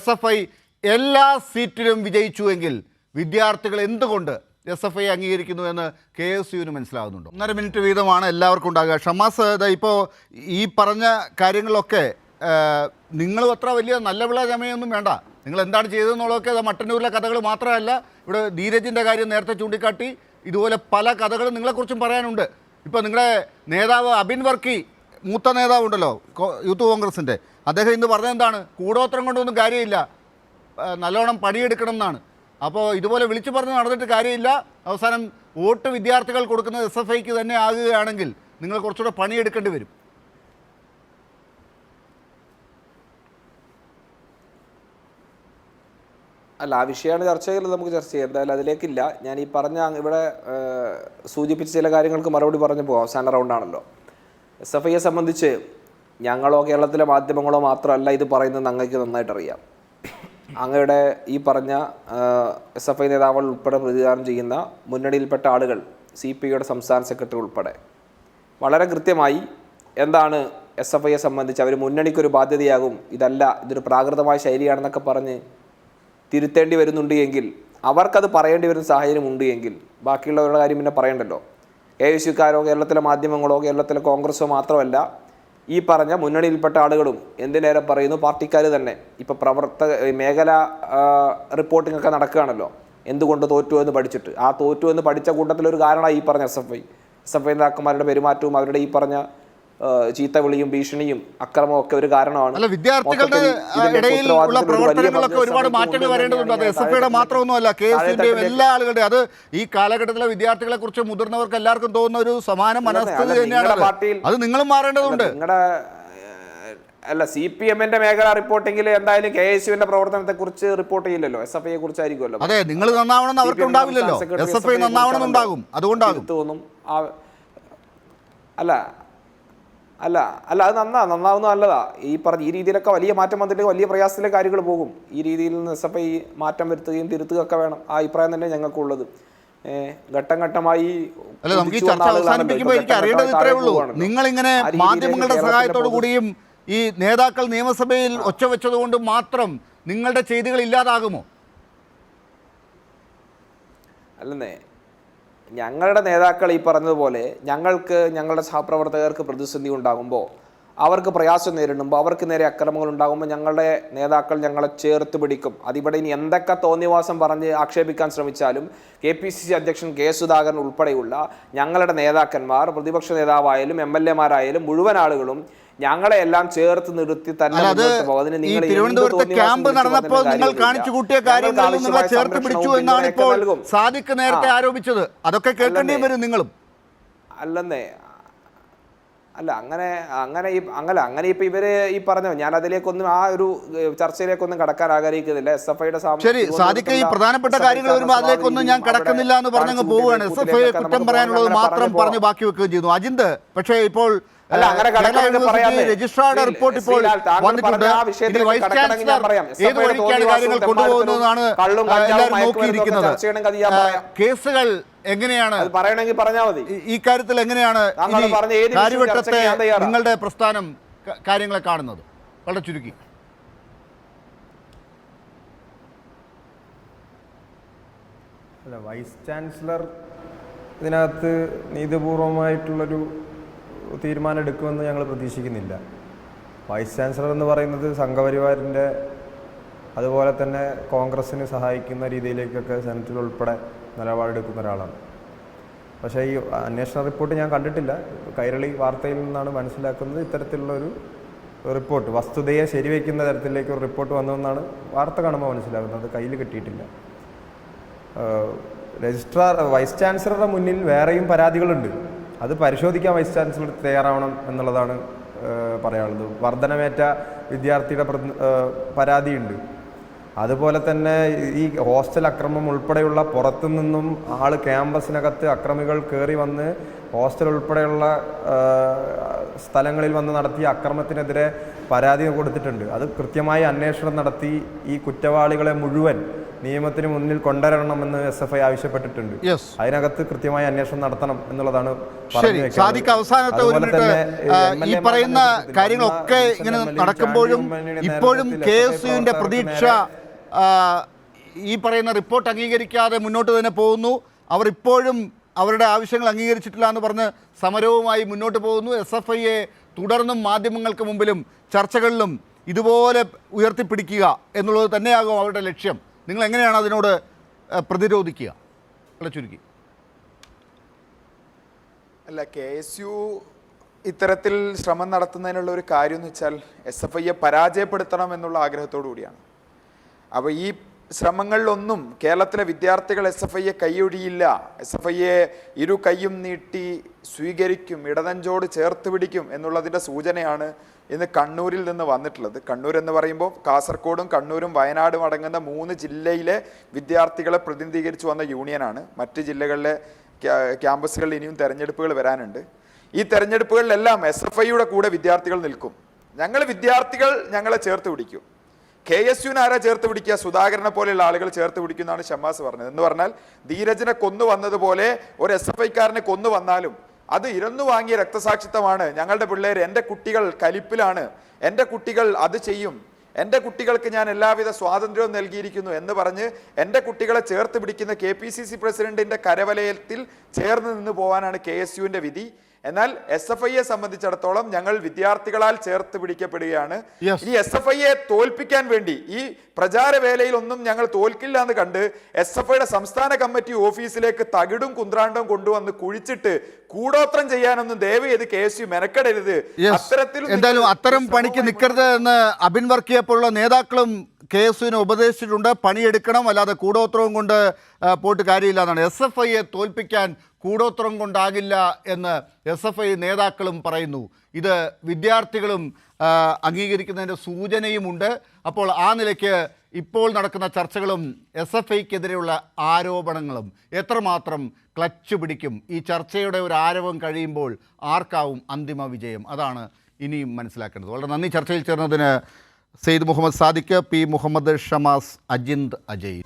SFI എല്ലാ സീറ്റിലും വിജയിച്ചുവെങ്കിൽ വിദ്യാർത്ഥികൾ എന്തുകൊണ്ട് SFI അംഗീകരിക്കുന്നു എന്ന് KSUവിന് മനസ്സിലാകുന്നുണ്ടോ? 1.5 മിനിറ്റ് വീതമാണ് എല്ലാവർക്കും ഉണ്ടാകുക. ഷമാസ്, ഇപ്പോൾ ഈ പറഞ്ഞ കാര്യങ്ങളൊക്കെ നിങ്ങളും അത്ര വലിയ നല്ല വിള ചമയൊന്നും വേണ്ട. നിങ്ങൾ എന്താണ് ചെയ്തതെന്നുള്ളതൊക്കെ മട്ടന്നൂരിലെ കഥകൾ മാത്രമല്ല, ഇവിടെ ധീരജിൻ്റെ കാര്യം നേരത്തെ ചൂണ്ടിക്കാട്ടി ഇതുപോലെ പല കഥകളും നിങ്ങളെക്കുറിച്ചും പറയാനുണ്ട്. ഇപ്പോൾ നിങ്ങളുടെ നേതാവ് അബിൻ വർക്കി, മൂത്ത നേതാവുണ്ടല്ലോ യൂത്ത് കോൺഗ്രസിൻ്റെ, അദ്ദേഹം ഇന്ന് പറഞ്ഞത് എന്താണ്? കൂടോത്രം കൊണ്ടൊന്നും കാര്യമില്ല, നല്ലോണം പണിയെടുക്കണം എന്നാണ്. അപ്പോൾ ഇതുപോലെ വിളിച്ചു പറഞ്ഞ് നടന്നിട്ട് കാര്യമില്ല, അവസാനം വോട്ട് വിദ്യാർത്ഥികൾ കൊടുക്കുന്നത് SFIക്ക് തന്നെ ആകുകയാണെങ്കിൽ നിങ്ങൾ കുറച്ചുകൂടെ പണിയെടുക്കേണ്ടി വരും. അല്ല, ആ വിഷയമാണ് ചർച്ച ചെയ്യുന്നത്, നമുക്ക് ചർച്ച ചെയ്യാം. എന്തായാലും അതിലേക്കില്ല. ഞാൻ ഈ പറഞ്ഞ ഇവിടെ സൂചിപ്പിച്ച ചില കാര്യങ്ങൾക്ക് മറുപടി പറഞ്ഞു പോകും. അവസാന റൗണ്ടാണല്ലോ. SFIയെ സംബന്ധിച്ച് ഞങ്ങളോ കേരളത്തിലെ മാധ്യമങ്ങളോ മാത്രമല്ല ഇത് പറയുന്നത് അങ്ങേക്ക് നന്നായിട്ടറിയാം. അങ്ങയുടെ ഈ പറഞ്ഞ SFI നേതാക്കൾ ഉൾപ്പെടെ പ്രതിദാനം ചെയ്യുന്ന മുന്നണിയിൽപ്പെട്ട ആളുകൾ, CPIയുടെ സംസ്ഥാന സെക്രട്ടറി ഉൾപ്പെടെ വളരെ കൃത്യമായി എന്താണ് SFIയെ സംബന്ധിച്ച് അവർ മുന്നണിക്കൊരു ബാധ്യതയാകും, ഇതല്ല, ഇതൊരു പ്രാകൃതമായ ശൈലിയാണെന്നൊക്കെ പറഞ്ഞ് തിരുത്തേണ്ടി വരുന്നുണ്ട് എങ്കിൽ, അവർക്കത് പറയേണ്ടി വരുന്ന സാഹചര്യം ഉണ്ട് എങ്കിൽ, ബാക്കിയുള്ളവരുടെ കാര്യം പിന്നെ പറയണ്ടല്ലോ. AICക്കാരോ കേരളത്തിലെ മാധ്യമങ്ങളോ കേരളത്തിലെ കോൺഗ്രസോ മാത്രമല്ല, ഈ പറഞ്ഞ മുന്നണിയിൽപ്പെട്ട ആളുകളും എന്തിനേറെ പറയുന്നു, പാർട്ടിക്കാർ തന്നെ. ഇപ്പോൾ മേഖല റിപ്പോർട്ടിംഗ് ഒക്കെ നടക്കുകയാണല്ലോ, എന്തുകൊണ്ട് തോറ്റു എന്ന് പഠിച്ചിട്ട്. ആ തോറ്റു എന്ന് പഠിച്ച കൂട്ടത്തിലൊരു കാരണമായി ഈ പറഞ്ഞ SFI നേതാക്കന്മാരുടെ പെരുമാറ്റവും അവരുടെ ഈ പറഞ്ഞ ചീത്തവിളിയും ഭീഷണിയും അക്രമവും ഒക്കെ ഒരു കാരണമാണ്. അല്ല, വിദ്യാർത്ഥികളുടെ ഇടയിൽ ഉള്ള പ്രവർത്തനങ്ങളൊക്കെ ഒരുപാട് മാറ്റങ്ങൾ വരേണ്ടതുണ്ട്. അത് SFIയുടെ മാത്രമൊന്നുമല്ല, KSUവിന്റെയും എല്ലാ ആളുകളുടെയും. അത് ഈ കാലഘട്ടത്തിലെ വിദ്യാർത്ഥികളെ കുറിച്ച് മുതിർന്നവർക്ക് എല്ലാവർക്കും തോന്നുന്ന ഒരു സമാന മനസ്ഥിതി തന്നെയാണ്. അത് നിങ്ങളും മാറേണ്ടതുണ്ട്. നിങ്ങളുടെ അല്ല, CPMന്റെ മേഖല റിപ്പോർട്ടിംഗിൽ എന്തായാലും KSUവിന്റെ പ്രവർത്തനത്തെ കുറിച്ച് റിപ്പോർട്ട് ചെയ്യില്ലല്ലോ, SFIയെ കുറിച്ചായിരിക്കുമല്ലോ. അതെ, നിങ്ങൾ നന്നാവണമെന്ന് അവർക്ക് ഉണ്ടാവില്ലല്ലോ, SFI നന്നാവണമെന്നുണ്ടാകും, അതുകൊണ്ടാകും തോന്നും. അല്ല അത് നന്നാവുന്ന നല്ലതാ. ഈ രീതിയിലൊക്കെ വലിയ മാറ്റം വന്നിട്ട് വലിയ പ്രയാസത്തിലെ കാര്യങ്ങൾ പോകും. ഈ രീതിയിൽ നിന്ന് SFI മാറ്റം വരുത്തുകയും തിരുത്തുകയൊക്കെ വേണം. ആ അഭിപ്രായം തന്നെ ഞങ്ങൾക്കുള്ളത്. ഘട്ടം ഘട്ടമായി നമുക്ക് ഈ ചർച്ച അവസാനിപ്പിക്കുമ്പോൾ എനിക്ക് അറിയേണ്ടത് ഇത്രയേ ഉള്ളൂ. നിങ്ങളിങ്ങനെ മാധ്യമങ്ങളുടെ സഹായത്തോടു കൂടിയും ഈ നേതാക്കൾ നിയമസഭയിൽ ഒച്ച വെച്ചതുകൊണ്ട് മാത്രം നിങ്ങളുടെ ചെയ്തികൾ ഇല്ലാതാകുമോ? അല്ലെന്നേ, ഞങ്ങളുടെ നേതാക്കൾ ഈ പറഞ്ഞതുപോലെ ഞങ്ങളുടെ സഹപ്രവർത്തകർക്ക് പ്രതിസന്ധി ഉണ്ടാകുമ്പോൾ, അവർക്ക് പ്രയാസം നേരിടുമ്പോൾ, അവർക്ക് നേരെ അക്രമങ്ങൾ ഉണ്ടാകുമ്പോൾ ഞങ്ങളുടെ നേതാക്കൾ ഞങ്ങളെ ചേർത്ത് പിടിക്കും. അതിവിടെ ഇനി എന്തൊക്കെ തോന്നിവാസം പറഞ്ഞ് ആക്ഷേപിക്കാൻ ശ്രമിച്ചാലും KPCC അധ്യക്ഷൻ K. സുധാകരൻ ഉൾപ്പെടെയുള്ള ഞങ്ങളുടെ നേതാക്കന്മാർ, പ്രതിപക്ഷ നേതാവായാലും MLA മാരായാലും മുഴുവൻ ആളുകളും ഞങ്ങളെ എല്ലാം ചേർത്ത് നിർത്തി തന്നെ തിരുവനന്തപുരത്ത് ക്യാമ്പ് നടന്നപ്പോൾ നിങ്ങൾ കാണിച്ചു കൂട്ടിയ കാര്യങ്ങൾ നിങ്ങളെ ചേർത്ത് പിടിച്ചു എന്നാണ് ഇപ്പോൾ സാദിഖ് നേരത്തെ ആരോപിച്ചത്. അതൊക്കെ കേൾക്കേണ്ടി വരും നിങ്ങളും. അല്ലെന്നേ, അല്ല അങ്ങനെ ഇപ്പൊ ഇവര് ഈ പറഞ്ഞോ, ഞാൻ അതിലേക്കൊന്നും ആ ഒരു ചർച്ചയിലേക്കൊന്നും കടക്കാൻ ആഗ്രഹിക്കുന്നില്ല. SFIയുടെ ശരി, സാദിഖ് ഈ പ്രധാനപ്പെട്ട കാര്യങ്ങൾ വരുമ്പോൾ അതിലേക്കൊന്നും ഞാൻ കടക്കുന്നില്ല എന്ന് പറഞ്ഞങ്ങ് പോവുകയാണ്. SFI കുറ്റം പറയാനുള്ളത് മാത്രം പറഞ്ഞ് ബാക്കി വെക്കുകയും ചെയ്യുന്നു. അജിന്ത്, പക്ഷേ ഇപ്പോൾ രജിസ്ട്രാറുടെ റിപ്പോർട്ട് ഇപ്പോൾ വന്നിട്ടുണ്ട്. വൈസ് ചാൻസലർ ഏത് വഴിക്കാണ് കാര്യങ്ങൾ കൊണ്ടുപോകുന്നതാണ് എല്ലാവരും നോക്കിയിരിക്കുന്നത്. കേസുകൾ എങ്ങനെയാണ് പറയണമെങ്കിൽ പറഞ്ഞാൽ മതി. ഈ കാര്യത്തിൽ എങ്ങനെയാണ് കാര്യവട്ടത്തെ നിങ്ങളുടെ പ്രസ്ഥാനം കാര്യങ്ങളെ കാണുന്നത്? വളരെ ചുരുക്കി. അല്ല, വൈസ് ചാൻസലർ ഇതിനകത്ത് നീതിപൂർവമായിട്ടുള്ളൊരു തീരുമാനം എടുക്കുമെന്ന് ഞങ്ങൾ പ്രതീക്ഷിക്കുന്നില്ല. വൈസ് ചാൻസലർ എന്ന് പറയുന്നത് സംഘപരിവാറിൻ്റെ അതുപോലെ തന്നെ കോൺഗ്രസ്സിന് സഹായിക്കുന്ന രീതിയിലേക്കൊക്കെ സെനറ്റിൽ ഉൾപ്പെടെ നിലപാടെടുക്കുന്ന ഒരാളാണ്. പക്ഷേ ഈ അന്വേഷണ റിപ്പോർട്ട് ഞാൻ കണ്ടിട്ടില്ല. കൈരളി വാർത്തയിൽ നിന്നാണ് മനസ്സിലാക്കുന്നത് ഇത്തരത്തിലുള്ളൊരു റിപ്പോർട്ട്, വസ്തുതയെ ശരിവയ്ക്കുന്ന തരത്തിലേക്ക് ഒരു റിപ്പോർട്ട് വന്നതെന്നാണ് വാർത്ത കാണുമ്പോൾ മനസ്സിലാകുന്നത്. അത് കയ്യിൽ കിട്ടിയിട്ടില്ല. വൈസ് ചാൻസലറുടെ മുന്നിൽ വേറെയും പരാതികളുണ്ട്. അത് പരിശോധിക്കാൻ വൈസ് ചാൻസലർ തയ്യാറാവണം എന്നുള്ളതാണ് പറയാനുള്ളത്. വർധനമേറ്റ വിദ്യാർത്ഥിയുടെ പരാതിയുണ്ട്. അതുപോലെ തന്നെ ഈ ഹോസ്റ്റൽ അക്രമം ഉൾപ്പെടെയുള്ള പുറത്തു നിന്നും ക്യാമ്പസിനകത്ത് അക്രമികൾ കയറി വന്ന് ഹോസ്റ്റൽ ഉൾപ്പെടെയുള്ള സ്ഥലങ്ങളിൽ വന്ന് നടത്തിയ അക്രമത്തിനെതിരെ പരാതി കൊടുത്തിട്ടുണ്ട്. അത് കൃത്യമായി അന്വേഷണം നടത്തി ഈ കുറ്റവാളികളെ മുഴുവൻ നിയമത്തിന് മുന്നിൽ കൊണ്ടുവരണമെന്ന് SFI ആവശ്യപ്പെട്ടിട്ടുണ്ട്. അതിനകത്ത് കൃത്യമായ അന്വേഷണം നടത്തണം എന്നുള്ളതാണ്. അവസാനത്തെ ഈ പറയുന്ന കാര്യങ്ങളൊക്കെ ഇങ്ങനെ നടക്കുമ്പോഴും ഇപ്പോഴും KSUവിന്റെ പ്രതീക്ഷ ഈ പറയുന്ന റിപ്പോർട്ട് അംഗീകരിക്കാതെ മുന്നോട്ട് തന്നെ പോകുന്നു. അവർ ഇപ്പോഴും അവരുടെ ആവശ്യങ്ങൾ അംഗീകരിച്ചിട്ടില്ല എന്ന് പറഞ്ഞ് സമരവുമായി മുന്നോട്ട് പോകുന്നു. SFIയെ തുടർന്നും മാധ്യമങ്ങൾക്ക് മുമ്പിലും ചർച്ചകളിലും ഇതുപോലെ ഉയർത്തിപ്പിടിക്കുക എന്നുള്ളത് തന്നെയാകും അവരുടെ ലക്ഷ്യം. നിങ്ങൾ എങ്ങനെയാണ് അതിനോട് പ്രതിരോധിക്കുക? വളരെ ചുരുക്കി. അല്ല, KSU ഇത്തരത്തിൽ ശ്രമം നടത്തുന്നതിനുള്ള ഒരു കാര്യം എന്ന് വെച്ചാൽ SFIയെ പരാജയപ്പെടുത്തണം എന്നുള്ള ആഗ്രഹത്തോടു കൂടിയാണ്. അപ്പോൾ ഈ ശ്രമങ്ങളിലൊന്നും കേരളത്തിലെ വിദ്യാർത്ഥികൾ SFIയെ കൈയൊഴിയില്ല. SFIയെ ഇരു കൈയും നീട്ടി സ്വീകരിക്കും, ഇടനെഞ്ചോട് ചേർത്ത് പിടിക്കും എന്നുള്ളതിൻ്റെ സൂചനയാണ് ഇന്ന് കണ്ണൂരിൽ നിന്ന് വന്നിട്ടുള്ളത്. കണ്ണൂർ എന്ന് പറയുമ്പോൾ കാസർഗോഡും കണ്ണൂരും വയനാടും അടങ്ങുന്ന 3 ജില്ലയിലെ വിദ്യാർത്ഥികളെ പ്രതിനിധീകരിച്ച് വന്ന യൂണിയനാണ്. മറ്റ് ജില്ലകളിലെ ക്യാമ്പസുകളിൽ ഇനിയും തെരഞ്ഞെടുപ്പുകൾ വരാനുണ്ട്. ഈ തെരഞ്ഞെടുപ്പുകളിലെല്ലാം SFIയുടെ കൂടെ വിദ്യാർത്ഥികൾ നിൽക്കും. വിദ്യാർത്ഥികൾ ഞങ്ങളെ ചേർത്ത് പിടിക്കും. KSUവിനെ ആരാ ചേർത്ത് പിടിക്കുക? സുധാകരനെ പോലെയുള്ള ആളുകൾ ചേർത്ത് പിടിക്കുന്നതാണ് ഷമ്മാസ് പറഞ്ഞത്. എന്ന് പറഞ്ഞാൽ ധീരജിനെ കൊന്നു വന്നതുപോലെ ഒരു SFIക്കാരനെ കൊന്നു വന്നാലും അത് ഇരന്നു വാങ്ങിയ രക്തസാക്ഷിത്വമാണ്. ഞങ്ങളുടെ പിള്ളേർ, എൻ്റെ കുട്ടികൾ കലിപ്പിലാണ്, എൻ്റെ കുട്ടികൾ അത് ചെയ്യും, എൻ്റെ കുട്ടികൾക്ക് ഞാൻ എല്ലാവിധ സ്വാതന്ത്ര്യവും നൽകിയിരിക്കുന്നു എന്ന് പറഞ്ഞ് എൻ്റെ കുട്ടികളെ ചേർത്ത് പിടിക്കുന്ന KPCC പ്രസിഡന്റിന്റെ കരവലയത്തിൽ ചേർന്ന് നിന്ന് പോകാനാണ് KSUവിന്റെ വിധി. എന്നാൽ SFIയെ സംബന്ധിച്ചിടത്തോളം ഞങ്ങൾ വിദ്യാർത്ഥികളാൽ ചേർത്ത് പിടിക്കപ്പെടുകയാണ്. ഈ SFIയെ തോൽപ്പിക്കാൻ വേണ്ടി ഈ പ്രചാരവേലയിൽ ഒന്നും ഞങ്ങൾ തോൽക്കില്ല എന്ന് കണ്ട് SFIയുടെ സംസ്ഥാന കമ്മിറ്റി ഓഫീസിലേക്ക് തകിടും കുന്ത്രാണ്ടവും കൊണ്ടുവന്ന് കുഴിച്ചിട്ട് കൂടോത്രം ചെയ്യാനൊന്നും ദയവേത് KSU മെനക്കെടരുത്. എന്തായാലും അത്തരം പണിക്ക് നിൽക്കരുത് എന്ന് അബിൻ വർക്കിയെ പോലുള്ള നേതാക്കളും KSUവിനെ ഉപദേശിച്ചിട്ടുണ്ട്. പണിയെടുക്കണം, അല്ലാതെ കൂടോത്രവും കൊണ്ട് പോയിട്ട് കാര്യമില്ല എന്നാണ്. SFIയെ തോൽപ്പിക്കാൻ കൂടോത്രം കൊണ്ടാകില്ല എന്ന് SFI നേതാക്കളും പറയുന്നു. ഇത് വിദ്യാർത്ഥികളും അംഗീകരിക്കുന്നതിൻ്റെ സൂചനയുമുണ്ട്. അപ്പോൾ ആ നിലയ്ക്ക് ഇപ്പോൾ നടക്കുന്ന ചർച്ചകളും SFIക്കെതിരെയുള്ള ആരോപണങ്ങളും എത്രമാത്രം ക്ലച്ച് പിടിക്കും? ഈ ചർച്ചയുടെ ഒരു ആരവം കഴിയുമ്പോൾ ആർക്കാവും അന്തിമ വിജയം? അതാണ് ഇനിയും മനസ്സിലാക്കേണ്ടത്. വളരെ നന്ദി ചർച്ചയിൽ ചേർന്നതിന് സെയ്ദ് മുഹമ്മദ് സാദിഖ്, P. മുഹമ്മദ് ഷമാസ്, അജിന്ത് അജയ്.